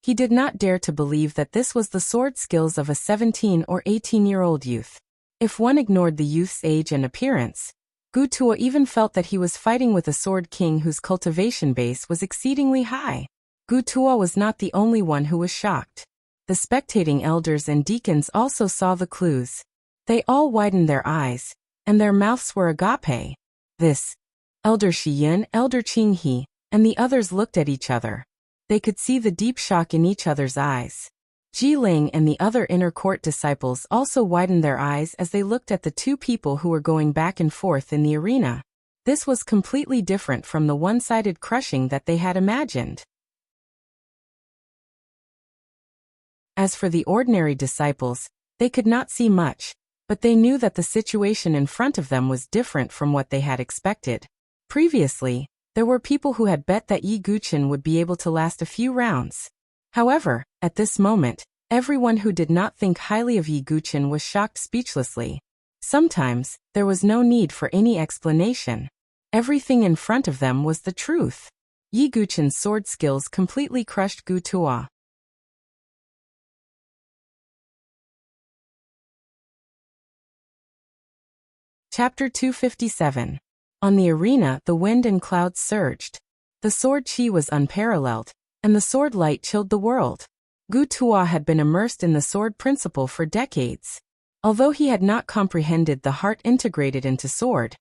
Speaker 1: He did not dare to believe that this was the sword skills of a 17 or 18-year-old youth. If one ignored the youth's age and appearance, Gu Tuo even felt that he was fighting with a sword king whose cultivation base was exceedingly high. Gu Tuo was not the only one who was shocked. The spectating elders and deacons also saw the clues. They all widened their eyes, and their mouths were agape. This, Elder Shiyun, Elder Qinghe, and the others looked at each other. They could see the deep shock in each other's eyes. Ji Ling and the other inner court disciples also widened their eyes as they looked at the two people who were going back and forth in the arena. This was completely different from the one-sided crushing that they had imagined. As for the ordinary disciples, they could not see much, but they knew that the situation in front of them was different from what they had expected. Previously, there were people who had bet that Yi Guqin would be able to last a few rounds. However, at this moment, everyone who did not think highly of Yi Guqin was shocked speechlessly. Sometimes, there was no need for any explanation. Everything in front of them was the truth. Yi Guqin's sword skills completely crushed Gu Tuo. Chapter 257. On the arena, the wind and clouds surged. The sword chi was unparalleled, and the sword light chilled the world. Gu Tuo had been immersed in the sword principle for decades. Although he had not comprehended the heart integrated into sword,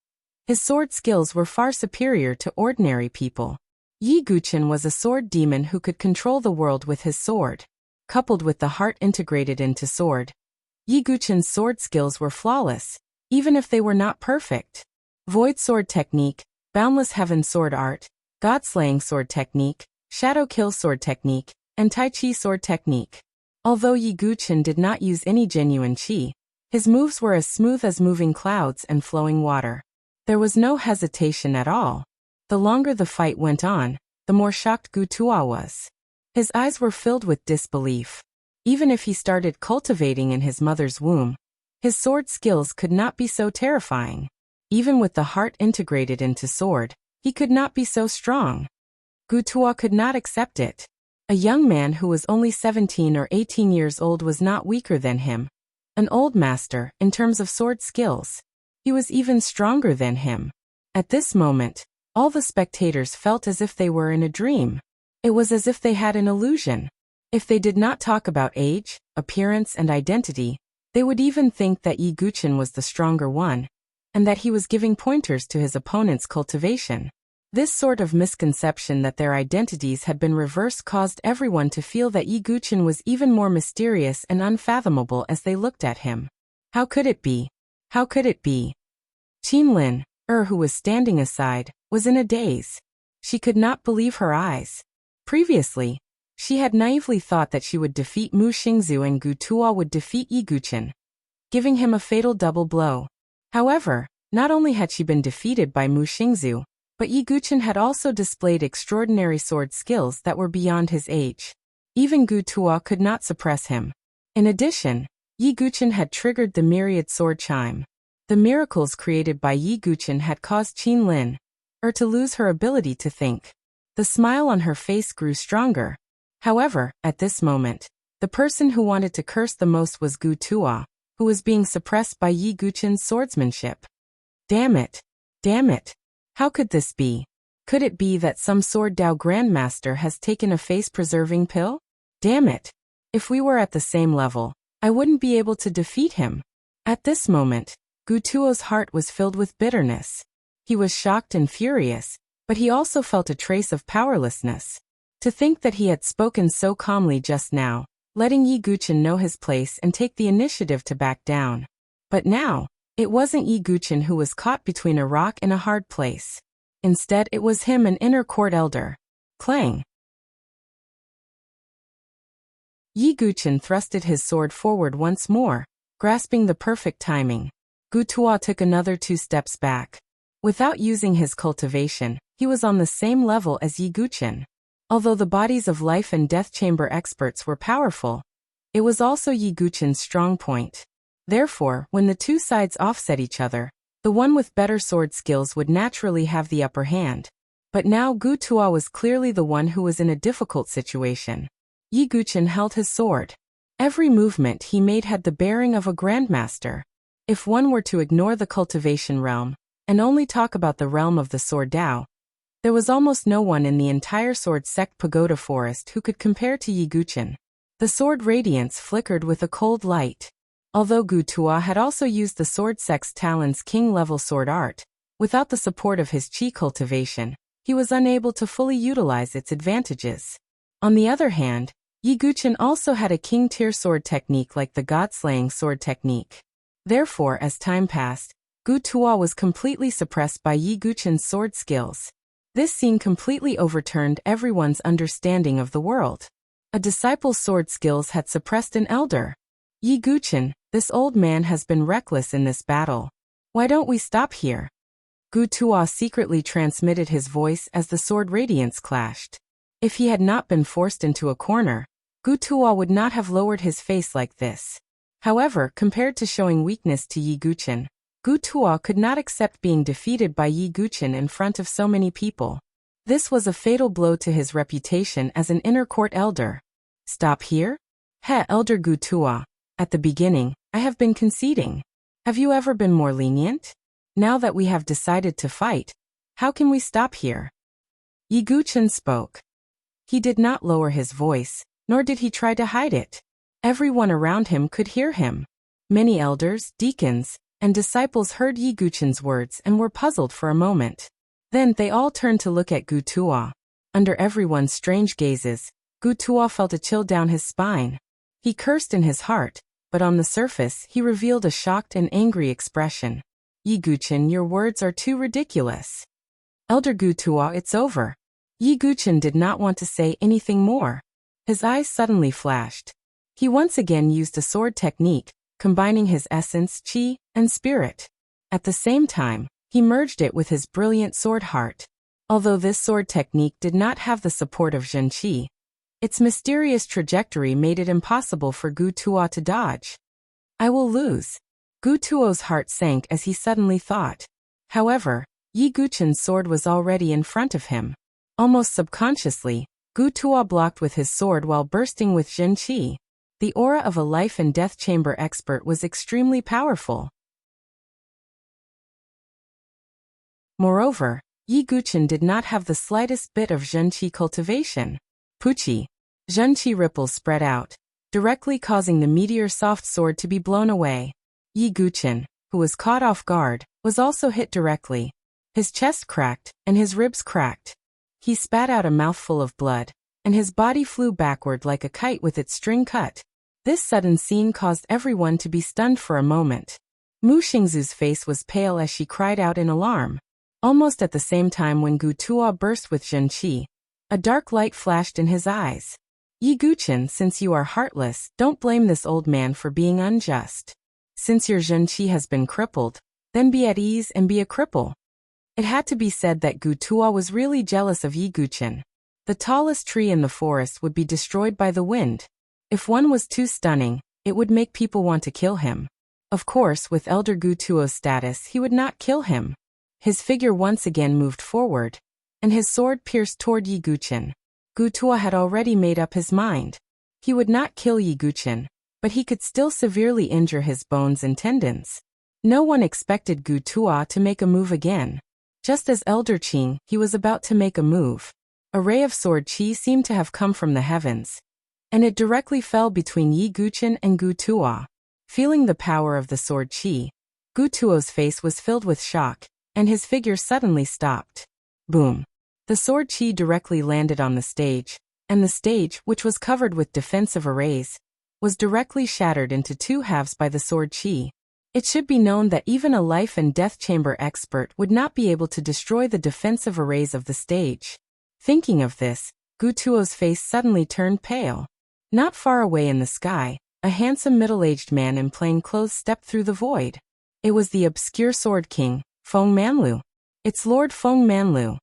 Speaker 1: his sword skills were far superior to ordinary people. Yi Guqin was a sword demon who could control the world with his sword. Coupled with the heart integrated into sword, Yi Guqin's sword skills were flawless, even if they were not perfect. Void sword technique, boundless heaven sword art, god-slaying sword technique, shadow kill sword technique, and tai chi sword technique. Although Yi Guqin did not use any genuine qi, his moves were as smooth as moving clouds and flowing water. There was no hesitation at all. The longer the fight went on, the more shocked Gu Tuo was. His eyes were filled with disbelief. Even if he started cultivating in his mother's womb, his sword skills could not be so terrifying. Even with the heart integrated into sword, he could not be so strong. Gu Tuo could not accept it. A young man who was only 17 or 18 years old was not weaker than him. An old master, in terms of sword skills. He was even stronger than him. At this moment, all the spectators felt as if they were in a dream. It was as if they had an illusion. If they did not talk about age, appearance and identity, they would even think that Yi Guqin was the stronger one, and that he was giving pointers to his opponent's cultivation. This sort of misconception that their identities had been reversed caused everyone to feel that Yi Guqin was even more mysterious and unfathomable as they looked at him. How could it be? How could it be? Qin Lin, who was standing aside, was in a daze. She could not believe her eyes. Previously, she had naively thought that she would defeat Mu Xingzu and Gu Tuo would defeat Yi Guqin, giving him a fatal double blow. However, not only had she been defeated by Mu Xingzu, but Yi Guqin had also displayed extraordinary sword skills that were beyond his age. Even Gu Tuo could not suppress him. In addition, Yi Guqin had triggered the myriad sword chime. The miracles created by Yi Guqin had caused Qin Lin, to lose her ability to think. The smile on her face grew stronger. However, at this moment, the person who wanted to curse the most was Gu Tuo, who was being suppressed by Yi Guqin's swordsmanship. Damn it! Damn it! How could this be? Could it be that some Sword Dao Grandmaster has taken a face-preserving pill? Damn it! If we were at the same level, I wouldn't be able to defeat him. At this moment, Gu Tuo's heart was filled with bitterness. He was shocked and furious, but he also felt a trace of powerlessness. To think that he had spoken so calmly just now, letting Yi Guqin know his place and take the initiative to back down. But now, it wasn't Yi Guqin who was caught between a rock and a hard place. Instead, it was him, an inner court elder. Clang! Yi Guqin thrusted his sword forward once more, grasping the perfect timing. Gu Tuo took another 2 steps back. Without using his cultivation, he was on the same level as Yi Guqin. Although the bodies of life and death chamber experts were powerful, it was also Yi Guqin's strong point. Therefore, when the two sides offset each other, the one with better sword skills would naturally have the upper hand. But now Gu Tuo was clearly the one who was in a difficult situation. Yi Guqin held his sword. Every movement he made had the bearing of a grandmaster. If one were to ignore the cultivation realm, and only talk about the realm of the Sword Dao, there was almost no one in the entire Sword Sect Pagoda Forest who could compare to Yi Guqin. The sword radiance flickered with a cold light. Although Gu Tuo had also used the Sword Sect's Talon's king-level sword art, without the support of his qi cultivation, he was unable to fully utilize its advantages. On the other hand, Yi Guqin also had a king-tier sword technique like the god-slaying sword technique. Therefore, as time passed, Gu Tuo was completely suppressed by Yi Guqin's sword skills. This scene completely overturned everyone's understanding of the world. A disciple's sword skills had suppressed an elder. Yi Guqin, this old man has been reckless in this battle. Why don't we stop here? Gu Tuo secretly transmitted his voice as the sword radiance clashed. If he had not been forced into a corner, Gu Tuo would not have lowered his face like this. However, compared to showing weakness to Yi Guqin, Gu Tuo could not accept being defeated by Yi Guqin in front of so many people. This was a fatal blow to his reputation as an inner court elder. Stop here? Elder Gu Tuo. At the beginning, I have been conceding. Have you ever been more lenient? Now that we have decided to fight, how can we stop here? Yi Guqin spoke. He did not lower his voice, nor did he try to hide it. Everyone around him could hear him. Many elders, deacons, and disciples heard Yi Guqin's words and were puzzled for a moment. Then they all turned to look at Gu Tuo. Under everyone's strange gazes, Gu Tuo felt a chill down his spine. He cursed in his heart, but on the surface he revealed a shocked and angry expression. Yi Guqin, your words are too ridiculous. Elder Gu Tuo, it's over. Yi Guqin did not want to say anything more. His eyes suddenly flashed. He once again used a sword technique, combining his essence, qi, and spirit. At the same time, he merged it with his brilliant sword heart. Although this sword technique did not have the support of Zhen Qi, its mysterious trajectory made it impossible for Gu Tuo to dodge. I will lose. Gu Tuo's heart sank as he suddenly thought. However, Yi Guqin's sword was already in front of him. Almost subconsciously, Gu Tuo blocked with his sword while bursting with Zhen Qi. The aura of a life and death chamber expert was extremely powerful. Moreover, Yi Guqin did not have the slightest bit of Zhen Qi cultivation. Puchi. Zhen Qi ripples spread out, directly causing the meteor soft sword to be blown away. Yi Guqin, who was caught off guard, was also hit directly. His chest cracked, and his ribs cracked. He spat out a mouthful of blood, and his body flew backward like a kite with its string cut. This sudden scene caused everyone to be stunned for a moment. Mu Xingzu's face was pale as she cried out in alarm. Almost at the same time when Gu Tuo burst with Zhen Qi, a dark light flashed in his eyes. Yi Guqin, since you are heartless, don't blame this old man for being unjust. Since your Zhen Qi has been crippled, then be at ease and be a cripple. It had to be said that Gu Tuo was really jealous of Yi Guqin. The tallest tree in the forest would be destroyed by the wind. If one was too stunning, it would make people want to kill him. Of course, with Elder Gu Tuo's status, he would not kill him. His figure once again moved forward, and his sword pierced toward Yi Guqin. Gu Tuo had already made up his mind. He would not kill Yi Guqin, but he could still severely injure his bones and tendons. No one expected Gu Tuo to make a move again. Just as Elder Qing, he was about to make a move. A ray of sword qi seemed to have come from the heavens, and it directly fell between Yi Guqin and Gu Tuo. Feeling the power of the sword qi, Gu Tuo's face was filled with shock, and his figure suddenly stopped. Boom! The sword qi directly landed on the stage, and the stage, which was covered with defensive arrays, was directly shattered into two halves by the sword qi. It should be known that even a life and death chamber expert would not be able to destroy the defensive arrays of the stage. Thinking of this, Gu Tuo's face suddenly turned pale. Not far away in the sky, a handsome middle-aged man in plain clothes stepped through the void. It was the obscure Sword King, Feng Manlu. It's Lord Feng Manlu.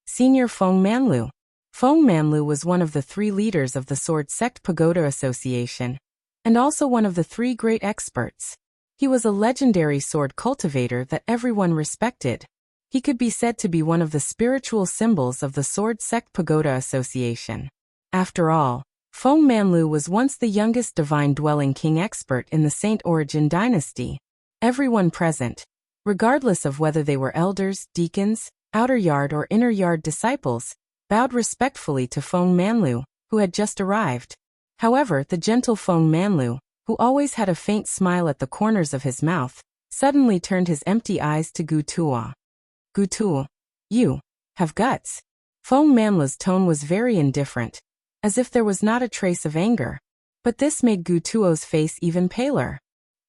Speaker 1: Senior Feng Manlu. Feng Manlu was one of the 3 leaders of the Sword Sect Pagoda Association, and also one of the 3 great experts. He was a legendary sword cultivator that everyone respected. He could be said to be one of the spiritual symbols of the Sword Sect Pagoda Association. After all, Feng Manlu was once the youngest divine-dwelling king expert in the Saint Origin dynasty. Everyone present, regardless of whether they were elders, deacons, outer yard or inner yard disciples, bowed respectfully to Feng Manlu, who had just arrived. However, the gentle Feng Manlu, who always had a faint smile at the corners of his mouth, suddenly turned his empty eyes to Gu Tuo. Gu Tuo, you have guts. Feng Manlu's tone was very indifferent, as if there was not a trace of anger. But this made Gu Tuo's face even paler.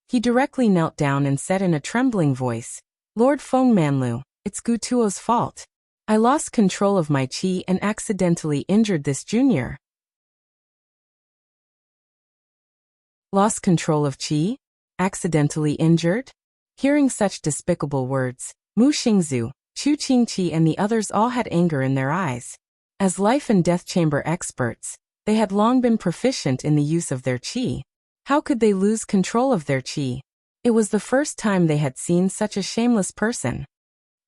Speaker 1: He directly knelt down and said in a trembling voice, Lord Feng Manlu, it's Gu Tuo's fault. I lost control of my qi and accidentally injured this junior. Lost control of qi? Accidentally injured? Hearing such despicable words, Mu Xingzu, Chu Qingqi and the others all had anger in their eyes. As life and death chamber experts, they had long been proficient in the use of their qi. How could they lose control of their qi? It was the first time they had seen such a shameless person.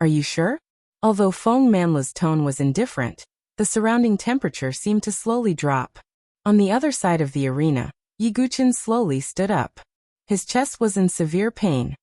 Speaker 1: Are you sure? Although Feng Manlu's tone was indifferent, the surrounding temperature seemed to slowly drop. On the other side of the arena, Yi Guqin slowly stood up. His chest was in severe pain.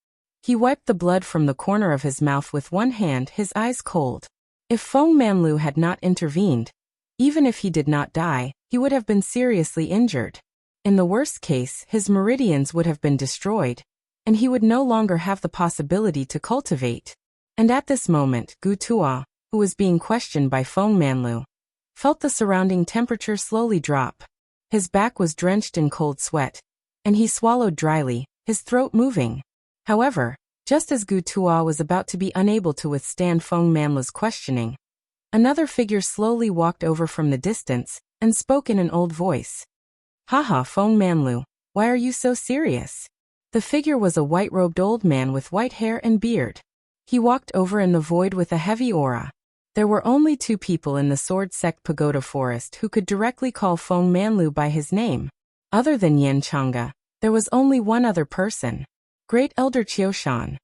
Speaker 1: He wiped the blood from the corner of his mouth with one hand, his eyes cold. If Feng Manlu had not intervened, even if he did not die, he would have been seriously injured. In the worst case, his meridians would have been destroyed, and he would no longer have the possibility to cultivate. And at this moment, Gu Tuo, who was being questioned by Feng Manlu, felt the surrounding temperature slowly drop. His back was drenched in cold sweat, and he swallowed dryly, his throat moving. However, just as Gu Tuo was about to be unable to withstand Feng Manlu's questioning, another figure slowly walked over from the distance and spoke in an old voice. Haha, Feng Manlu, why are you so serious? The figure was a white-robed old man with white hair and beard. He walked over in the void with a heavy aura. There were only 2 people in the Sword Sect Pagoda Forest who could directly call Feng Manlu by his name. Other than Yen Chang'e, there was only one other person. Great Elder Qiushan.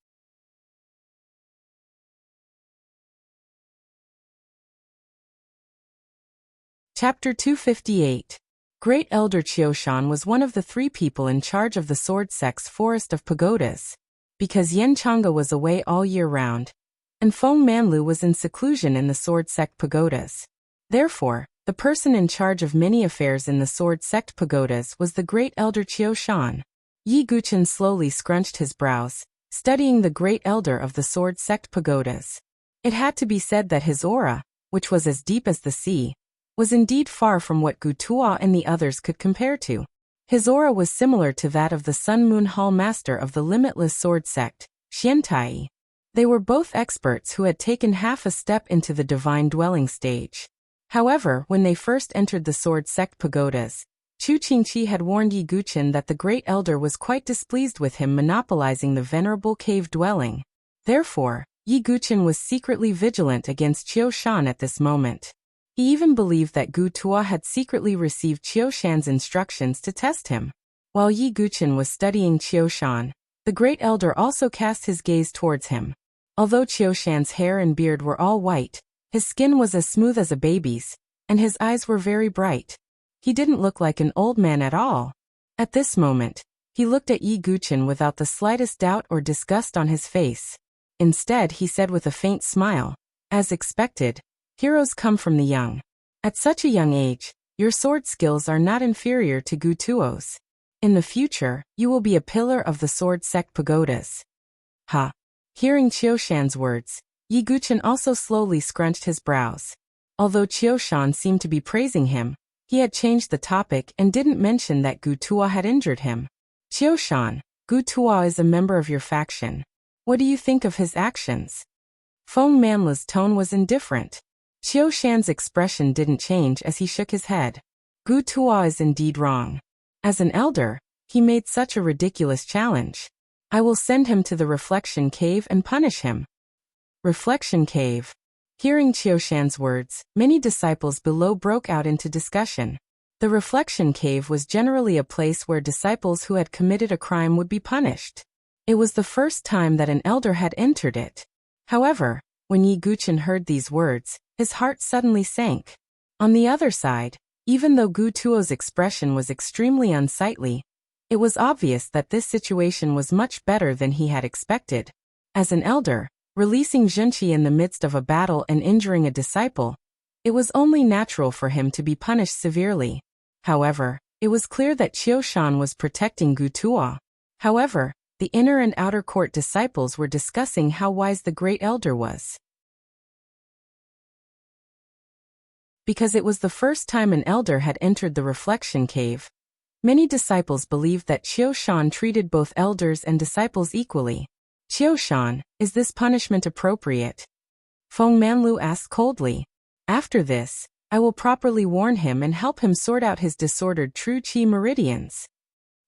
Speaker 1: Chapter 258. Great Elder Qiushan was one of the 3 people in charge of the Sword Sect's Forest of Pagodas. Because Yen Chang'e was away all year round, and Feng Manlu was in seclusion in the Sword Sect Pagodas. Therefore, the person in charge of many affairs in the Sword Sect Pagodas was the Great Elder Qiushan. Yi Guqin slowly scrunched his brows, studying the Great Elder of the Sword Sect Pagodas. It had to be said that his aura, which was as deep as the sea, was indeed far from what Gu Tuo and the others could compare to. His aura was similar to that of the Sun Moon Hall Master of the Limitless Sword Sect, Xiantai. They were both experts who had taken half a step into the divine dwelling stage. However, when they first entered the Sword Sect Pagodas, Chu Qingqi had warned Yi Guqin that the Great Elder was quite displeased with him monopolizing the venerable cave dwelling. Therefore, Yi Guqin was secretly vigilant against Qiushan at this moment. He even believed that Gu Tuo had secretly received Qiushan's instructions to test him. While Yi Guqin was studying Qiushan, the Great Elder also cast his gaze towards him. Although Qiushan's hair and beard were all white, his skin was as smooth as a baby's, and his eyes were very bright. He didn't look like an old man at all. At this moment, he looked at Yi Guqin without the slightest doubt or disgust on his face. Instead, he said with a faint smile, "As expected, heroes come from the young. At such a young age, your sword skills are not inferior to Gu Tuo's. In the future, you will be a pillar of the Sword Sect Pagodas." Ha! Hearing Qiushan's words, Yi Guqin also slowly scrunched his brows. Although Qiushan seemed to be praising him, he had changed the topic and didn't mention that Gu Tuo had injured him. "Qiushan, Gu Tuo is a member of your faction. What do you think of his actions?" Feng Manlu's tone was indifferent. Qiushan's expression didn't change as he shook his head. Gu Tuo is indeed wrong. As an elder, he made such a ridiculous challenge. I will send him to the Reflection Cave and punish him. Reflection Cave. Hearing Qiushan's words, many disciples below broke out into discussion. The Reflection Cave was generally a place where disciples who had committed a crime would be punished. It was the first time that an elder had entered it. However, when Yi Guqin heard these words, his heart suddenly sank. On the other side, even though Gu Tuo's expression was extremely unsightly, it was obvious that this situation was much better than he had expected. As an elder, releasing Zhenqi in the midst of a battle and injuring a disciple, it was only natural for him to be punished severely. However, it was clear that Qiushan was protecting Gu Tuo. However, the inner and outer court disciples were discussing how wise the Great Elder was. Because it was the first time an elder had entered the Reflection Cave, many disciples believed that Qiushan treated both elders and disciples equally. "Qiushan, is this punishment appropriate?" Feng Manlu asked coldly. "After this, I will properly warn him and help him sort out his disordered true qi meridians."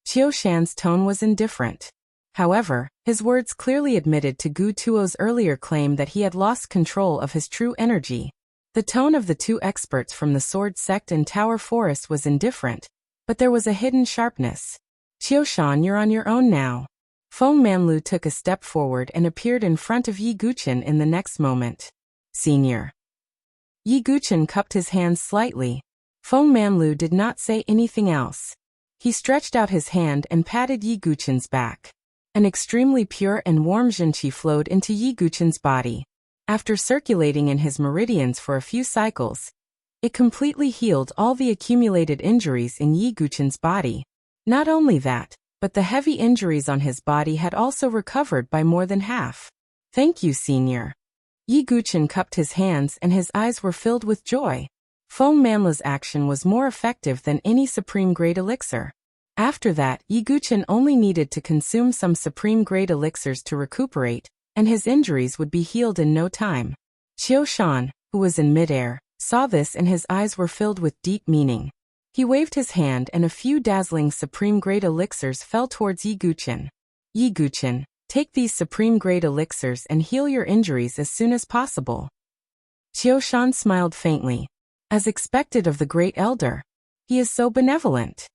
Speaker 1: Qiushan's tone was indifferent. However, his words clearly admitted to Gu Tuo's earlier claim that he had lost control of his true energy. The tone of the 2 experts from the Sword Sect and Tower Forest was indifferent, but there was a hidden sharpness. "Qiushan, you're on your own now." Feng Manlu took a step forward and appeared in front of Yi Guqin in the next moment. "Senior." Yi Guqin cupped his hands slightly. Feng Manlu did not say anything else. He stretched out his hand and patted Yi Guqin's back. An extremely pure and warm zhenqi flowed into Yi Guqin's body. After circulating in his meridians for a few cycles, it completely healed all the accumulated injuries in Yi Guqin's body. Not only that, but the heavy injuries on his body had also recovered by more than half. "Thank you, Senior." Yi Guqin cupped his hands and his eyes were filled with joy. Feng Manlu's action was more effective than any supreme-grade elixir. After that, Yi Guqin only needed to consume some supreme-grade elixirs to recuperate, and his injuries would be healed in no time. Qiushan, who was in midair, saw this and his eyes were filled with deep meaning. He waved his hand and a few dazzling supreme-grade elixirs fell towards Yi Guqin. Yi Guqin, take these supreme-grade elixirs and heal your injuries as soon as possible. Qiu Shan smiled faintly. As expected of the Great Elder. He is so benevolent.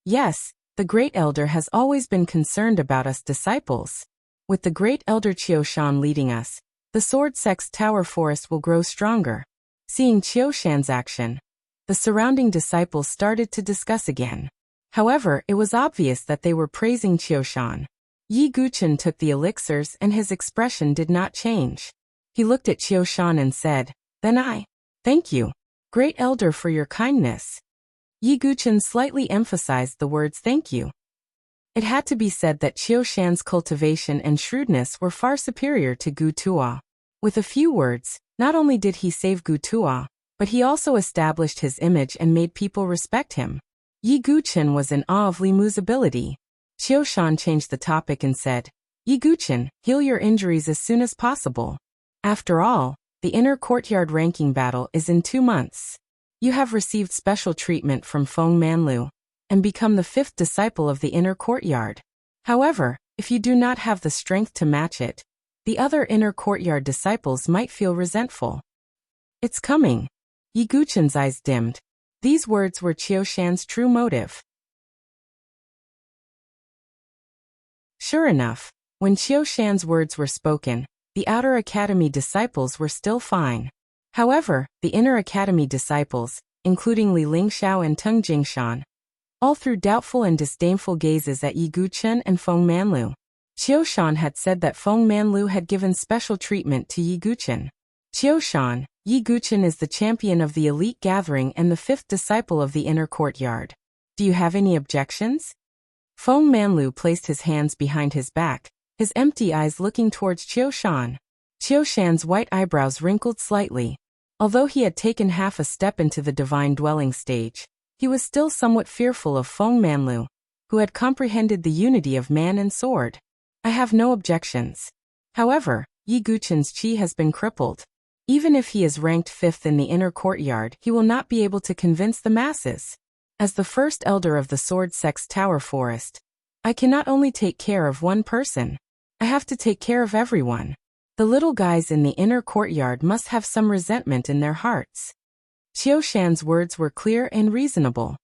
Speaker 1: Yes, the Great Elder has always been concerned about us disciples. With the Great Elder Qiu Shan leading us, the Sword Sect's Tower Forest will grow stronger. Seeing Qiu Shan's action, the surrounding disciples started to discuss again. However, it was obvious that they were praising Qiu Shan. Yi Guqin took the elixirs and his expression did not change. He looked at Qiu Shan and said, "Then I thank you, Great Elder, for your kindness." Yi Guqin slightly emphasized the words "thank you." It had to be said that Qiu Shan's cultivation and shrewdness were far superior to Gu Tuo. With a few words, not only did he save Gu Tuo, but he also established his image and made people respect him. Yi Guqin was in awe of Li Mu's ability. Qiu Shan changed the topic and said, "Yi Guqin, heal your injuries as soon as possible. After all, the inner courtyard ranking battle is in 2 months. You have received special treatment from Feng Manlu and become the 5th disciple of the inner courtyard. However, if you do not have the strength to match it, the other inner courtyard disciples might feel resentful." "It's coming." Yi Guqin's eyes dimmed. These words were Qiu Shan's true motive. Sure enough, when Qiu Shan's words were spoken, the outer academy disciples were still fine. However, the inner academy disciples, including Li Lingxiao and Teng Jingshan, all threw doubtful and disdainful gazes at Yi Guqin and Feng Manlu. Qiu Shan had said that Feng Manlu had given special treatment to Yi Guqin. "Qiu Shan, Yi Guqin is the champion of the elite gathering and the 5th disciple of the inner courtyard. Do you have any objections?" Feng Manlu placed his hands behind his back, his empty eyes looking towards Qiu Shan. Qiu Shan's white eyebrows wrinkled slightly. Although he had taken half a step into the divine dwelling stage, he was still somewhat fearful of Feng Manlu, who had comprehended the unity of man and sword. "I have no objections. However, Yi Guqin's qi has been crippled. Even if he is ranked 5th in the inner courtyard, he will not be able to convince the masses. As the first elder of the Sword Sect's Tower Forest, I cannot only take care of one person. I have to take care of everyone. The little guys in the inner courtyard must have some resentment in their hearts." Qiu Shan's words were clear and reasonable.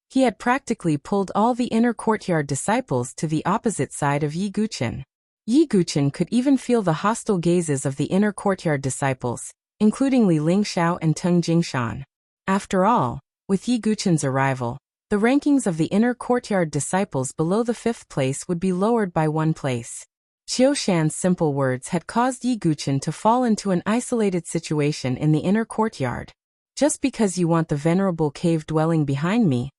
Speaker 1: He had practically pulled all the inner courtyard disciples to the opposite side of Yi Guqin. Yi Guqin could even feel the hostile gazes of the inner courtyard disciples, including Li Lingxiao and Teng Jingshan. After all, with Yi Guqin's arrival, the rankings of the inner courtyard disciples below the 5th place would be lowered by 1 place. Qiu Shan's simple words had caused Yi Guqin to fall into an isolated situation in the inner courtyard. "Just because you want the venerable cave dwelling behind me,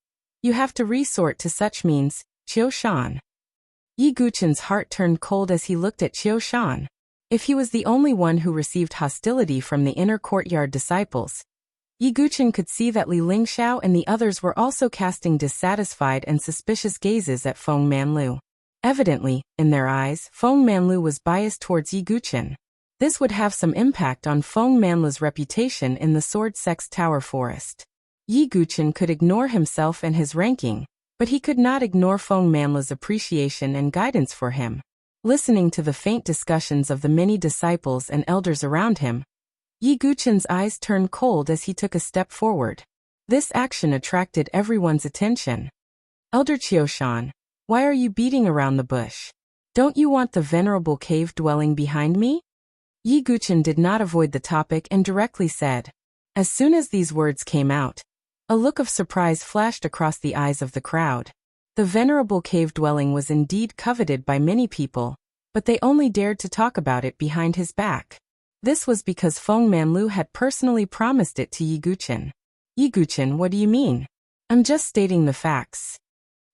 Speaker 1: you have to resort to such means, Qiu Shan." Yi Guqin's heart turned cold as he looked at Qiu Shan. If he was the only one who received hostility from the inner courtyard disciples, Yi Guqin could see that Li Lingxiao and the others were also casting dissatisfied and suspicious gazes at Feng Manlu. Evidently, in their eyes, Feng Manlu was biased towards Yi Guqin. This would have some impact on Feng Manlu's reputation in the Sword Sect's Tower Forest. Yi Guqin could ignore himself and his ranking, but he could not ignore Feng Manlu's appreciation and guidance for him. Listening to the faint discussions of the many disciples and elders around him, Yi Guqin's eyes turned cold as he took a step forward. This action attracted everyone's attention. "Elder Qiu Shan, why are you beating around the bush? Don't you want the venerable cave dwelling behind me?" Yi Guqin did not avoid the topic and directly said. As soon as these words came out, a look of surprise flashed across the eyes of the crowd. The venerable cave dwelling was indeed coveted by many people, but they only dared to talk about it behind his back. This was because Feng Manlu had personally promised it to Yi Guqin. "Yi Guqin, what do you mean? I'm just stating the facts."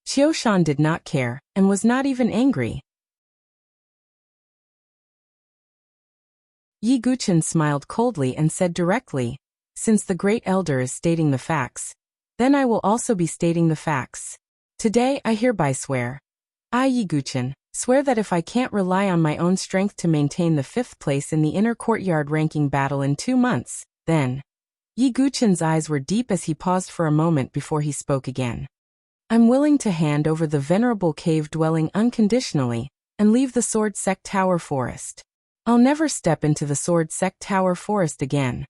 Speaker 1: Qiu Shan did not care, and was not even angry. Yi Guqin smiled coldly and said directly, "Since the Great Elder is stating the facts, then I will also be stating the facts. Today I hereby swear. I, Yi Guqin, swear that if I can't rely on my own strength to maintain the 5th place in the inner courtyard ranking battle in 2 months, then..." Yi Guchen's eyes were deep as he paused for a moment before he spoke again. I'm willing to hand over the venerable cave dwelling unconditionally and leave the Sword Sect Tower Forest. I'll never step into the Sword Sect Tower Forest again.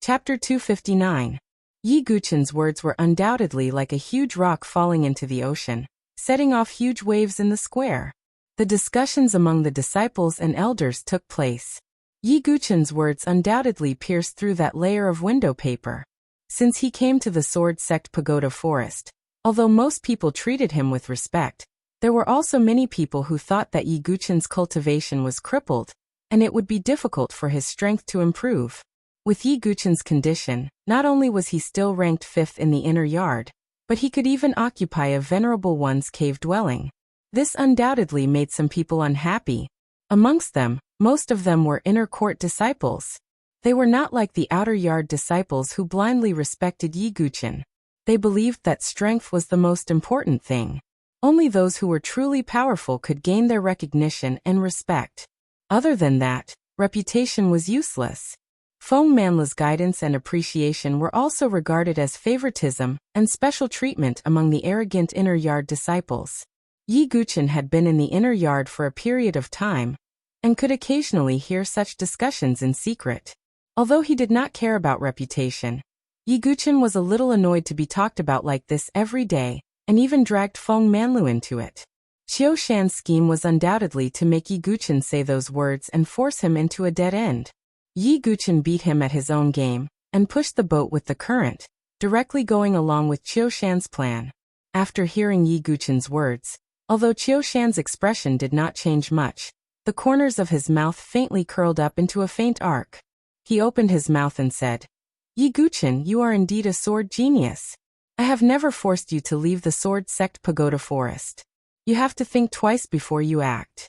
Speaker 1: Chapter 259. Yi Guchen's words were undoubtedly like a huge rock falling into the ocean, setting off huge waves in the square. The discussions among the disciples and elders took place. Yi Guchen's words undoubtedly pierced through that layer of window paper. Since he came to the Sword Sect Pagoda Forest, although most people treated him with respect, there were also many people who thought that Yi Guchen's cultivation was crippled, and it would be difficult for his strength to improve. With Yi Guchen's condition, not only was he still ranked 5th in the inner yard, but he could even occupy a Venerable One's cave dwelling. This undoubtedly made some people unhappy. Amongst them, most of them were inner court disciples. They were not like the outer yard disciples who blindly respected Yi Guchen. They believed that strength was the most important thing. Only those who were truly powerful could gain their recognition and respect. Other than that, reputation was useless. Feng Manla's guidance and appreciation were also regarded as favoritism and special treatment among the arrogant inner yard disciples. Yi Guchen had been in the inner yard for a period of time, and could occasionally hear such discussions in secret. Although he did not care about reputation, Yi Guchen was a little annoyed to be talked about like this every day, and even dragged Feng Manlu into it. Qiu Shan's scheme was undoubtedly to make Yi Guchen say those words and force him into a dead end. Yi Guchen beat him at his own game, and pushed the boat with the current, directly going along with Qiu Shan's plan. After hearing Yi Guchen's words, although Qiu Shan's expression did not change much, the corners of his mouth faintly curled up into a faint arc. He opened his mouth and said, Yi Guchen, you are indeed a sword genius. I have never forced you to leave the Sword Sect Pagoda Forest. You have to think twice before you act.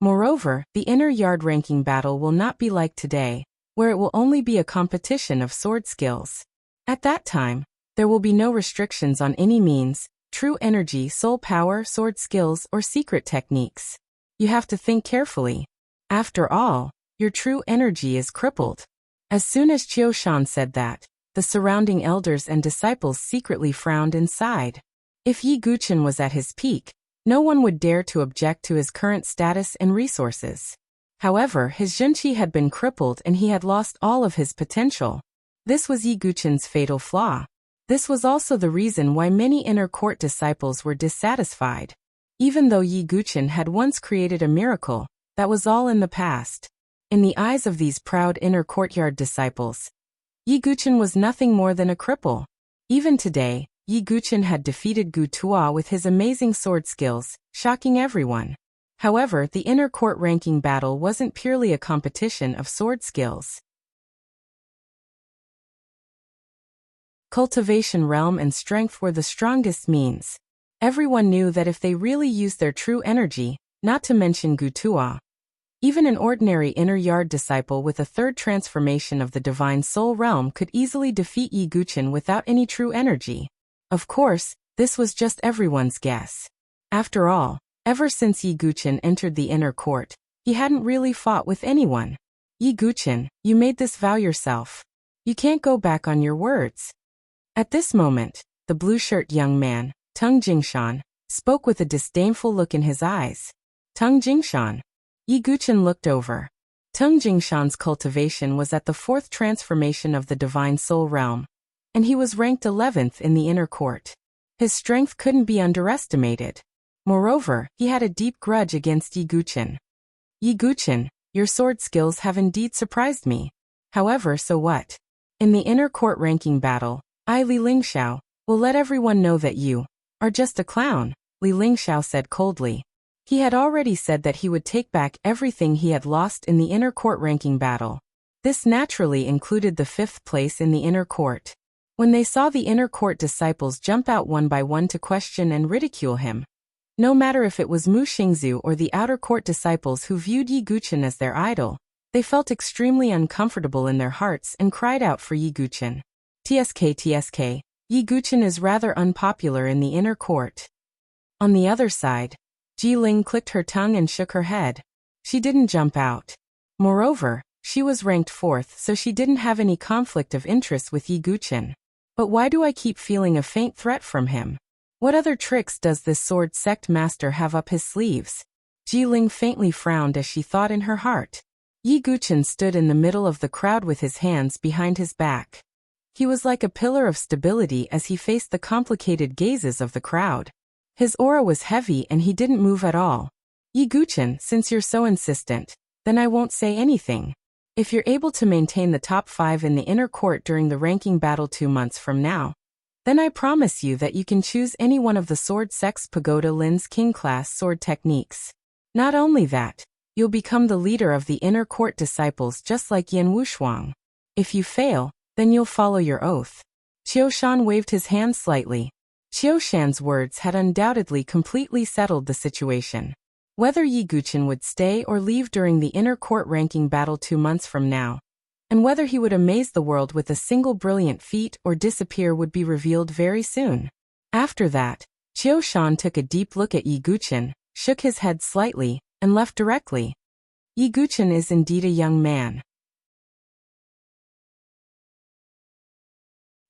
Speaker 1: Moreover, the inner yard ranking battle will not be like today, where it will only be a competition of sword skills. At that time, there will be no restrictions on any means, true energy, soul power, sword skills, or secret techniques. You have to think carefully. After all, your true energy is crippled. As soon as Qiu Shan said that, the surrounding elders and disciples secretly frowned and sighed. If Yi Guchen was at his peak, no one would dare to object to his current status and resources. However, his Zhenqi had been crippled and he had lost all of his potential. This was Yi Guchen's fatal flaw. This was also the reason why many inner court disciples were dissatisfied. Even though Yi Guchen had once created a miracle, that was all in the past. In the eyes of these proud inner courtyard disciples, Yi Guchen was nothing more than a cripple. Even today, Yi Guchen had defeated Gu Tuo with his amazing sword skills, shocking everyone. However, the inner court ranking battle wasn't purely a competition of sword skills. Cultivation realm and strength were the strongest means. Everyone knew that if they really used their true energy, not to mention Gu Tuo, even an ordinary inner yard disciple with a third transformation of the divine soul realm could easily defeat Yi Guchen without any true energy. Of course, this was just everyone's guess. After all, ever since Yi Guchen entered the inner court, he hadn't really fought with anyone. Yi Guchen, you made this vow yourself. You can't go back on your words. At this moment, the blue-shirt young man, Tung Jingshan, spoke with a disdainful look in his eyes. Tung Jingshan. Yi Guchen looked over. Tung Jingshan's cultivation was at the 4th transformation of the divine soul realm, and he was ranked 11th in the inner court. His strength couldn't be underestimated. Moreover, he had a deep grudge against Yi Guchen. Yi Guchen, your sword skills have indeed surprised me. However, so what? In the inner court ranking battle, I, Li Lingxiao, will let everyone know that you are just a clown, Li Lingxiao said coldly. He had already said that he would take back everything he had lost in the inner court ranking battle. This naturally included the 5th place in the inner court. When they saw the inner court disciples jump out one by one to question and ridicule him, no matter if it was Mu Xingzu or the outer court disciples who viewed Yi Guchen as their idol, they felt extremely uncomfortable in their hearts and cried out for Yi Guchen. TSK, Yi Guchen is rather unpopular in the inner court. On the other side, Ji Ling clicked her tongue and shook her head. She didn't jump out. Moreover, she was ranked 4th, so she didn't have any conflict of interest with Yi Guqin. But why do I keep feeling a faint threat from him? What other tricks does this sword sect master have up his sleeves? Ji Ling faintly frowned as she thought in her heart. Yi Guqin stood in the middle of the crowd with his hands behind his back. He was like a pillar of stability as he faced the complicated gazes of the crowd. His aura was heavy and he didn't move at all. Yi Guqin, since you're so insistent, then I won't say anything. If you're able to maintain the top 5 in the inner court during the ranking battle 2 months from now, then I promise you that you can choose any one of the Sword Sect's Pagoda Lin's King class sword techniques. Not only that, you'll become the leader of the inner court disciples just like Yan Wushuang. If you fail, then you'll follow your oath. Qiushan waved his hand slightly. Qiushan's words had undoubtedly completely settled the situation. Whether Yi Guqin would stay or leave during the inner court ranking battle 2 months from now, and whether he would amaze the world with a single brilliant feat or disappear would be revealed very soon. After that, Qiushan took a deep look at Yi Guqin, shook his head slightly, and left directly. Yi Guqin is indeed a young man.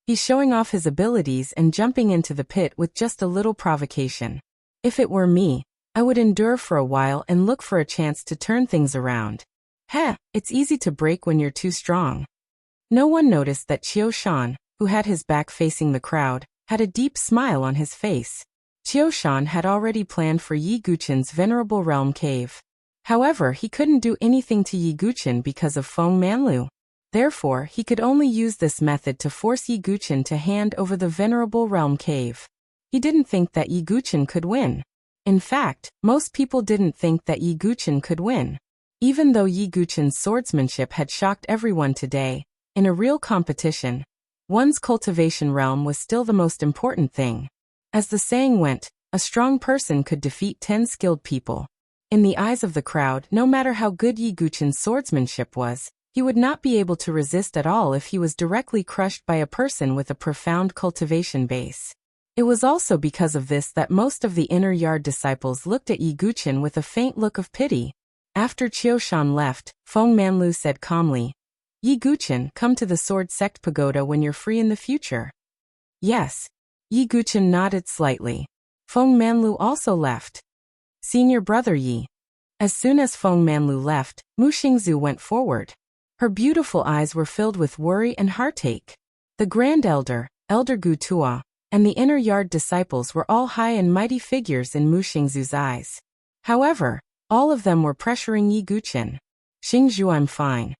Speaker 1: He's showing off his abilities and jumping into the pit with just a little provocation. If it were me, I would endure for a while and look for a chance to turn things around. Heh, it's easy to break when you're too strong. No one noticed that Qiushan, who had his back facing the crowd, had a deep smile on his face. Qiushan had already planned for Yi Guqin's venerable realm cave. However, he couldn't do anything to Yi Guqin because of Feng Manlu. Therefore, he could only use this method to force Yi Guqin to hand over the venerable realm cave. He didn't think that Yi Guqin could win. In fact, most people didn't think that Yi Guqin could win. Even though Yi Guqin's swordsmanship had shocked everyone today, in a real competition, one's cultivation realm was still the most important thing. As the saying went, a strong person could defeat 10 skilled people. In the eyes of the crowd, no matter how good Yi Guqin's swordsmanship was, he would not be able to resist at all if he was directly crushed by a person with a profound cultivation base. It was also because of this that most of the inner yard disciples looked at Yi Guqin with a faint look of pity. After Qiushan left, Feng Manlu said calmly, Yi Guqin, come to the Sword Sect Pagoda when you're free in the future. Yes. Yi Guqin nodded slightly. Feng Manlu also left. Senior brother Yi. As soon as Feng Manlu left, Mu Xingzu went forward. Her beautiful eyes were filled with worry and heartache. The Grand Elder, Elder Gu Tua, and the inner yard disciples were all high and mighty figures in Mu Xingzu's eyes. However, all of them were pressuring Yi Guqin. Xingzhu, I'm fine.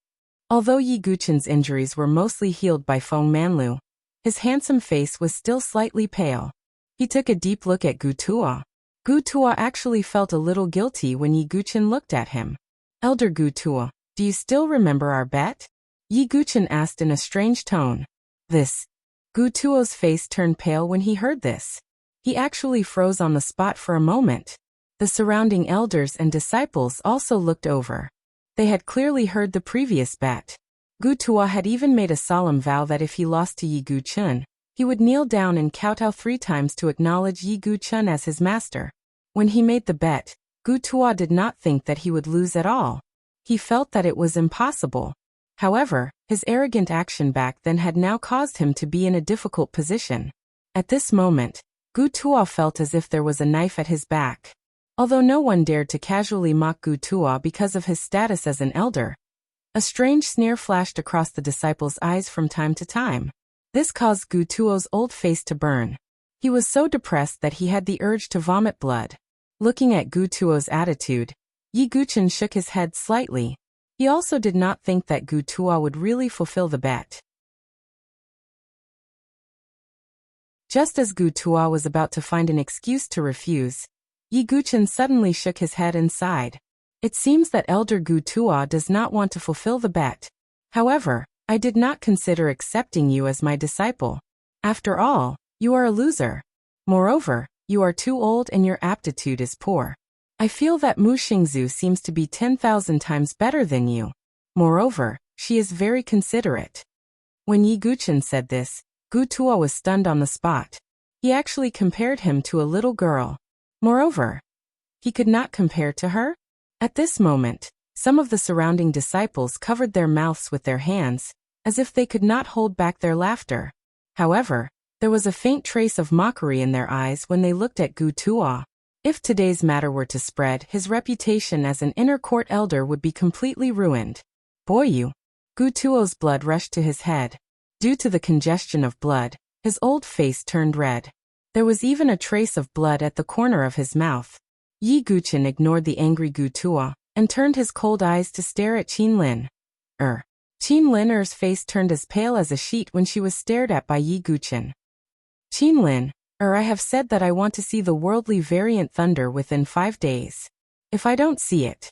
Speaker 1: Although Yi Guqin's injuries were mostly healed by Feng Manlu, his handsome face was still slightly pale. He took a deep look at Gu Tua. Gu Tua actually felt a little guilty when Yi Guqin looked at him. Elder Gu Tua, do you still remember our bet? Yi Guqin asked in a strange tone. This. Gu Tuo's face turned pale when he heard this. He actually froze on the spot for a moment. The surrounding elders and disciples also looked over. They had clearly heard the previous bet. Gu Tua had even made a solemn vow that if he lost to Yi Guqin, he would kneel down and kowtow 3 times to acknowledge Yi Guqin as his master. When he made the bet, Gu Tua did not think that he would lose at all. He felt that it was impossible. However, his arrogant action back then had now caused him to be in a difficult position. At this moment, Gu Tua felt as if there was a knife at his back. Although no one dared to casually mock Gu Tua because of his status as an elder, a strange sneer flashed across the disciples' eyes from time to time. This caused Gu Tuo's old face to burn. He was so depressed that he had the urge to vomit blood. Looking at Gu Tuo's attitude, Yi Guqin shook his head slightly. He also did not think that Gu Tua would really fulfill the bet. Just as Gu Tua was about to find an excuse to refuse, Yi Guqin suddenly shook his head and sighed. It seems that Elder Gu Tua does not want to fulfill the bet. However, I did not consider accepting you as my disciple. After all, you are a loser. Moreover, you are too old and your aptitude is poor. I feel that Mu Xingzu seems to be 10,000 times better than you. Moreover, she is very considerate. When Yi Guqin said this, Gu Tua was stunned on the spot. He actually compared him to a little girl. Moreover, He could not compare to her? At this moment, some of the surrounding disciples covered their mouths with their hands, as if they could not hold back their laughter. However, there was a faint trace of mockery in their eyes when they looked at Gu Tuo. If today's matter were to spread, his reputation as an inner court elder would be completely ruined. Boyu. Gu Tuo's blood rushed to his head. Due to the congestion of blood, his old face turned red. There was even a trace of blood at the corner of his mouth. Yi Guqin ignored the angry Gu Tuo and turned his cold eyes to stare at Qin Lin. Qin Lin's face turned as pale as a sheet when she was stared at by Yi Guqin. Qin Lin, I have said that I want to see the worldly variant thunder within 5 days. If I don't see it.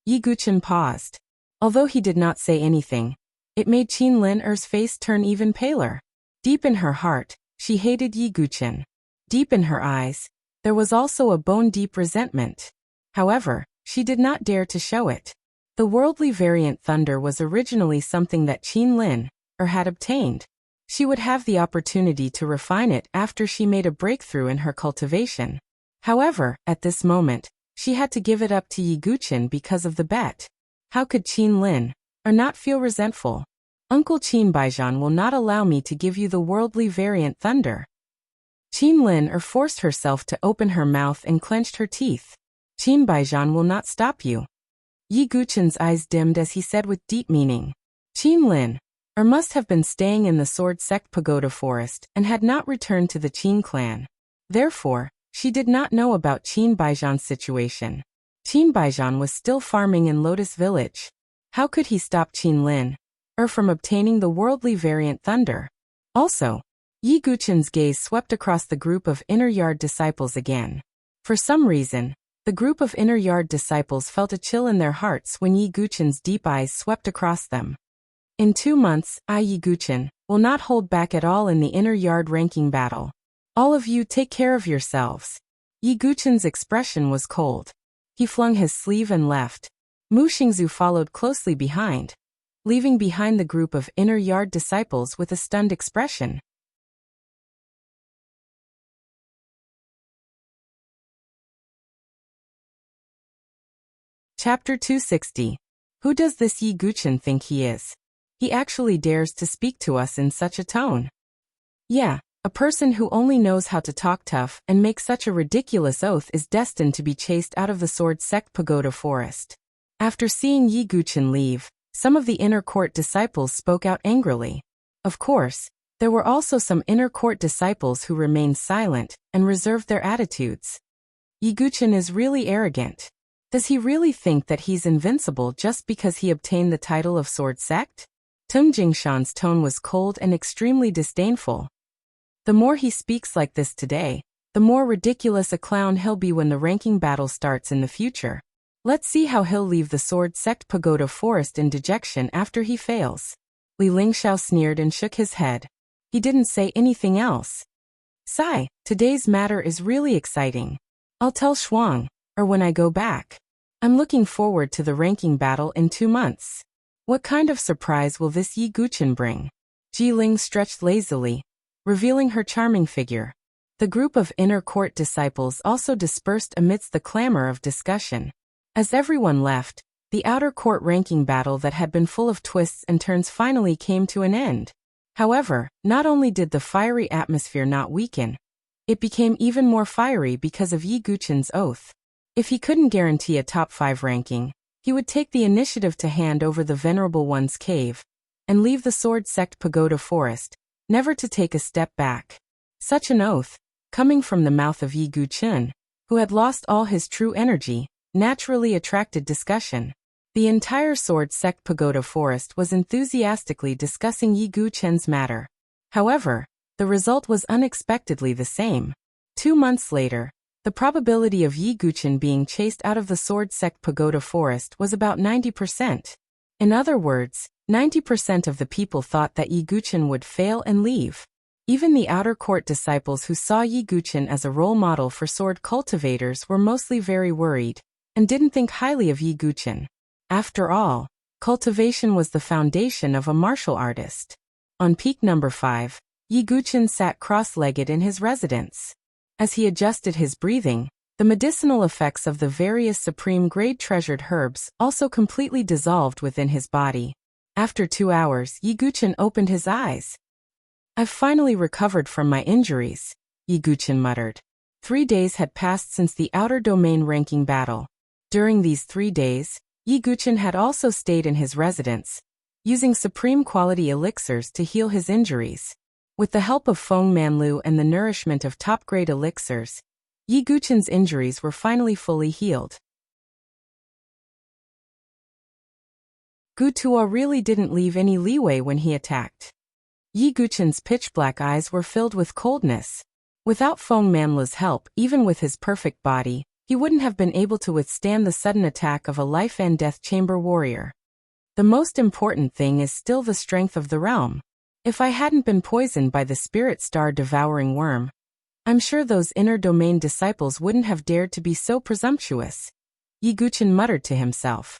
Speaker 1: Yi Guqin paused. Although he did not say anything, it made Qin Lin's face turn even paler. Deep in her heart, she hated Yi Guqin. Deep in her eyes, there was also a bone-deep resentment. However, she did not dare to show it. The worldly variant thunder was originally something that Qin Lin had obtained. She would have the opportunity to refine it after she made a breakthrough in her cultivation. However, at this moment, she had to give it up to Yi Guqin because of the bet. How could Qin Lin not feel resentful? Uncle Qin Baijian will not allow me to give you the worldly variant thunder. Qin Lin forced herself to open her mouth and clenched her teeth. Qin Baijian will not stop you. Yi Guqin's eyes dimmed as he said with deep meaning. Qin Lin must have been staying in the Sword Sect Pagoda Forest and had not returned to the Qin clan. Therefore, she did not know about Qin Baijian's situation. Qin Baijian was still farming in Lotus Village. How could he stop Qin Lin from obtaining the worldly variant thunder? Also, Yi Guqin's gaze swept across the group of Inner Yard disciples again. For some reason, the group of Inner Yard disciples felt a chill in their hearts when Yi Guqin's deep eyes swept across them. In 2 months, Yi Guqin will not hold back at all in the Inner Yard ranking battle. All of you take care of yourselves. Yi Guqin's expression was cold. He flung his sleeve and left. Mu Xingzu followed closely behind, leaving behind the group of Inner Yard disciples with a stunned expression. Chapter 260. Who does this Yi Guqin think he is? He actually dares to speak to us in such a tone. Yeah, a person who only knows how to talk tough and make such a ridiculous oath is destined to be chased out of the Sword Sect Pagoda Forest. After seeing Yi Guqin leave, some of the inner court disciples spoke out angrily. Of course, there were also some inner court disciples who remained silent and reserved their attitudes. Yi Guqin is really arrogant. Does he really think that he's invincible just because he obtained the title of Sword Sect? Tung Jingshan's tone was cold and extremely disdainful. The more he speaks like this today, the more ridiculous a clown he'll be when the ranking battle starts in the future. Let's see how he'll leave the Sword Sect Pagoda Forest in dejection after he fails. Li Lingxiao sneered and shook his head. He didn't say anything else. Sigh, today's matter is really exciting. I'll tell Shuang, when I go back. I'm looking forward to the ranking battle in 2 months. What kind of surprise will this Yi Guqin bring? Ji Ling stretched lazily, revealing her charming figure. The group of inner court disciples also dispersed amidst the clamor of discussion. As everyone left, the outer court ranking battle that had been full of twists and turns finally came to an end. However, not only did the fiery atmosphere not weaken, it became even more fiery because of Yi Guqin's oath. If he couldn't guarantee a top 5 ranking, he would take the initiative to hand over the Venerable One's cave and leave the Sword Sect Pagoda Forest, never to take a step back. Such an oath, coming from the mouth of Yi Guqin, who had lost all his true energy, naturally attracted discussion. The entire Sword Sect Pagoda Forest was enthusiastically discussing Yi Guqin's matter. However, the result was unexpectedly the same. 2 months later, the probability of Yi Guqin being chased out of the Sword Sect Pagoda Forest was about 90%. In other words, 90% of the people thought that Yi Guqin would fail and leave. Even the outer court disciples who saw Yi Guqin as a role model for sword cultivators were mostly very worried, and didn't think highly of Yi Guqin. After all, cultivation was the foundation of a martial artist. On peak number 5, Yi Guqin sat cross-legged in his residence. As he adjusted his breathing, The medicinal effects of the various supreme-grade treasured herbs also completely dissolved within his body. After 2 hours, Yi Guchen opened his eyes. "I've finally recovered from my injuries," Yi Guchen muttered. 3 days had passed since the outer domain ranking battle. During these 3 days, Yi Guchen had also stayed in his residence, using supreme-quality elixirs to heal his injuries. With the help of Feng Manlu and the nourishment of top-grade elixirs, Yi Guchen's injuries were finally fully healed. Gu Tuo really didn't leave any leeway when he attacked. Yi Guchen's pitch-black eyes were filled with coldness. Without Feng Manlu's help, even with his perfect body, he wouldn't have been able to withstand the sudden attack of a life-and-death chamber warrior. The most important thing is still the strength of the realm. If I hadn't been poisoned by the spirit star-devouring worm, I'm sure those inner domain disciples wouldn't have dared to be so presumptuous, Yi Guchen muttered to himself.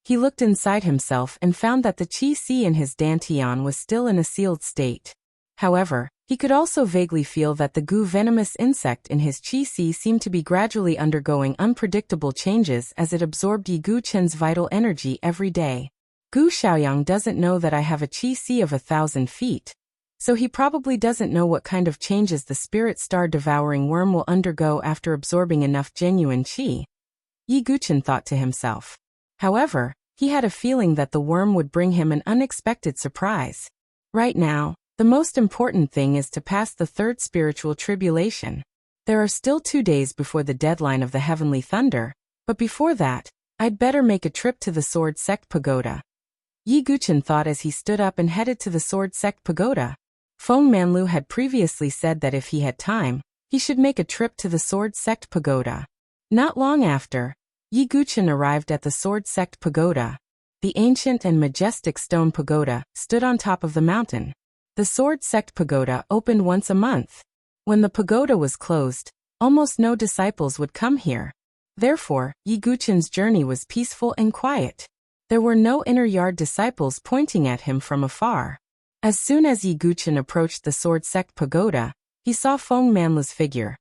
Speaker 1: He looked inside himself and found that the qi si in his dantian was still in a sealed state. However, he could also vaguely feel that the gu venomous insect in his qi si seemed to be gradually undergoing unpredictable changes as it absorbed Yi Guchen's vital energy every day. Gu Xiaoyang doesn't know that I have a qi si of 1,000 feet. So he probably doesn't know what kind of changes the spirit star-devouring worm will undergo after absorbing enough genuine qi, Yi Guchen thought to himself. However, he had a feeling that the worm would bring him an unexpected surprise. Right now, the most important thing is to pass the third spiritual tribulation. There are still 2 days before the deadline of the Heavenly Thunder, but before that, I'd better make a trip to the Sword Sect Pagoda. Yi Guchen thought as he stood up and headed to the Sword Sect Pagoda. Feng Manlu had previously said that if he had time, he should make a trip to the Sword Sect Pagoda. Not long after, Yi Guchen arrived at the Sword Sect Pagoda. The ancient and majestic stone pagoda stood on top of the mountain. The Sword Sect Pagoda opened once a month. When the pagoda was closed, almost no disciples would come here. Therefore, Yi Guchen's journey was peaceful and quiet. There were no inner yard disciples pointing at him from afar. As soon as Yi Guchen approached the Sword Sect Pagoda, he saw Feng Manlu's figure.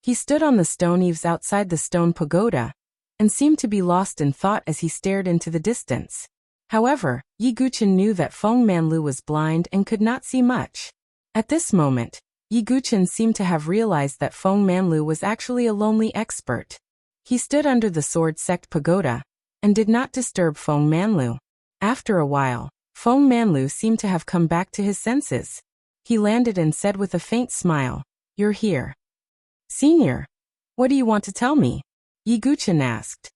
Speaker 1: He stood on the stone eaves outside the stone pagoda, and seemed to be lost in thought as he stared into the distance. However, Yi Guchen knew that Feng Manlu was blind and could not see much. At this moment, Yi Guchen seemed to have realized that Feng Manlu was actually a lonely expert. He stood under the Sword Sect Pagoda, and did not disturb Feng Manlu. After a while, Feng Manlu seemed to have come back to his senses. He landed and said with a faint smile, "You're here." "Senior, what do you want to tell me?" Yi Guchen asked.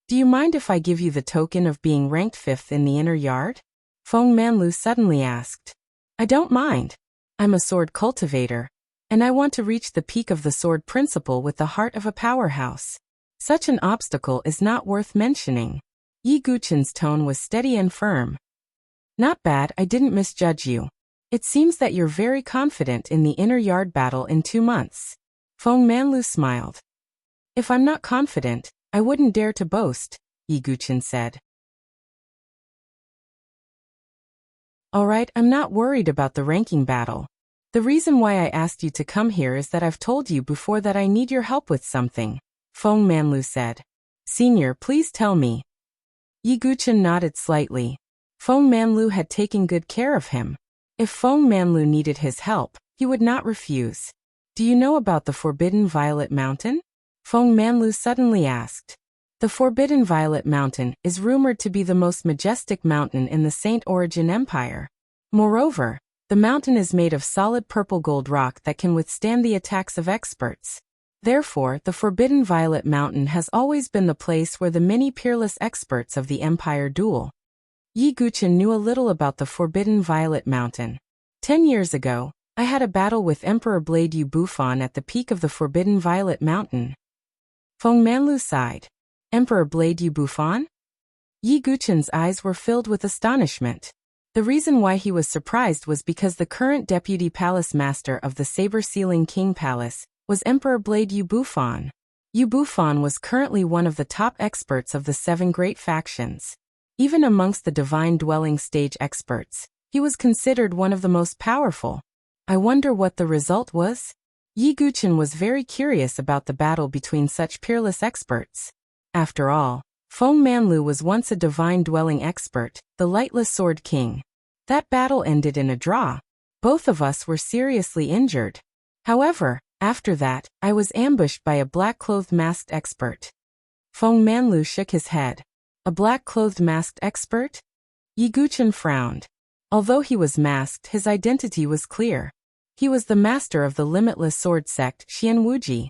Speaker 1: Do you mind if I give you the token of being ranked 5th in the inner yard?" Feng Manlu suddenly asked. "I don't mind. I'm a sword cultivator, and I want to reach the peak of the sword principle with the heart of a powerhouse. Such an obstacle is not worth mentioning." Yi Guchen's tone was steady and firm. "Not bad, I didn't misjudge you. It seems that you're very confident in the inner yard battle in 2 months. Feng Manlu smiled. "If I'm not confident, I wouldn't dare to boast," Yi Guchen said. "Alright, I'm not worried about the ranking battle. The reason why I asked you to come here is that I've told you before that I need your help with something," Feng Manlu said. "Senior, please tell me." Yi Guchen nodded slightly. Feng Manlu had taken good care of him. If Feng Manlu needed his help, he would not refuse. "Do you know about the Forbidden Violet Mountain?" Feng Manlu suddenly asked. The Forbidden Violet Mountain is rumored to be the most majestic mountain in the Saint Origin Empire. Moreover, the mountain is made of solid purple gold rock that can withstand the attacks of experts. Therefore, the Forbidden Violet Mountain has always been the place where the many peerless experts of the Empire duel. Yi Guchen knew a little about the Forbidden Violet Mountain. 10 years ago, I had a battle with Emperor Blade Yu Bufan at the peak of the Forbidden Violet Mountain. Feng Manlu sighed. Emperor Blade Yu Bufan? Yi Guchen's eyes were filled with astonishment. The reason why he was surprised was because the current deputy palace master of the Saber-Sealing King Palace was Emperor Blade Yu Bufan. Yu Bufan was currently one of the top experts of the 7 great factions. Even amongst the Divine Dwelling stage experts, he was considered one of the most powerful. I wonder what the result was? Yi Guchen was very curious about the battle between such peerless experts. After all, Feng Manlu was once a divine-dwelling expert, the lightless sword king. That battle ended in a draw. Both of us were seriously injured. However, after that, I was ambushed by a black-clothed masked expert. Feng Manlu shook his head. A black-clothed masked expert? Yi Guchen frowned. Although he was masked, his identity was clear. He was the master of the limitless sword sect, Xianwuji.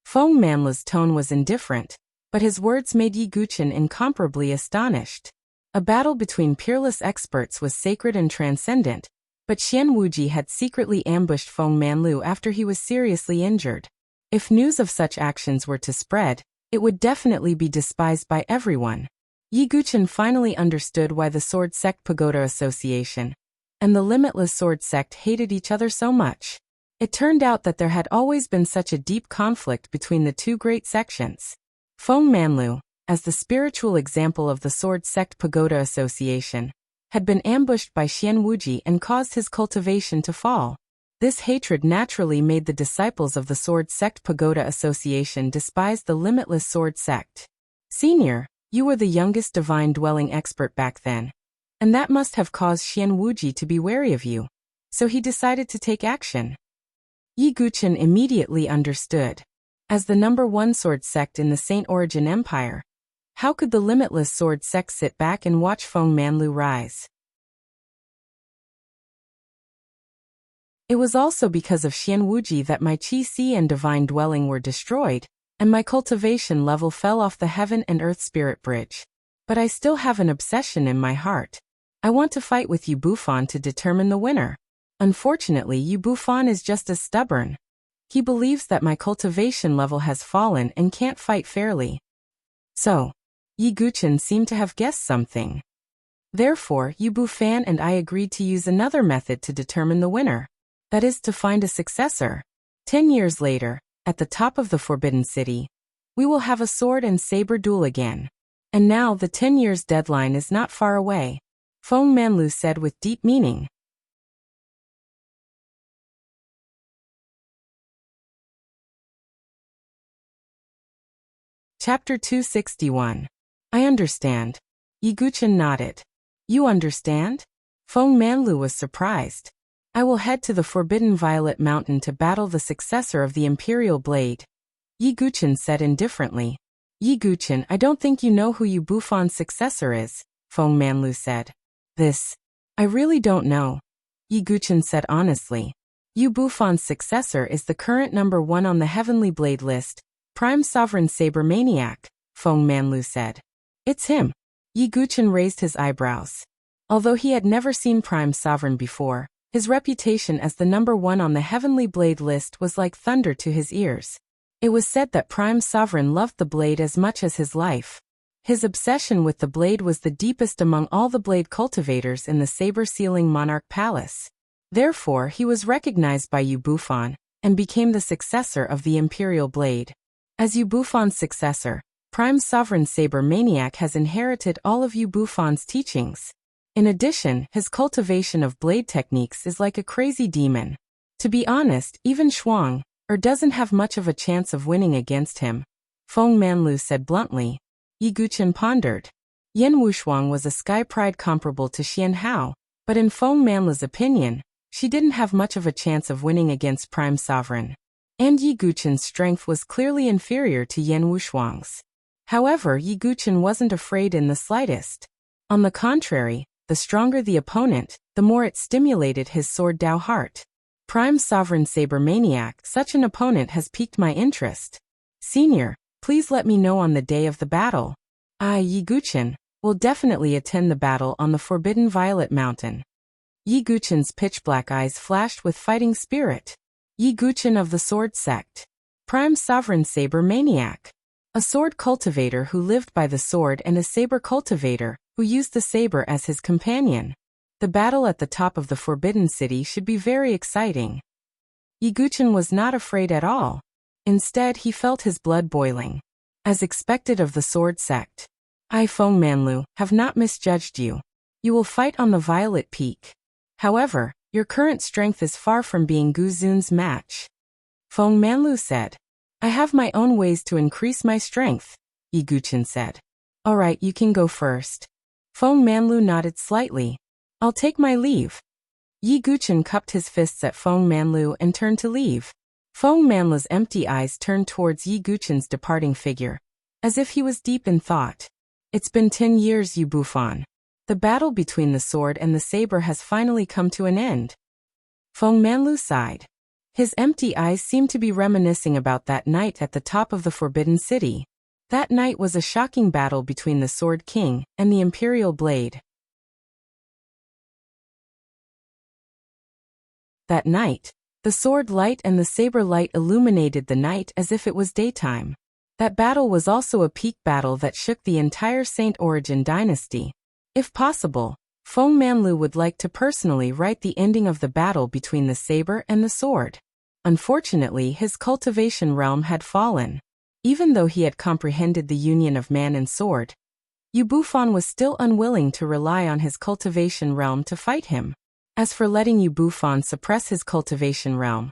Speaker 1: Feng Manlu's tone was indifferent, but his words made Yi Guchen incomparably astonished. A battle between peerless experts was sacred and transcendent, but Xianwuji had secretly ambushed Feng Manlu after he was seriously injured. If news of such actions were to spread, it would definitely be despised by everyone. Yi Guchen finally understood why the Sword Sect Pagoda Association and the Limitless Sword Sect hated each other so much. It turned out that there had always been such a deep conflict between the two great sections. Feng Manlu, as the spiritual example of the Sword Sect Pagoda Association, had been ambushed by Xianwuji and caused his cultivation to fall. This hatred naturally made the disciples of the Sword Sect Pagoda Association despise the Limitless Sword Sect. Senior, you were the youngest divine-dwelling expert back then, and that must have caused Xianwuji to be wary of you. So he decided to take action. Yi Guchen immediately understood. As the #1 sword sect in the Saint Origin Empire, how could the Limitless Sword Sect sit back and watch Feng Manlu rise? It was also because of Xianwuji that my Qi and Divine Dwelling were destroyed, and my cultivation level fell off the Heaven and Earth Spirit Bridge. But I still have an obsession in my heart. I want to fight with Yu Bufan to determine the winner. Unfortunately, Yu Bufan is just as stubborn. He believes that my cultivation level has fallen and can't fight fairly. So, Yi Guchen seemed to have guessed something. Therefore, Yu Bufan and I agreed to use another method to determine the winner. That is to find a successor. 10 years later, at the top of the Forbidden City, we will have a sword and saber duel again. And now the 10 years deadline is not far away, Feng Manlu said with deep meaning. Chapter 261. I understand. Yi Guchen nodded. You understand? Feng Manlu was surprised. I will head to the Forbidden Violet Mountain to battle the successor of the Imperial Blade, Yi Guchen said indifferently. Yi Guchen, I don't think you know who Yu Bufan's successor is, Feng Manlu said. I really don't know, Yi Guchen said honestly. Yu Bufan's successor is the current #1 on the Heavenly Blade list, Prime Sovereign Saber Maniac, Feng Manlu said. It's him. Yi Guchen raised his eyebrows. Although he had never seen Prime Sovereign before, his reputation as the #1 on the Heavenly Blade list was like thunder to his ears. It was said that Prime Sovereign loved the blade as much as his life. His obsession with the blade was the deepest among all the blade cultivators in the saber-sealing Monarch Palace. Therefore, he was recognized by Yu Bufan, and became the successor of the Imperial Blade. As Yu Bufan's successor, Prime Sovereign Saber Maniac has inherited all of Yu Bufan's teachings. In addition, his cultivation of blade techniques is like a crazy demon. To be honest, even Shuang doesn't have much of a chance of winning against him, Feng Manlu said bluntly. Yi Guchen pondered. Yan Wushuang was a sky pride comparable to Xian Hao, but in Feng Manlu's opinion, she didn't have much of a chance of winning against Prime Sovereign. And Yi Guchen's strength was clearly inferior to Yan Wushuang's. However, Yi Guchen wasn't afraid in the slightest. On the contrary, the stronger the opponent, the more it stimulated his sword Dao heart. Prime Sovereign Saber Maniac, such an opponent has piqued my interest. Senior, please let me know on the day of the battle. I, Yi Guchen, will definitely attend the battle on the Forbidden Violet Mountain. Yi Guchen's pitch-black eyes flashed with fighting spirit. Yi Guchen of the Sword Sect. Prime Sovereign Saber Maniac. A sword cultivator who lived by the sword and a saber cultivator who used the saber as his companion. The battle at the top of the Forbidden City should be very exciting. Yi Guchen was not afraid at all. Instead, he felt his blood boiling. As expected of the Sword Sect. I, Feng Manlu, have not misjudged you. You will fight on the Violet Peak. However, your current strength is far from being Gu Zun's match. Feng Manlu said. I have my own ways to increase my strength, Yi Guchen said. Alright, you can go first. Feng Manlu nodded slightly. I'll take my leave. Yi Guchen cupped his fists at Feng Manlu and turned to leave. Feng Manlu's empty eyes turned towards Yi Guchen's departing figure, as if he was deep in thought. It's been 10 years, Yu Bufan. The battle between the sword and the saber has finally come to an end. Feng Manlu sighed. His empty eyes seemed to be reminiscing about that night at the top of the Forbidden City. That night was a shocking battle between the Sword King and the Imperial Blade. That night, the sword light and the saber light illuminated the night as if it was daytime. That battle was also a peak battle that shook the entire Saint Origin dynasty. If possible, Feng Manlu would like to personally write the ending of the battle between the saber and the sword. Unfortunately, his cultivation realm had fallen. Even though he had comprehended the union of man and sword, Yu Bufan was still unwilling to rely on his cultivation realm to fight him. As for letting Yu Bufan suppress his cultivation realm,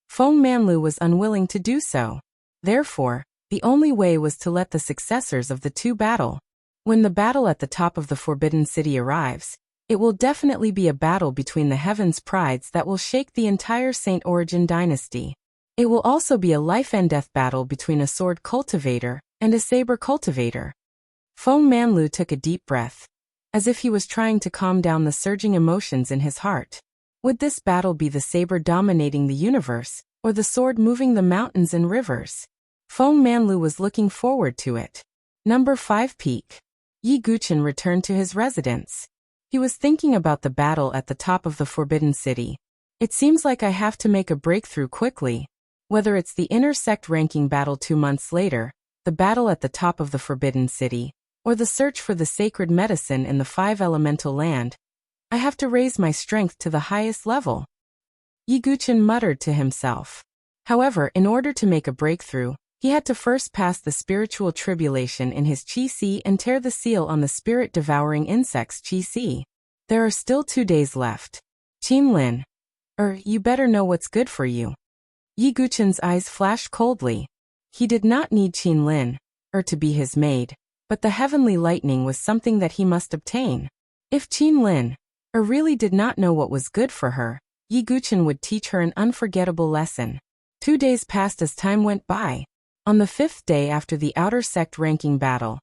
Speaker 1: Feng Manlu was unwilling to do so. Therefore, the only way was to let the successors of the two battle. When the battle at the top of the Forbidden City arrives, it will definitely be a battle between the Heaven's Prides that will shake the entire Saint Origin dynasty. It will also be a life-and-death battle between a sword cultivator and a saber cultivator. Feng Manlu took a deep breath, as if he was trying to calm down the surging emotions in his heart. Would this battle be the saber dominating the universe, or the sword moving the mountains and rivers? Feng Manlu was looking forward to it. Number 5 Peak. Yi Guchen returned to his residence. He was thinking about the battle at the top of the Forbidden City. It seems like I have to make a breakthrough quickly. Whether it's the inner sect ranking battle 2 months later, the battle at the top of the Forbidden City, or the search for the sacred medicine in the 5 elemental land, I have to raise my strength to the highest level. Yi Guchen muttered to himself. However, in order to make a breakthrough, he had to first pass the spiritual tribulation in his Qi and tear the seal on the spirit-devouring insect's Qi. There are still 2 days left. Qin Lin. You better know what's good for you. Yi Guchen's eyes flashed coldly. He did not need Qin Lin, to be his maid, but the heavenly lightning was something that he must obtain. If Qin Lin, really did not know what was good for her, Yi Guchen would teach her an unforgettable lesson. 2 days passed as time went by. On the 5th day after the outer sect ranking battle,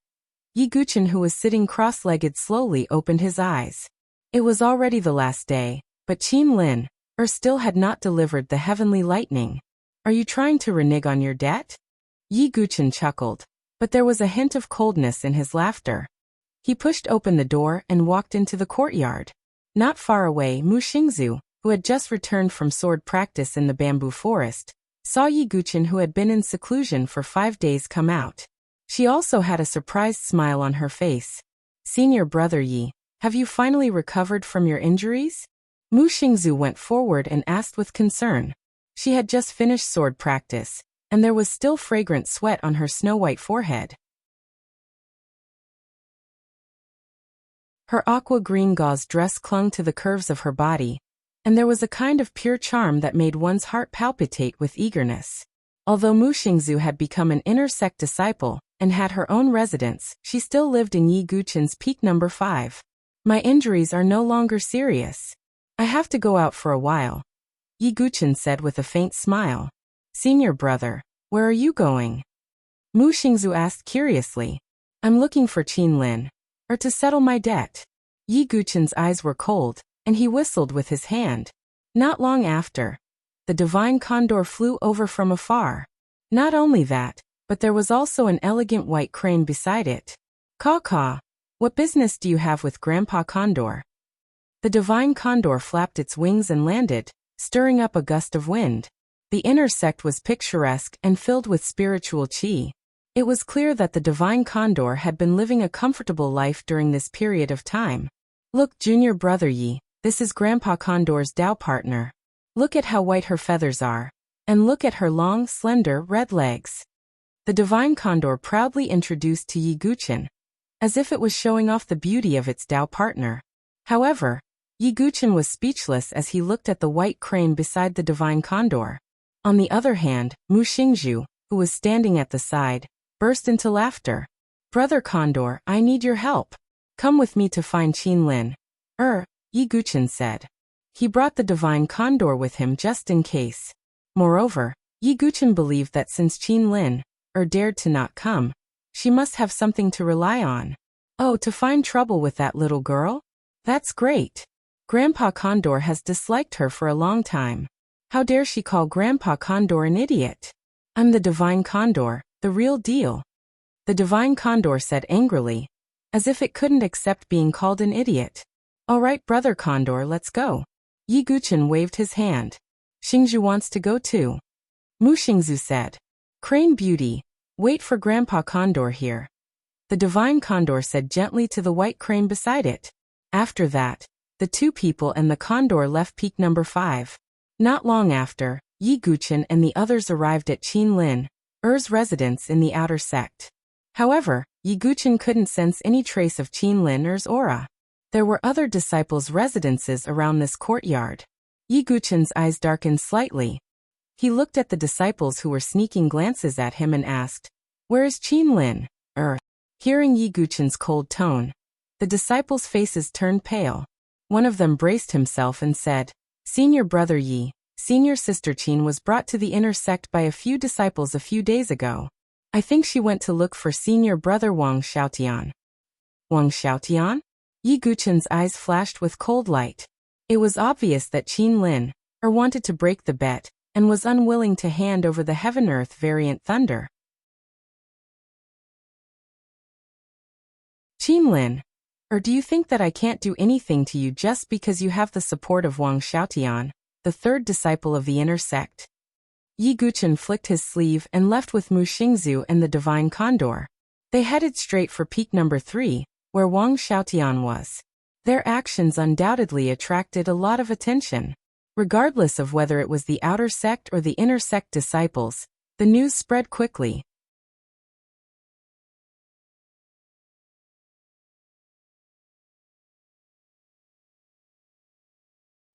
Speaker 1: Yi Guchen, who was sitting cross-legged, slowly opened his eyes. It was already the last day, but Qin Lin, still had not delivered the heavenly lightning. Are you trying to renege on your debt? Yi Guchen chuckled, but there was a hint of coldness in his laughter. He pushed open the door and walked into the courtyard. Not far away, Mu Xingzu, who had just returned from sword practice in the bamboo forest, saw Yi Guchen, who had been in seclusion for 5 days, come out. She also had a surprised smile on her face. Senior brother Yi, have you finally recovered from your injuries? Mu Xingzu went forward and asked with concern. She had just finished sword practice, and there was still fragrant sweat on her snow-white forehead. Her aqua-green gauze dress clung to the curves of her body, and there was a kind of pure charm that made one's heart palpitate with eagerness. Although Mu Xingzu had become an inner sect disciple and had her own residence, she still lived in Yi Guchen's peak number 5. My injuries are no longer serious. I have to go out for a while, Yi Guchen said with a faint smile. Senior brother, where are you going? Mu Xingzu asked curiously. I'm looking for Qin Lin, to settle my debt. Yi Guchen's eyes were cold, and he whistled with his hand. Not long after, the divine condor flew over from afar. Not only that, but there was also an elegant white crane beside it. Caw-caw, what business do you have with Grandpa Condor? The divine condor flapped its wings and landed, stirring up a gust of wind. The inner sect was picturesque and filled with spiritual qi. It was clear that the divine condor had been living a comfortable life during this period of time. Look, junior brother Yi, this is Grandpa Condor's Dao partner. Look at how white her feathers are. And look at her long, slender, red legs. The divine condor proudly introduced to Yi Guchen, as if it was showing off the beauty of its Dao partner. However, Yi Guchen was speechless as he looked at the white crane beside the divine condor. On the other hand, Mu Xingzhu, who was standing at the side, burst into laughter. Brother Condor, I need your help. Come with me to find Qin Lin. Yi Guchen said. He brought the divine condor with him just in case. Moreover, Yi Guchen believed that since Qin Lin, dared to not come, she must have something to rely on. Oh, to find trouble with that little girl? That's great. Grandpa Condor has disliked her for a long time. How dare she call Grandpa Condor an idiot? I'm the divine condor, the real deal. The divine condor said angrily, as if it couldn't accept being called an idiot. All right, Brother Condor, let's go. Yi Guchen waved his hand. Xingzhu wants to go too. Mu Xingzhu said. Crane Beauty, wait for Grandpa Condor here. The divine condor said gently to the white crane beside it. After that, the two people and the condor left peak number 5. Not long after, Yi Guchen and the others arrived at Qin Lin's residence in the outer sect. However, Yi Guchen couldn't sense any trace of Qin Lin's aura. There were other disciples' residences around this courtyard. Yi Guchen's eyes darkened slightly. He looked at the disciples who were sneaking glances at him and asked, Where is Qin Lin? Hearing Yi Guchen's cold tone, the disciples' faces turned pale. One of them braced himself and said, Senior brother Yi, senior sister Qin was brought to the inner sect by a few disciples a few days ago. I think she went to look for senior brother Wang Xiaotian. Wang Xiaotian? Yi Guchen's eyes flashed with cold light. It was obvious that Qin Lin wanted to break the bet and was unwilling to hand over the heaven-earth variant thunder. Qin Lin, do you think that I can't do anything to you just because you have the support of Wang Xiaotian, the third disciple of the inner sect? Yi Guchen flicked his sleeve and left with Mu Xingzhu and the divine condor. They headed straight for peak number 3, where Wang Xiaotian was. Their actions undoubtedly attracted a lot of attention. Regardless of whether it was the outer sect or the inner sect disciples, the news spread quickly.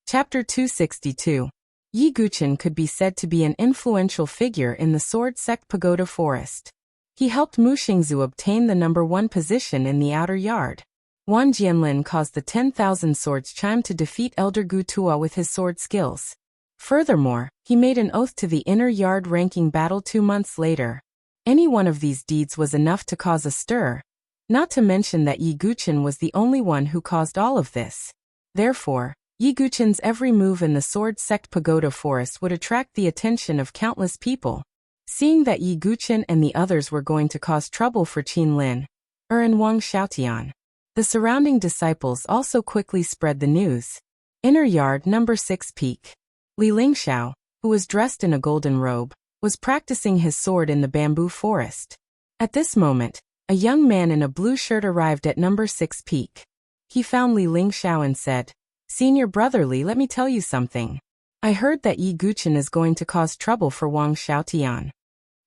Speaker 1: Chapter 262. Yi Guchen could be said to be an influential figure in the Sword Sect Pagoda Forest. He helped Mu Xingzhu obtain the number 1 position in the outer yard. Wan Jianlin caused the 10,000 swords chime to defeat Elder Gu Tua with his sword skills. Furthermore, he made an oath to the inner yard ranking battle 2 months later. Any one of these deeds was enough to cause a stir, not to mention that Yi Guchen was the only one who caused all of this. Therefore, Yi Guchen's every move in the Sword Sect Pagoda Forest would attract the attention of countless people. Seeing that Yi Guchen and the others were going to cause trouble for Qin Lin, and Wang Xiaotian, the surrounding disciples also quickly spread the news. Inner yard number 6 peak. Li Lingxiao, who was dressed in a golden robe, was practicing his sword in the bamboo forest. At this moment, a young man in a blue shirt arrived at number 6 peak. He found Li Lingxiao and said, Senior brother Li, let me tell you something. I heard that Yi Guchen is going to cause trouble for Wang Xiaotian.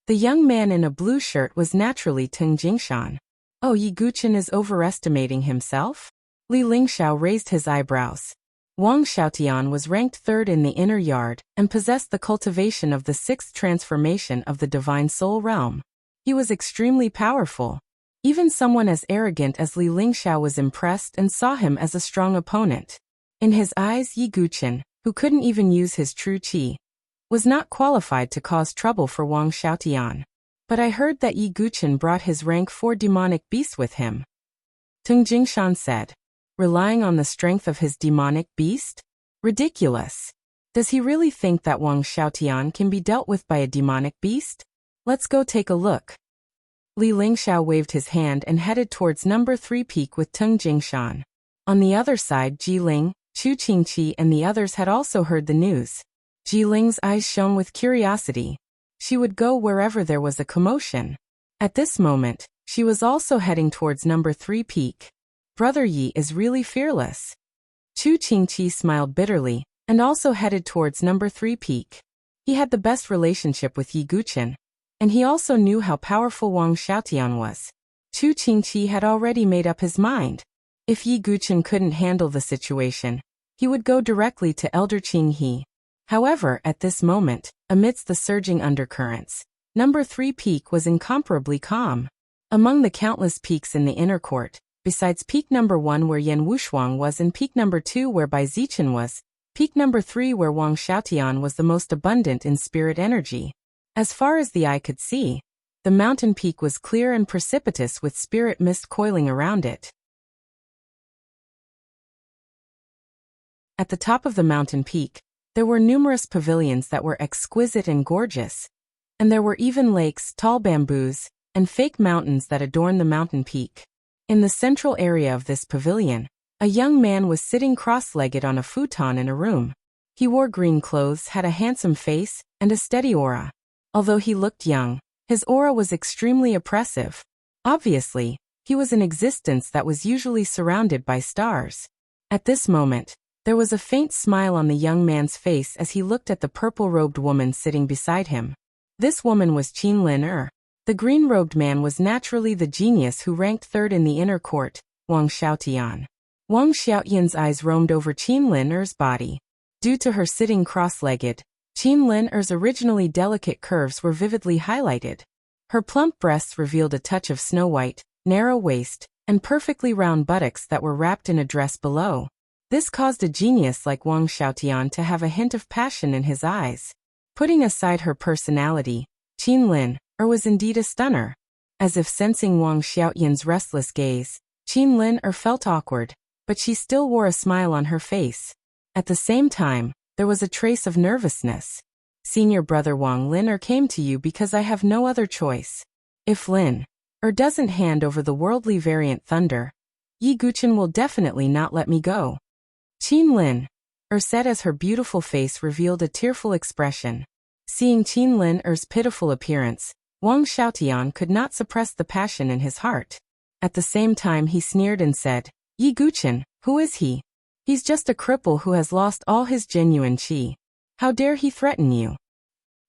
Speaker 1: The young man in a blue shirt was naturally Teng Jingshan. Oh, Yi Guchen is overestimating himself? Li Lingxiao raised his eyebrows. Wang Xiaotian was ranked 3rd in the inner yard and possessed the cultivation of the 6th transformation of the divine soul realm. He was extremely powerful. Even someone as arrogant as Li Lingxiao was impressed and saw him as a strong opponent. In his eyes, Yi Guchen, who couldn't even use his true qi, was not qualified to cause trouble for Wang Xiaotian. But I heard that Yi Guchen brought his rank 4 demonic beast with him. Teng Jingshan said. Relying on the strength of his demonic beast? Ridiculous. Does he really think that Wang Xiaotian can be dealt with by a demonic beast? Let's go take a look. Li Lingxiao waved his hand and headed towards number 3 peak with Teng Jingshan. On the other side, Jiling, Chu Qingqi and the others had also heard the news. Jiling's eyes shone with curiosity. She would go wherever there was a commotion. At this moment, she was also heading towards number 3 peak. Brother Yi is really fearless. Chu Qingqi smiled bitterly, and also headed towards number 3 peak. He had the best relationship with Yi Guchen, and he also knew how powerful Wang Xiaotian was. Chu Qingqi had already made up his mind. If Yi Guchen couldn't handle the situation, he would go directly to Elder Qinghe. However, at this moment, amidst the surging undercurrents, number 3 peak was incomparably calm. Among the countless peaks in the inner court, besides peak number 1 where Yan Wushuang was and peak number 2 where Bai Zichen was, peak number 3 where Wang Xiaotian was the most abundant in spirit energy. As far as the eye could see, the mountain peak was clear and precipitous with spirit mist coiling around it. At the top of the mountain peak, there were numerous pavilions that were exquisite and gorgeous, and there were even lakes, tall bamboos, and fake mountains that adorned the mountain peak. In the central area of this pavilion, a young man was sitting cross-legged on a futon in a room. He wore green clothes, had a handsome face, and a steady aura. Although he looked young, his aura was extremely oppressive. Obviously, he was an existence that was usually surrounded by stars. At this moment, there was a faint smile on the young man's face as he looked at the purple-robed woman sitting beside him. This woman was Qin Lin. The green-robed man was naturally the genius who ranked third in the inner court, Wang Xiaotian. Wang Xiaotian's eyes roamed over Qin Lin's body. Due to her sitting cross-legged, Qin Lin's originally delicate curves were vividly highlighted. Her plump breasts revealed a touch of snow-white, narrow waist, and perfectly round buttocks that were wrapped in a dress below. This caused a genius like Wang Xiaotian to have a hint of passion in his eyes. Putting aside her personality, Qin Lin was indeed a stunner. As if sensing Wang Xiaotian's restless gaze, Qin Lin felt awkward, but she still wore a smile on her face. At the same time, there was a trace of nervousness. Senior brother Wang Lin came to you because I have no other choice. If Lin doesn't hand over the worldly variant thunder, Yi Guchen will definitely not let me go. Qin Lin said as her beautiful face revealed a tearful expression. Seeing Qin Lin's pitiful appearance, Wang Xiaotian could not suppress the passion in his heart. At the same time he sneered and said, Yi Guchen, who is he? He's just a cripple who has lost all his genuine qi. How dare he threaten you?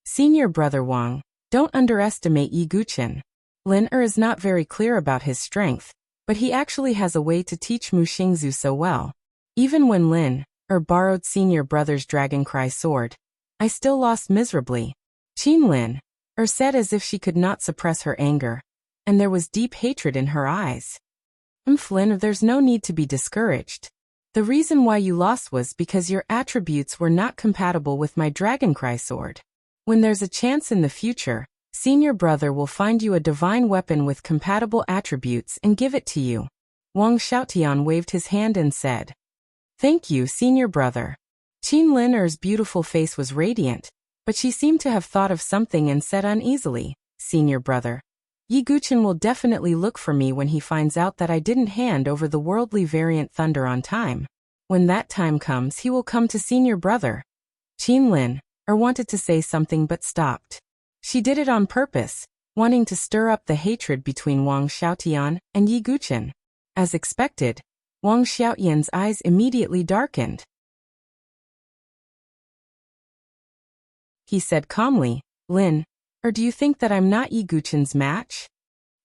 Speaker 1: Senior brother Wang, don't underestimate Yi Guchen. Lin is not very clear about his strength, but he actually has a way to teach Mu Xingzu so well. Even when Lin borrowed senior brother's dragon cry sword, I still lost miserably. Qin Lin said as if she could not suppress her anger, and there was deep hatred in her eyes. Lin, there's no need to be discouraged. The reason why you lost was because your attributes were not compatible with my dragon cry sword. When there's a chance in the future, senior brother will find you a divine weapon with compatible attributes and give it to you. Wang Xiaotian waved his hand and said, Thank you, senior brother. Qin Lin's beautiful face was radiant, but she seemed to have thought of something and said uneasily, Senior brother, Yi Guchen will definitely look for me when he finds out that I didn't hand over the worldly variant thunder on time. When that time comes he will come to senior brother. Qin Lin wanted to say something but stopped. She did it on purpose, wanting to stir up the hatred between Wang Xiaotian and Yi Guchen. As expected, Wang Xiaotian's eyes immediately darkened. He said calmly, Lin, do you think that I'm not Yi Guchen's match?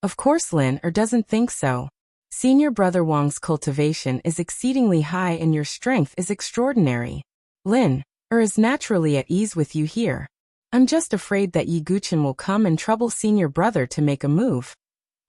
Speaker 1: Of course Lin doesn't think so. Senior brother Wang's cultivation is exceedingly high and your strength is extraordinary. Lin is naturally at ease with you here. I'm just afraid that Yi Guchen will come and trouble senior brother to make a move.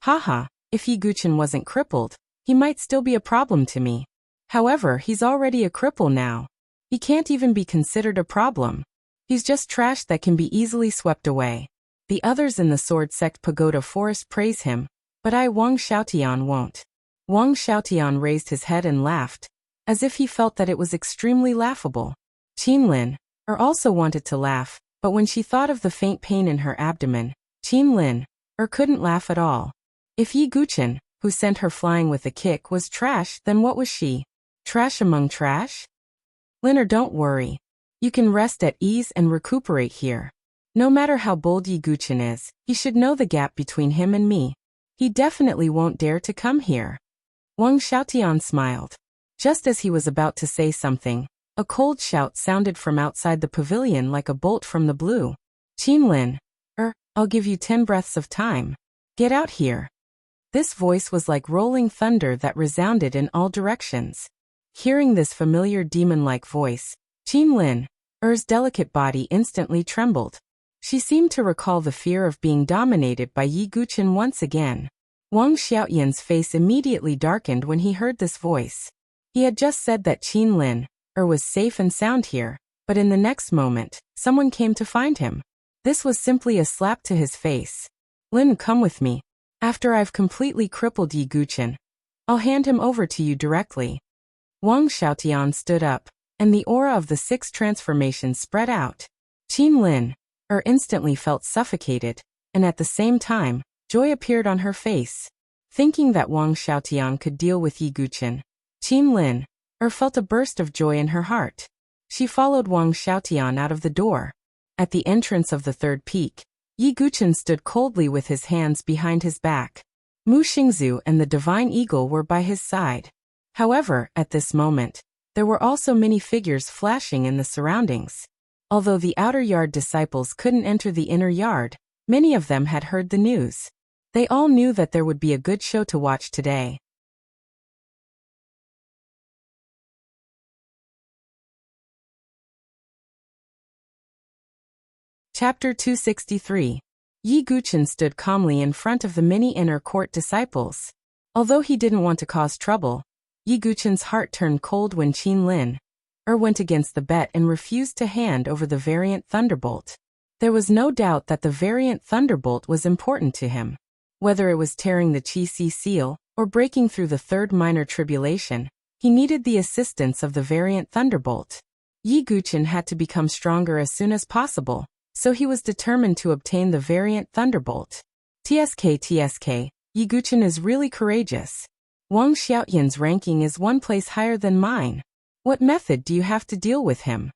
Speaker 1: Haha, if Yi Guchen wasn't crippled, he might still be a problem to me. However, he's already a cripple now. He can't even be considered a problem. He's just trash that can be easily swept away. The others in the Sword Sect Pagoda Forest praise him, but I, Wang Xiaotian, won't. Wang Xiaotian raised his head and laughed, as if he felt that it was extremely laughable. Qin Lin also wanted to laugh, but when she thought of the faint pain in her abdomen, Qin Lin couldn't laugh at all. If Yi Guchen, who sent her flying with a kick, was trash, then what was she? Trash among trash? Lin, don't worry. You can rest at ease and recuperate here. No matter how bold Yi Guchen is, he should know the gap between him and me. He definitely won't dare to come here. Wang Xiaotian smiled. Just as he was about to say something, a cold shout sounded from outside the pavilion like a bolt from the blue. Qin Lin, I'll give you 10 breaths of time. Get out here. This voice was like rolling thunder that resounded in all directions. Hearing this familiar demon-like voice, Qin Lin Er's delicate body instantly trembled. She seemed to recall the fear of being dominated by Yi Guqin once again. Wang Xiaoyan's face immediately darkened when he heard this voice. He had just said that Qin Lin, was safe and sound here, but in the next moment, someone came to find him. This was simply a slap to his face. Lin, come with me. After I've completely crippled Yi Guqin, I'll hand him over to you directly. Wang Xiaotian stood up, and the aura of the 6 transformations spread out. Qin Lin, instantly felt suffocated, and at the same time, joy appeared on her face. Thinking that Wang Xiaotian could deal with Yi Guqin, Qin Lin, felt a burst of joy in her heart. She followed Wang Xiaotian out of the door. At the entrance of the 3rd peak, Yi Guqin stood coldly with his hands behind his back. Mu Xingzu and the Divine Eagle were by his side. However, at this moment, there were also many figures flashing in the surroundings. Although the outer yard disciples couldn't enter the inner yard, many of them had heard the news. They all knew that there would be a good show to watch today. Chapter 263. Yi Guqin stood calmly in front of the many inner court disciples. Although he didn't want to cause trouble, Yi Guqin's heart turned cold when Qin Lin, went against the bet and refused to hand over the variant thunderbolt. There was no doubt that the variant thunderbolt was important to him. Whether it was tearing the Qi Si seal, or breaking through the 3rd minor tribulation, he needed the assistance of the variant thunderbolt. Yi Guqin had to become stronger as soon as possible, so he was determined to obtain the variant thunderbolt. TSK, Yi Guqin is really courageous. Wang Xiaoyan's ranking is 1 place higher than mine. What method do you have to deal with him?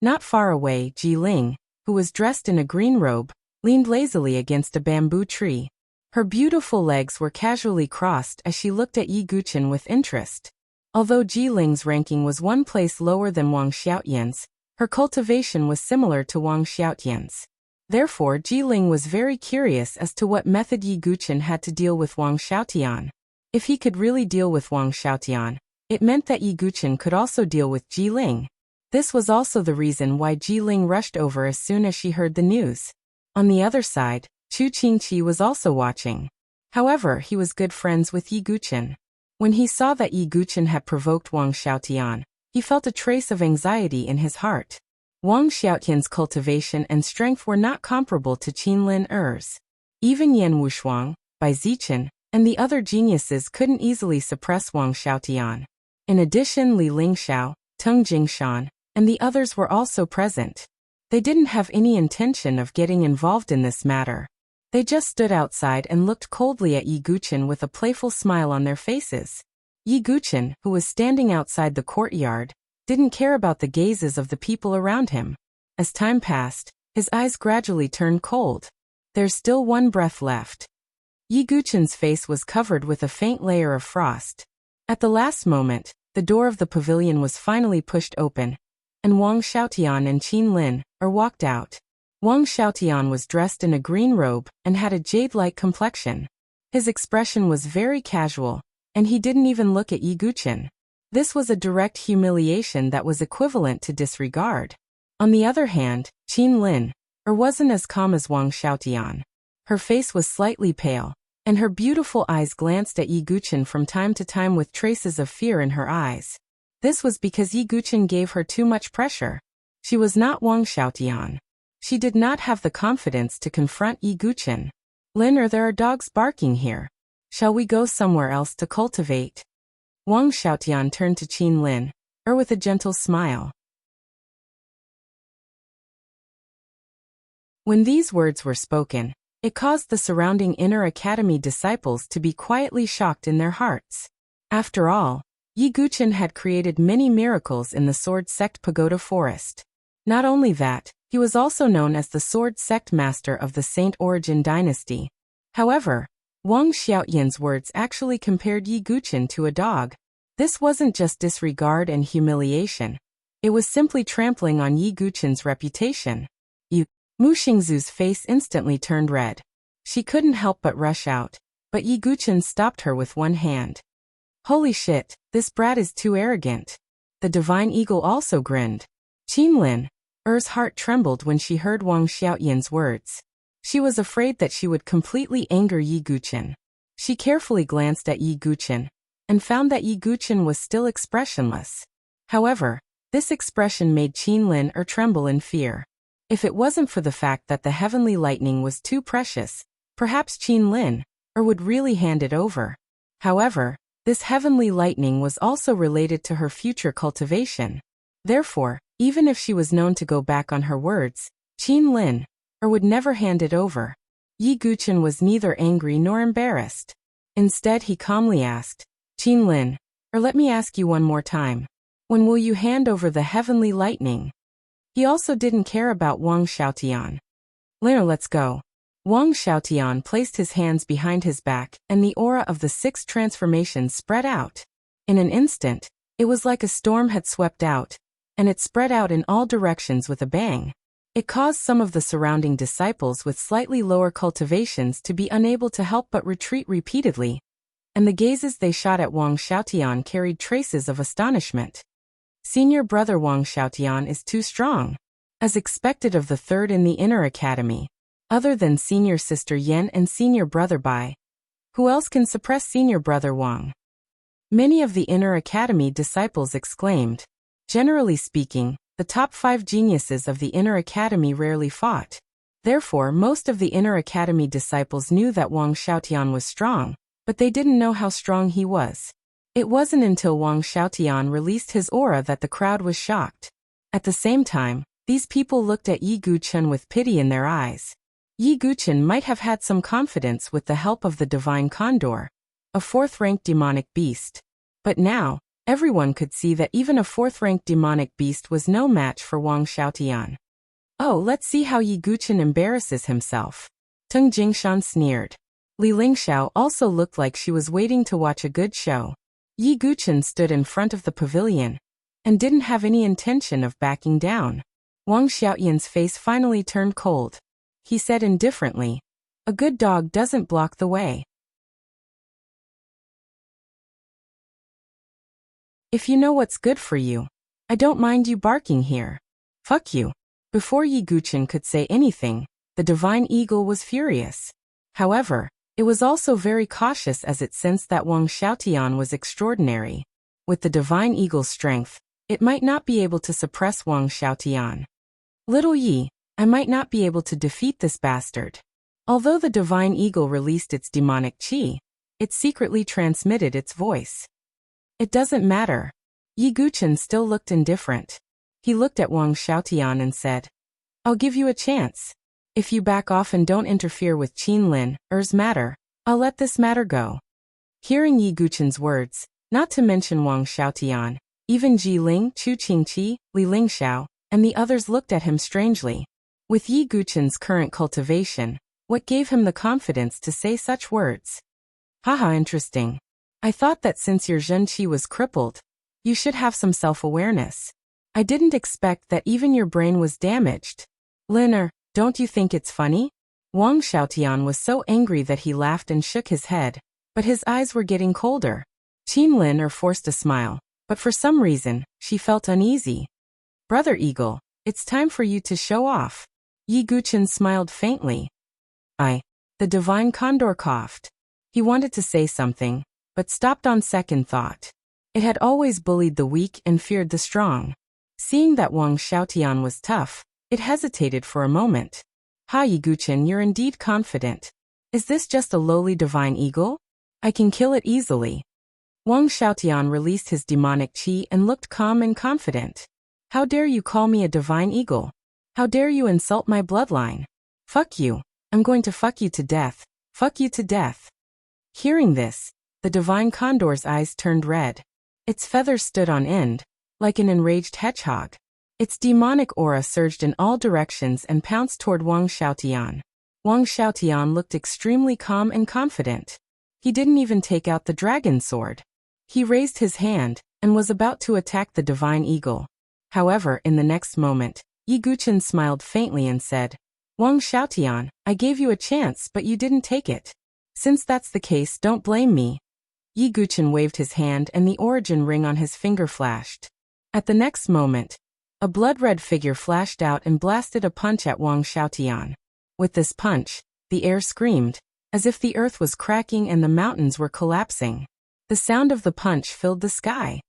Speaker 1: Not far away, Ji Ling, who was dressed in a green robe, leaned lazily against a bamboo tree. Her beautiful legs were casually crossed as she looked at Yi Guqin with interest. Although Ji Ling's ranking was 1 place lower than Wang Xiaoyan's, her cultivation was similar to Wang Xiaoyan's. Therefore, Ji Ling was very curious as to what method Yi Guqin had to deal with Wang Xiaotian. If he could really deal with Wang Xiaotian, it meant that Yi Guqin could also deal with Ji Ling. This was also the reason why Ji Ling rushed over as soon as she heard the news. On the other side, Chu Qingqi was also watching. However, he was good friends with Yi Guqin. When he saw that Yi Guqin had provoked Wang Xiaotian, he felt a trace of anxiety in his heart. Wang Xiaotian's cultivation and strength were not comparable to Qin Lin-er's. Even Yan Wushuang, Bai Zichen, and the other geniuses couldn't easily suppress Wang Xiaotian. In addition, Li Lingxiao, Teng Jingshan, and the others were also present. They didn't have any intention of getting involved in this matter. They just stood outside and looked coldly at Yi Guqin with a playful smile on their faces. Yi Guqin, who was standing outside the courtyard, didn't care about the gazes of the people around him. As time passed, his eyes gradually turned cold. There's still 1 breath left. Yi Guqin's face was covered with a faint layer of frost. At the last moment, the door of the pavilion was finally pushed open, and Wang Xiaotian and Qin Lin walked out. Wang Xiaotian was dressed in a green robe and had a jade-like complexion. His expression was very casual, and he didn't even look at Yi Guqin. This was a direct humiliation that was equivalent to disregard. On the other hand, Qin Lin wasn't as calm as Wang Xiaotian. Her face was slightly pale, and her beautiful eyes glanced at Yi Guqin from time to time with traces of fear in her eyes. This was because Yi Guqin gave her too much pressure. She was not Wang Xiaotian. She did not have the confidence to confront Yi Guqin. Lin, there are dogs barking here. Shall we go somewhere else to cultivate? Wang Xiaotian turned to Qin Lin, with a gentle smile. When these words were spoken, it caused the surrounding inner academy disciples to be quietly shocked in their hearts. After all, Yi Guqin had created many miracles in the Sword Sect Pagoda Forest. Not only that, he was also known as the Sword Sect Master of the Saint Origin Dynasty. However, Wang Xiaoyan's words actually compared Yi Guqin to a dog. This wasn't just disregard and humiliation. It was simply trampling on Yi Guqin's reputation. Mu Xingzu's face instantly turned red. She couldn't help but rush out, but Yi Guqin stopped her with one hand. Holy shit, this brat is too arrogant. The Divine Eagle also grinned. Qin Lin, Er's heart trembled when she heard Wang Xiaoyan's words. She was afraid that she would completely anger Yi Guchen. She carefully glanced at Yi Guchen and found that Yi Guchen was still expressionless. However, this expression made Qin Lin tremble in fear. If it wasn't for the fact that the heavenly lightning was too precious, perhaps Qin Lin would really hand it over. However, this heavenly lightning was also related to her future cultivation. Therefore, even if she was known to go back on her words, Qin Lin would never hand it over. Yi Guchen was neither angry nor embarrassed. Instead, he calmly asked, Qin Lin, let me ask you one more time. When will you hand over the heavenly lightning? He also didn't care about Wang Xiaotian. Let's go. Wang Xiaotian placed his hands behind his back, and the aura of the 6 transformations spread out. In an instant, it was like a storm had swept out, and it spread out in all directions with a bang. It caused some of the surrounding disciples with slightly lower cultivations to be unable to help but retreat repeatedly, and the gazes they shot at Wang Xiaotian carried traces of astonishment. Senior brother Wang Xiaotian is too strong. As expected of the third in the inner academy, other than senior sister Yan and senior brother Bai, who else can suppress senior brother Wang? Many of the inner academy disciples exclaimed. Generally speaking, the top 5 geniuses of the inner academy rarely fought. Therefore, most of the inner academy disciples knew that Wang Xiaotian was strong, but they didn't know how strong he was. It wasn't until Wang Xiaotian released his aura that the crowd was shocked. At the same time, these people looked at Yi Guchen with pity in their eyes. Yi Guchen might have had some confidence with the help of the divine condor, a 4th-ranked demonic beast. But now, everyone could see that even a 4th-ranked demonic beast was no match for Wang Xiaotian. Oh, let's see how Yi Guchen embarrasses himself. Tung Jingshan sneered. Li Lingxiao also looked like she was waiting to watch a good show. Yi Guchen stood in front of the pavilion and didn't have any intention of backing down. Wang Xiaoyan's face finally turned cold. He said indifferently, "A good dog doesn't block the way. If you know what's good for you, I don't mind you barking here. Fuck you." Before Yi Guchen could say anything, the divine eagle was furious. However, it was also very cautious as it sensed that Wang Xiaotian was extraordinary. With the divine eagle's strength, it might not be able to suppress Wang Xiaotian. Little Yi, I might not be able to defeat this bastard. Although the divine eagle released its demonic qi, it secretly transmitted its voice. It doesn't matter. Yi Guchen still looked indifferent. He looked at Wang Xiaotian and said, I'll give you a chance. If you back off and don't interfere with Qin Lin's matter, I'll let this matter go. Hearing Yi Guchen's words, not to mention Wang Xiaotian, even Ji Ling, Chu Qingqi, Li Lingxiao, and the others looked at him strangely. With Yi Guchen's current cultivation, what gave him the confidence to say such words? Haha, interesting. I thought that since your Zhenqi was crippled, you should have some self-awareness. I didn't expect that even your brain was damaged. Liner, don't you think it's funny? Wang Xiaotian was so angry that he laughed and shook his head, but his eyes were getting colder. Qin Lin forced a smile, but for some reason, she felt uneasy. Brother Eagle, it's time for you to show off. Yi Guchen smiled faintly. The divine condor coughed. He wanted to say something, but stopped on second thought. It had always bullied the weak and feared the strong. Seeing that Wang Xiaotian was tough, it hesitated for a moment. Ha, Yi Guchen, you're indeed confident. Is this just a lowly divine eagle? I can kill it easily. Wang Xiaotian released his demonic qi and looked calm and confident. How dare you call me a divine eagle? How dare you insult my bloodline? Fuck you. I'm going to fuck you to death. Fuck you to death. Hearing this, the divine condor's eyes turned red. Its feathers stood on end, like an enraged hedgehog. Its demonic aura surged in all directions and pounced toward Wang Xiaotian. Wang Xiaotian looked extremely calm and confident. He didn't even take out the dragon sword. He raised his hand and was about to attack the divine eagle. However, in the next moment, Yi Guchen smiled faintly and said, Wang Xiaotian, I gave you a chance but you didn't take it. Since that's the case, don't blame me. Yi Guchen waved his hand and the origin ring on his finger flashed. At the next moment, A blood-red figure flashed out and blasted a punch at Wang Xiaotian. With this punch, the air screamed, as if the earth was cracking and the mountains were collapsing. The sound of the punch filled the sky.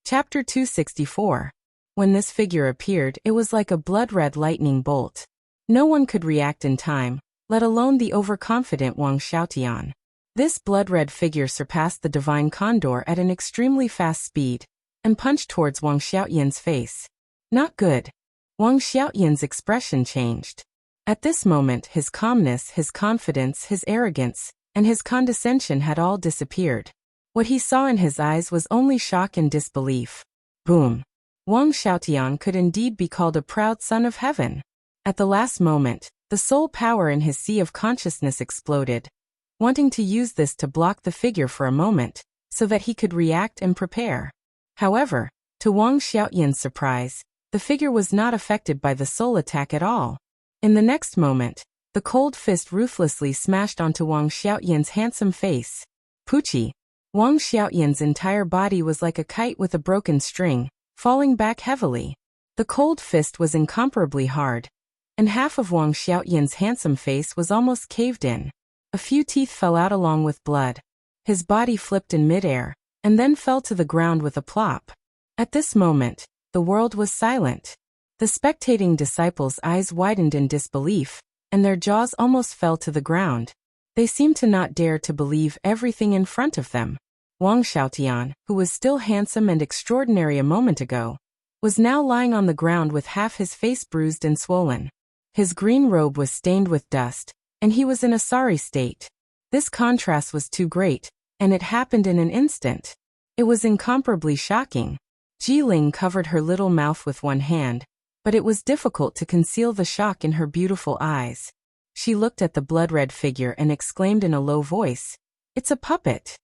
Speaker 1: Chapter 264. When this figure appeared, it was like a blood-red lightning bolt. No one could react in time, let alone the overconfident Wang Xiaotian. This blood-red figure surpassed the divine condor at an extremely fast speed, and punched towards Wang Xiaotian's face. Not good. Wang Xiaotian's expression changed. At this moment, his calmness, his confidence, his arrogance, and his condescension had all disappeared. What he saw in his eyes was only shock and disbelief. Boom. Wang Xiaotian could indeed be called a proud son of heaven. At the last moment, the soul power in his sea of consciousness exploded, wanting to use this to block the figure for a moment, so that he could react and prepare. However, to Wang Xiaotian's surprise, the figure was not affected by the soul attack at all. In the next moment, the cold fist ruthlessly smashed onto Wang Xiaotian's handsome face. Poochie. Wang Xiaotian's entire body was like a kite with a broken string, falling back heavily. The cold fist was incomparably hard, and half of Wang Xiaotian's handsome face was almost caved in. A few teeth fell out along with blood. His body flipped in midair, and then fell to the ground with a plop. At this moment, the world was silent. The spectating disciples' eyes widened in disbelief, and their jaws almost fell to the ground. They seemed to not dare to believe everything in front of them. Wang Xiaotian, who was still handsome and extraordinary a moment ago, was now lying on the ground with half his face bruised and swollen. His green robe was stained with dust, and he was in a sorry state. This contrast was too great, and it happened in an instant. It was incomparably shocking. Jiling covered her little mouth with one hand, but it was difficult to conceal the shock in her beautiful eyes. She looked at the blood-red figure and exclaimed in a low voice, "It's a puppet."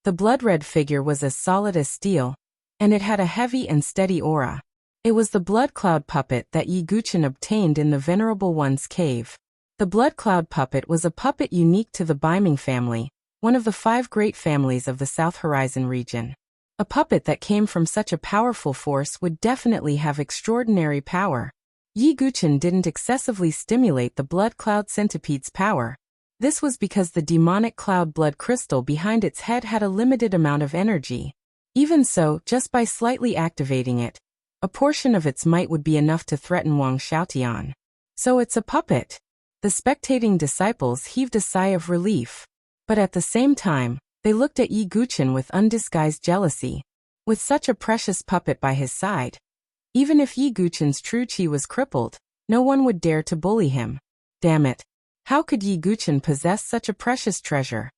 Speaker 1: The blood-red figure was as solid as steel, and it had a heavy and steady aura. It was the blood cloud puppet that Yi Guchen obtained in the Venerable One's cave. The blood cloud puppet was a puppet unique to the Baiming family, one of the 5 great families of the South Horizon region. A puppet that came from such a powerful force would definitely have extraordinary power. Yi Guchen didn't excessively stimulate the blood cloud centipede's power. This was because the demonic cloud blood crystal behind its head had a limited amount of energy. Even so, just by slightly activating it, a portion of its might would be enough to threaten Wang Xiaotian. So it's a puppet. The spectating disciples heaved a sigh of relief. But at the same time, they looked at Yi Guchen with undisguised jealousy. With such a precious puppet by his side, even if Yi Guchen's true qi was crippled, no one would dare to bully him. Damn it. How could Yi Guchen possess such a precious treasure?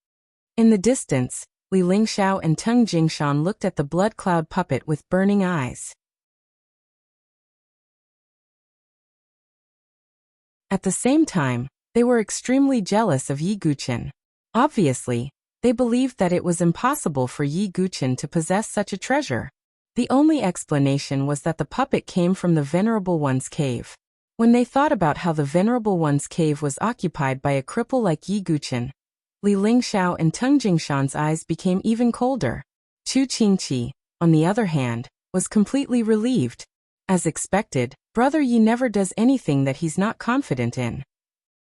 Speaker 1: In the distance, Li Lingxiao and Teng Jingshan looked at the blood cloud puppet with burning eyes. At the same time, they were extremely jealous of Yi Guchen. Obviously, they believed that it was impossible for Yi Guchen to possess such a treasure. The only explanation was that the puppet came from the Venerable One's cave. When they thought about how the Venerable One's cave was occupied by a cripple like Yi Guchen, Li Lingxiao and Teng Jingshan's eyes became even colder. Chu Qingqi, on the other hand, was completely relieved. As expected, Brother Yi never does anything that he's not confident in.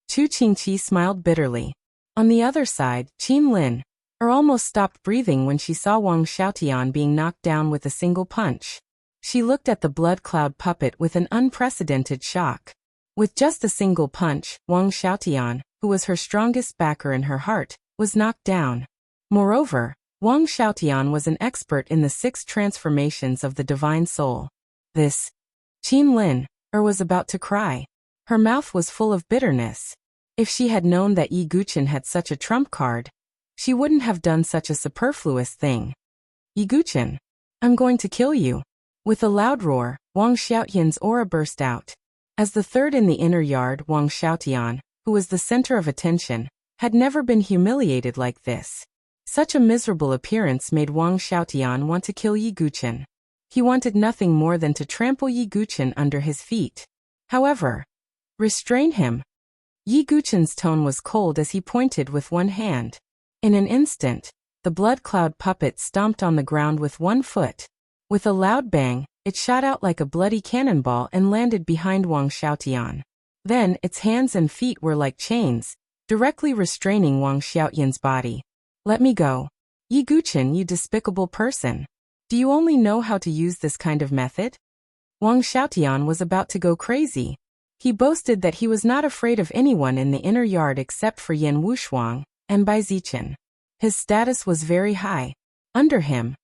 Speaker 1: Chu Qingqi smiled bitterly. On the other side, Qin Lin almost stopped breathing when she saw Wang Xiaotian being knocked down with a single punch. She looked at the blood cloud puppet with an unprecedented shock. With just a single punch, Wang Xiaotian, who was her strongest backer in her heart, was knocked down. Moreover, Wang Xiaotian was an expert in the 6 transformations of the divine soul. Qin Lin was about to cry. Her mouth was full of bitterness. If she had known that Yi Guchen had such a trump card, she wouldn't have done such a superfluous thing. Yi Guchen, I'm going to kill you. With a loud roar, Wang Xiaotian's aura burst out. As the third in the inner yard, Wang Xiaotian, who was the center of attention, had never been humiliated like this. Such a miserable appearance made Wang Xiaotian want to kill Yi Guchen. He wanted nothing more than to trample Yi Guchen under his feet. However, restrain him. Yi Guchen's tone was cold as he pointed with one hand. In an instant, the blood cloud puppet stomped on the ground with one foot. With a loud bang, it shot out like a bloody cannonball and landed behind Wang Xiaotian. Then, its hands and feet were like chains, directly restraining Wang Xiaotian's body. Let me go. Yi Guchen, you despicable person. Do you only know how to use this kind of method? Wang Xiaotian was about to go crazy. He boasted that he was not afraid of anyone in the inner yard except for Yan Wushuang and Bai Zichen. His status was very high. Under him,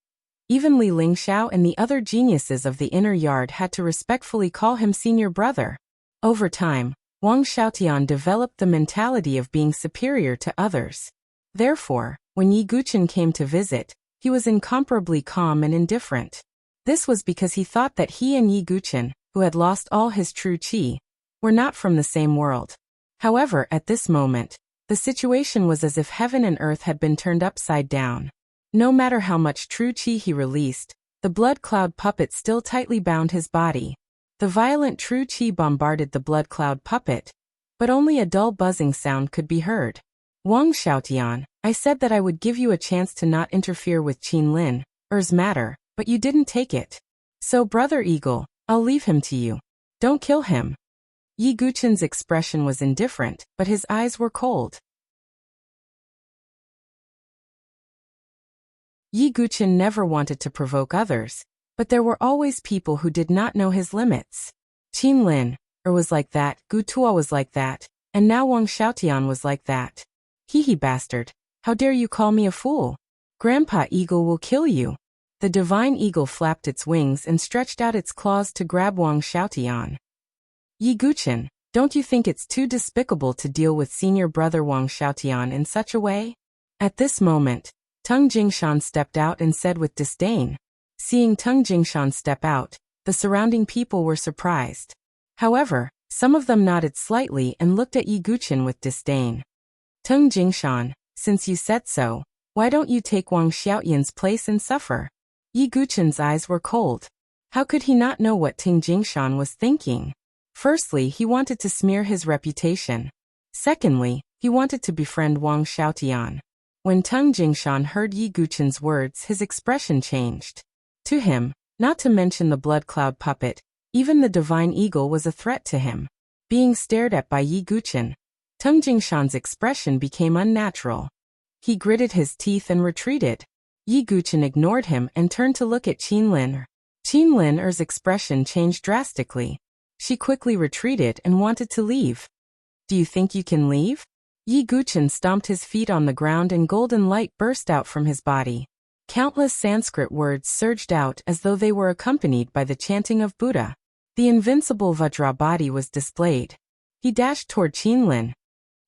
Speaker 1: even Li Lingxiao and the other geniuses of the inner yard had to respectfully call him senior brother. Over time, Wang Xiaotian developed the mentality of being superior to others. Therefore, when Yi Guchen came to visit, he was incomparably calm and indifferent. This was because he thought that he and Yi Guchen, who had lost all his true qi, were not from the same world. However, at this moment, the situation was as if heaven and earth had been turned upside down. No matter how much true qi he released, the blood cloud puppet still tightly bound his body. The violent true qi bombarded the blood cloud puppet, but only a dull buzzing sound could be heard. Wang Xiaotian, I said that I would give you a chance to not interfere with Qin Lin, Er's matter, but you didn't take it. So Brother Eagle, I'll leave him to you. Don't kill him. Yi Guchen's expression was indifferent, but his eyes were cold. Yi Guchen never wanted to provoke others, but there were always people who did not know his limits. Qin Lin, was like that, Gu Tuo was like that, and now Wang Xiaotian was like that. He bastard, how dare you call me a fool? Grandpa Eagle will kill you. The divine eagle flapped its wings and stretched out its claws to grab Wang Xiaotian. Yi Guchen, don't you think it's too despicable to deal with senior brother Wang Xiaotian in such a way? At this moment, Teng Jingshan stepped out and said with disdain. Seeing Teng Jingshan step out, the surrounding people were surprised. However, some of them nodded slightly and looked at Yi Guchen with disdain. Teng Jingshan, since you said so, why don't you take Wang Xiaotian's place and suffer? Yi Guchen's eyes were cold. How could he not know what Teng Jingshan was thinking? Firstly, he wanted to smear his reputation. Secondly, he wanted to befriend Wang Xiaotian. When Teng Jingshan heard Yi Guchen's words, his expression changed. To him, not to mention the blood cloud puppet, even the divine eagle was a threat to him. Being stared at by Yi Guchen, Teng Jingshan's expression became unnatural. He gritted his teeth and retreated. Yi Guchen ignored him and turned to look at Qin Lin. Qin Lin's expression changed drastically. She quickly retreated and wanted to leave. Do you think you can leave? Yi Guchen stomped his feet on the ground and golden light burst out from his body. Countless Sanskrit words surged out as though they were accompanied by the chanting of Buddha. The invincible Vajra body was displayed. He dashed toward Qin Lin.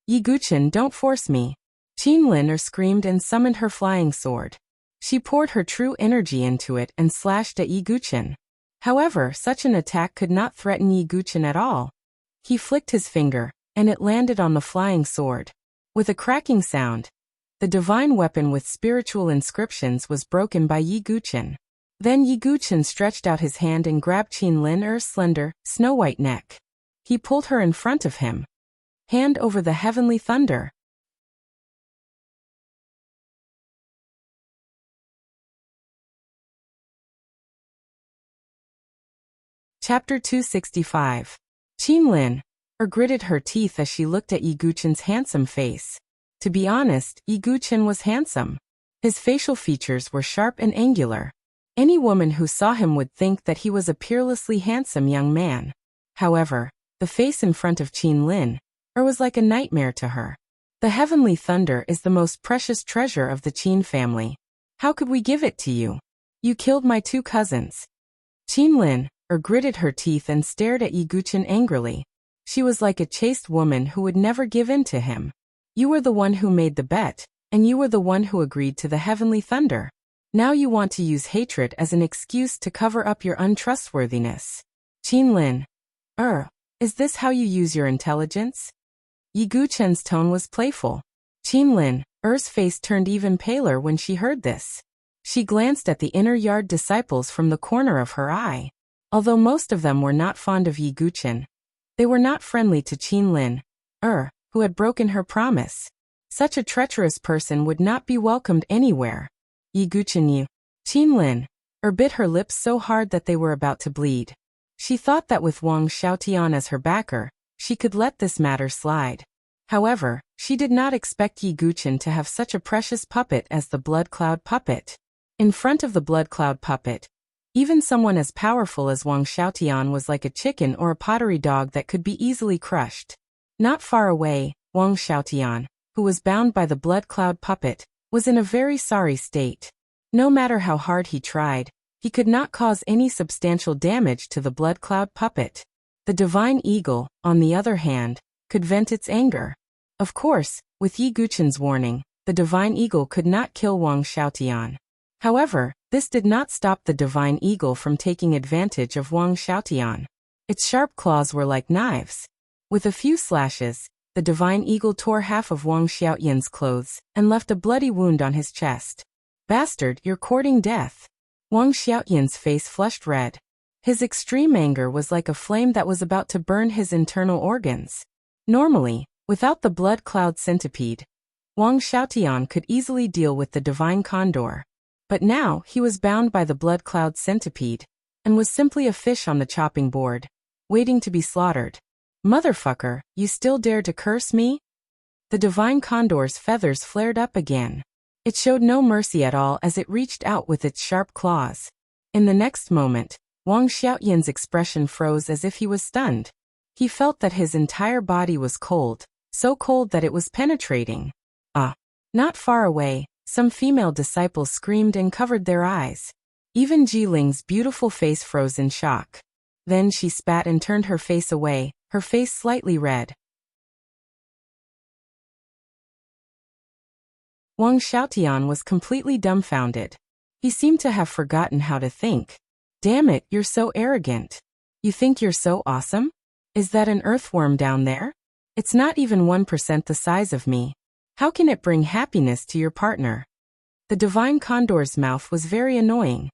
Speaker 1: Yi Guchen, don't force me. Qin Lin screamed and summoned her flying sword. She poured her true energy into it and slashed at Yi Guchen. However, such an attack could not threaten Yi Guchen at all. He flicked his finger, and it landed on the flying sword. With a cracking sound, the divine weapon with spiritual inscriptions was broken by Yi Guchen. Then Yi Guchen stretched out his hand and grabbed Qin Lin's slender, snow-white neck. He pulled her in front of him. Hand over the heavenly thunder. Chapter 265. Qin Lin gritted her teeth as she looked at Yi Guchen's handsome face. To be honest, Yi Guchen was handsome. His facial features were sharp and angular. Any woman who saw him would think that he was a peerlessly handsome young man. However, the face in front of Qin Lin was like a nightmare to her. The heavenly thunder is the most precious treasure of the Qin family. How could we give it to you? You killed my two cousins. Qin Lin gritted her teeth and stared at Yi Guchen angrily. She was like a chaste woman who would never give in to him. You were the one who made the bet, and you were the one who agreed to the heavenly thunder. Now you want to use hatred as an excuse to cover up your untrustworthiness. Qin Lin, is this how you use your intelligence? Yi Guchen's tone was playful. Qin Lin's face turned even paler when she heard this. She glanced at the inner yard disciples from the corner of her eye. Although most of them were not fond of Yi Guchen, they were not friendly to Qin Lin, who had broken her promise. Such a treacherous person would not be welcomed anywhere. Yi Guchen Qinlin bit her lips so hard that they were about to bleed. She thought that with Wang Xiaotian as her backer, she could let this matter slide. However, she did not expect Yi Guchen to have such a precious puppet as the Blood Cloud puppet. In front of the Blood Cloud puppet, even someone as powerful as Wang Xiaotian was like a chicken or a pottery dog that could be easily crushed. Not far away, Wang Xiaotian, who was bound by the Blood Cloud puppet, was in a very sorry state. No matter how hard he tried, he could not cause any substantial damage to the Blood Cloud puppet. The Divine Eagle, on the other hand, could vent its anger. Of course, with Yi Guchen's warning, the Divine Eagle could not kill Wang Xiaotian. However, this did not stop the Divine Eagle from taking advantage of Wang Xiaotian. Its sharp claws were like knives. With a few slashes, the Divine Eagle tore half of Wang Xiaotian's clothes and left a bloody wound on his chest. Bastard, you're courting death. Wang Xiaotian's face flushed red. His extreme anger was like a flame that was about to burn his internal organs. Normally, without the Blood Cloud centipede, Wang Xiaotian could easily deal with the Divine Condor. But now he was bound by the Blood Cloud centipede, and was simply a fish on the chopping board, waiting to be slaughtered. Motherfucker, you still dare to curse me? The Divine Condor's feathers flared up again. It showed no mercy at all as it reached out with its sharp claws. In the next moment, Wang Xiaotian's expression froze as if he was stunned. He felt that his entire body was cold, so cold that it was penetrating. Not far away, some female disciples screamed and covered their eyes. Even Jiling's beautiful face froze in shock. Then she spat and turned her face away, her face slightly red. Wang Xiaotian was completely dumbfounded. He seemed to have forgotten how to think. Damn it, you're so arrogant. You think you're so awesome? Is that an earthworm down there? It's not even 1% the size of me. How can it bring happiness to your partner? The Divine Condor's mouth was very annoying.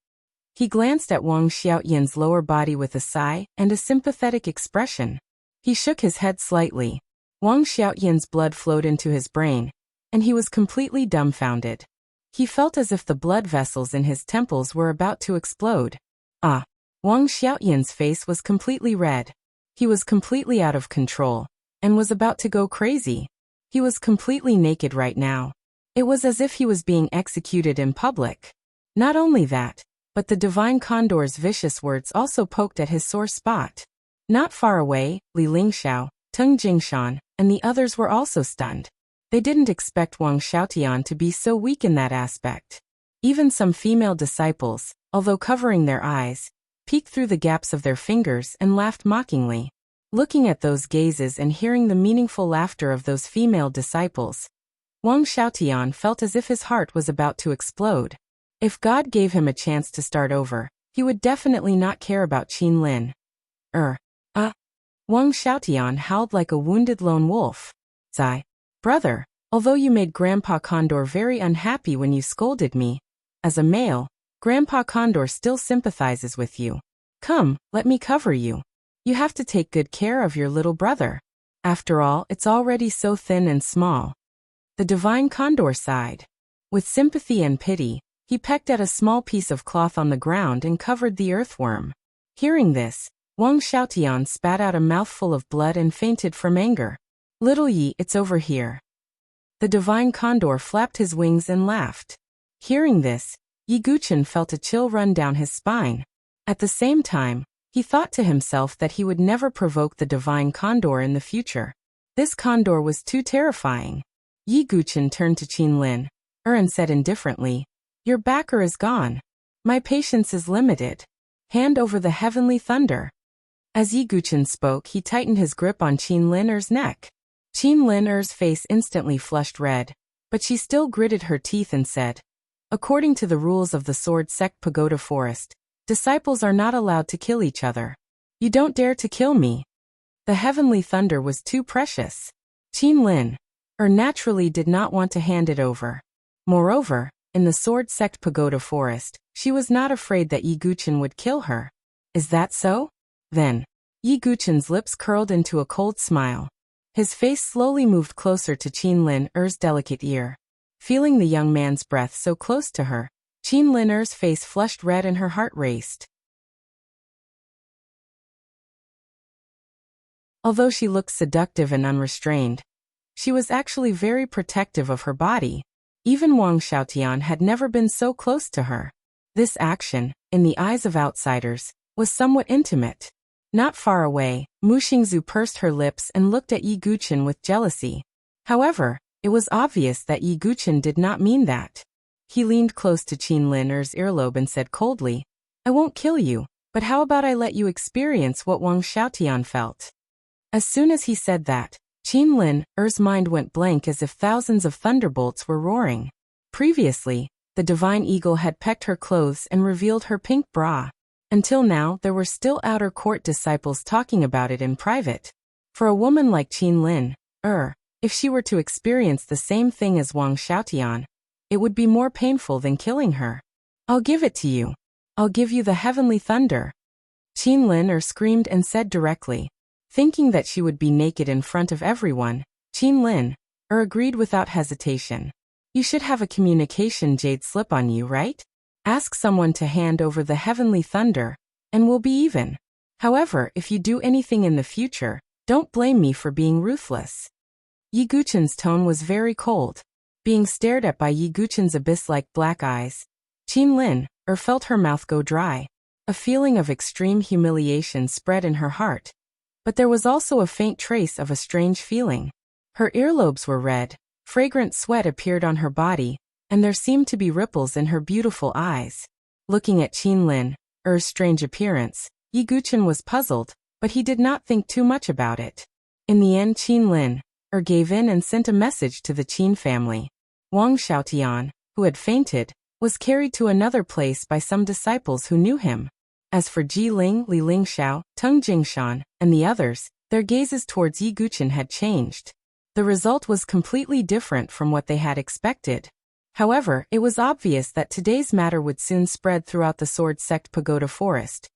Speaker 1: He glanced at Wang Xiaotian's lower body with a sigh and a sympathetic expression. He shook his head slightly. Wang Xiaotian's blood flowed into his brain, and he was completely dumbfounded. He felt as if the blood vessels in his temples were about to explode. Wang Xiaotian's face was completely red. He was completely out of control, and was about to go crazy. He was completely naked right now. It was as if he was being executed in public. Not only that, but the Divine Condor's vicious words also poked at his sore spot. Not far away, Li Lingxiao, Teng Jingshan, and the others were also stunned. They didn't expect Wang Xiaotian to be so weak in that aspect. Even some female disciples, although covering their eyes, peeked through the gaps of their fingers and laughed mockingly. Looking at those gazes and hearing the meaningful laughter of those female disciples, Wang Xiaotian felt as if his heart was about to explode. If God gave him a chance to start over, he would definitely not care about Qinlin. Wang Xiaotian howled like a wounded lone wolf. Zai, brother, although you made Grandpa Condor very unhappy when you scolded me, as a male, Grandpa Condor still sympathizes with you. Come, let me cover you. You have to take good care of your little brother. After all, it's already so thin and small. The Divine Condor sighed. With sympathy and pity, he pecked at a small piece of cloth on the ground and covered the earthworm. Hearing this, Wang Xiaotian spat out a mouthful of blood and fainted from anger. Little Yi, it's over here. The Divine Condor flapped his wings and laughed. Hearing this, Yi Guchen felt a chill run down his spine. At the same time, he thought to himself that he would never provoke the Divine Condor in the future. This condor was too terrifying. Yi Guchen turned to Qinlin, and said indifferently, Your backer is gone. My patience is limited. Hand over the heavenly thunder. As Yi Guchen spoke, he tightened his grip on Qinlin's neck. Qinlin's face instantly flushed red, but she still gritted her teeth and said, According to the rules of the Sword Sect Pagoda Forest, disciples are not allowed to kill each other. You don't dare to kill me. The heavenly thunder was too precious. Qinlin naturally did not want to hand it over. Moreover, in the Sword Sect Pagoda Forest, she was not afraid that Yi Guchen would kill her. Is that so? Then, Yi Guchen's lips curled into a cold smile. His face slowly moved closer to Qin Lin-er's delicate ear. Feeling the young man's breath so close to her, Qin Lin-er's face flushed red and her heart raced. Although she looked seductive and unrestrained, she was actually very protective of her body. Even Wang Xiaotian had never been so close to her. This action, in the eyes of outsiders, was somewhat intimate. Not far away, Mu Xingzu pursed her lips and looked at Yi Guqin with jealousy. However, it was obvious that Yi Guqin did not mean that. He leaned close to Qin Lin-er's earlobe and said coldly, "I won't kill you, but how about I let you experience what Wang Xiaotian felt?" As soon as he said that, Qin Lin-er's mind went blank as if thousands of thunderbolts were roaring. Previously, the divine eagle had pecked her clothes and revealed her pink bra. Until now, there were still outer court disciples talking about it in private. For a woman like Qin Lin-er, if she were to experience the same thing as Wang Xiaotian, it would be more painful than killing her. "I'll give it to you. I'll give you the heavenly thunder," Qin Lin-er screamed and said directly. Thinking that she would be naked in front of everyone, Qin Lin-er agreed without hesitation. "You should have a communication jade slip on you, right? Ask someone to hand over the heavenly thunder, and we'll be even. However, if you do anything in the future, don't blame me for being ruthless." Yi Guqin's tone was very cold. Being stared at by Yi Guqin's abyss-like black eyes, Qin Lin-er felt her mouth go dry. A feeling of extreme humiliation spread in her heart. But there was also a faint trace of a strange feeling. Her earlobes were red, fragrant sweat appeared on her body, and there seemed to be ripples in her beautiful eyes. Looking at Qin Lin-er's strange appearance, Yi Guqin was puzzled, but he did not think too much about it. In the end, Qin Lin-er gave in and sent a message to the Qin family. Wang Xiaotian, who had fainted, was carried to another place by some disciples who knew him. As for Ji Ling, Li Lingxiao, Teng Jingshan, and the others, their gazes towards Yi Guqin had changed. The result was completely different from what they had expected. However, it was obvious that today's matter would soon spread throughout the Sword Sect Pagoda Forest.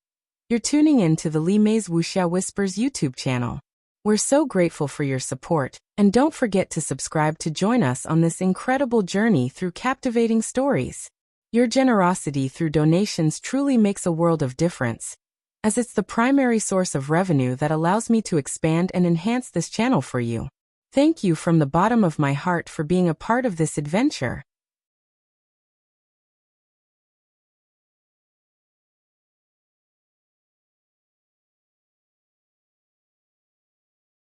Speaker 1: You're tuning in to the Li Mei's Wuxia Whispers YouTube channel. We're so grateful for your support, and don't forget to subscribe to join us on this incredible journey through captivating stories. Your generosity through donations truly makes a world of difference, as it's the primary source of revenue that allows me to expand and enhance this channel for you. Thank you from the bottom of my heart for being a part of this adventure.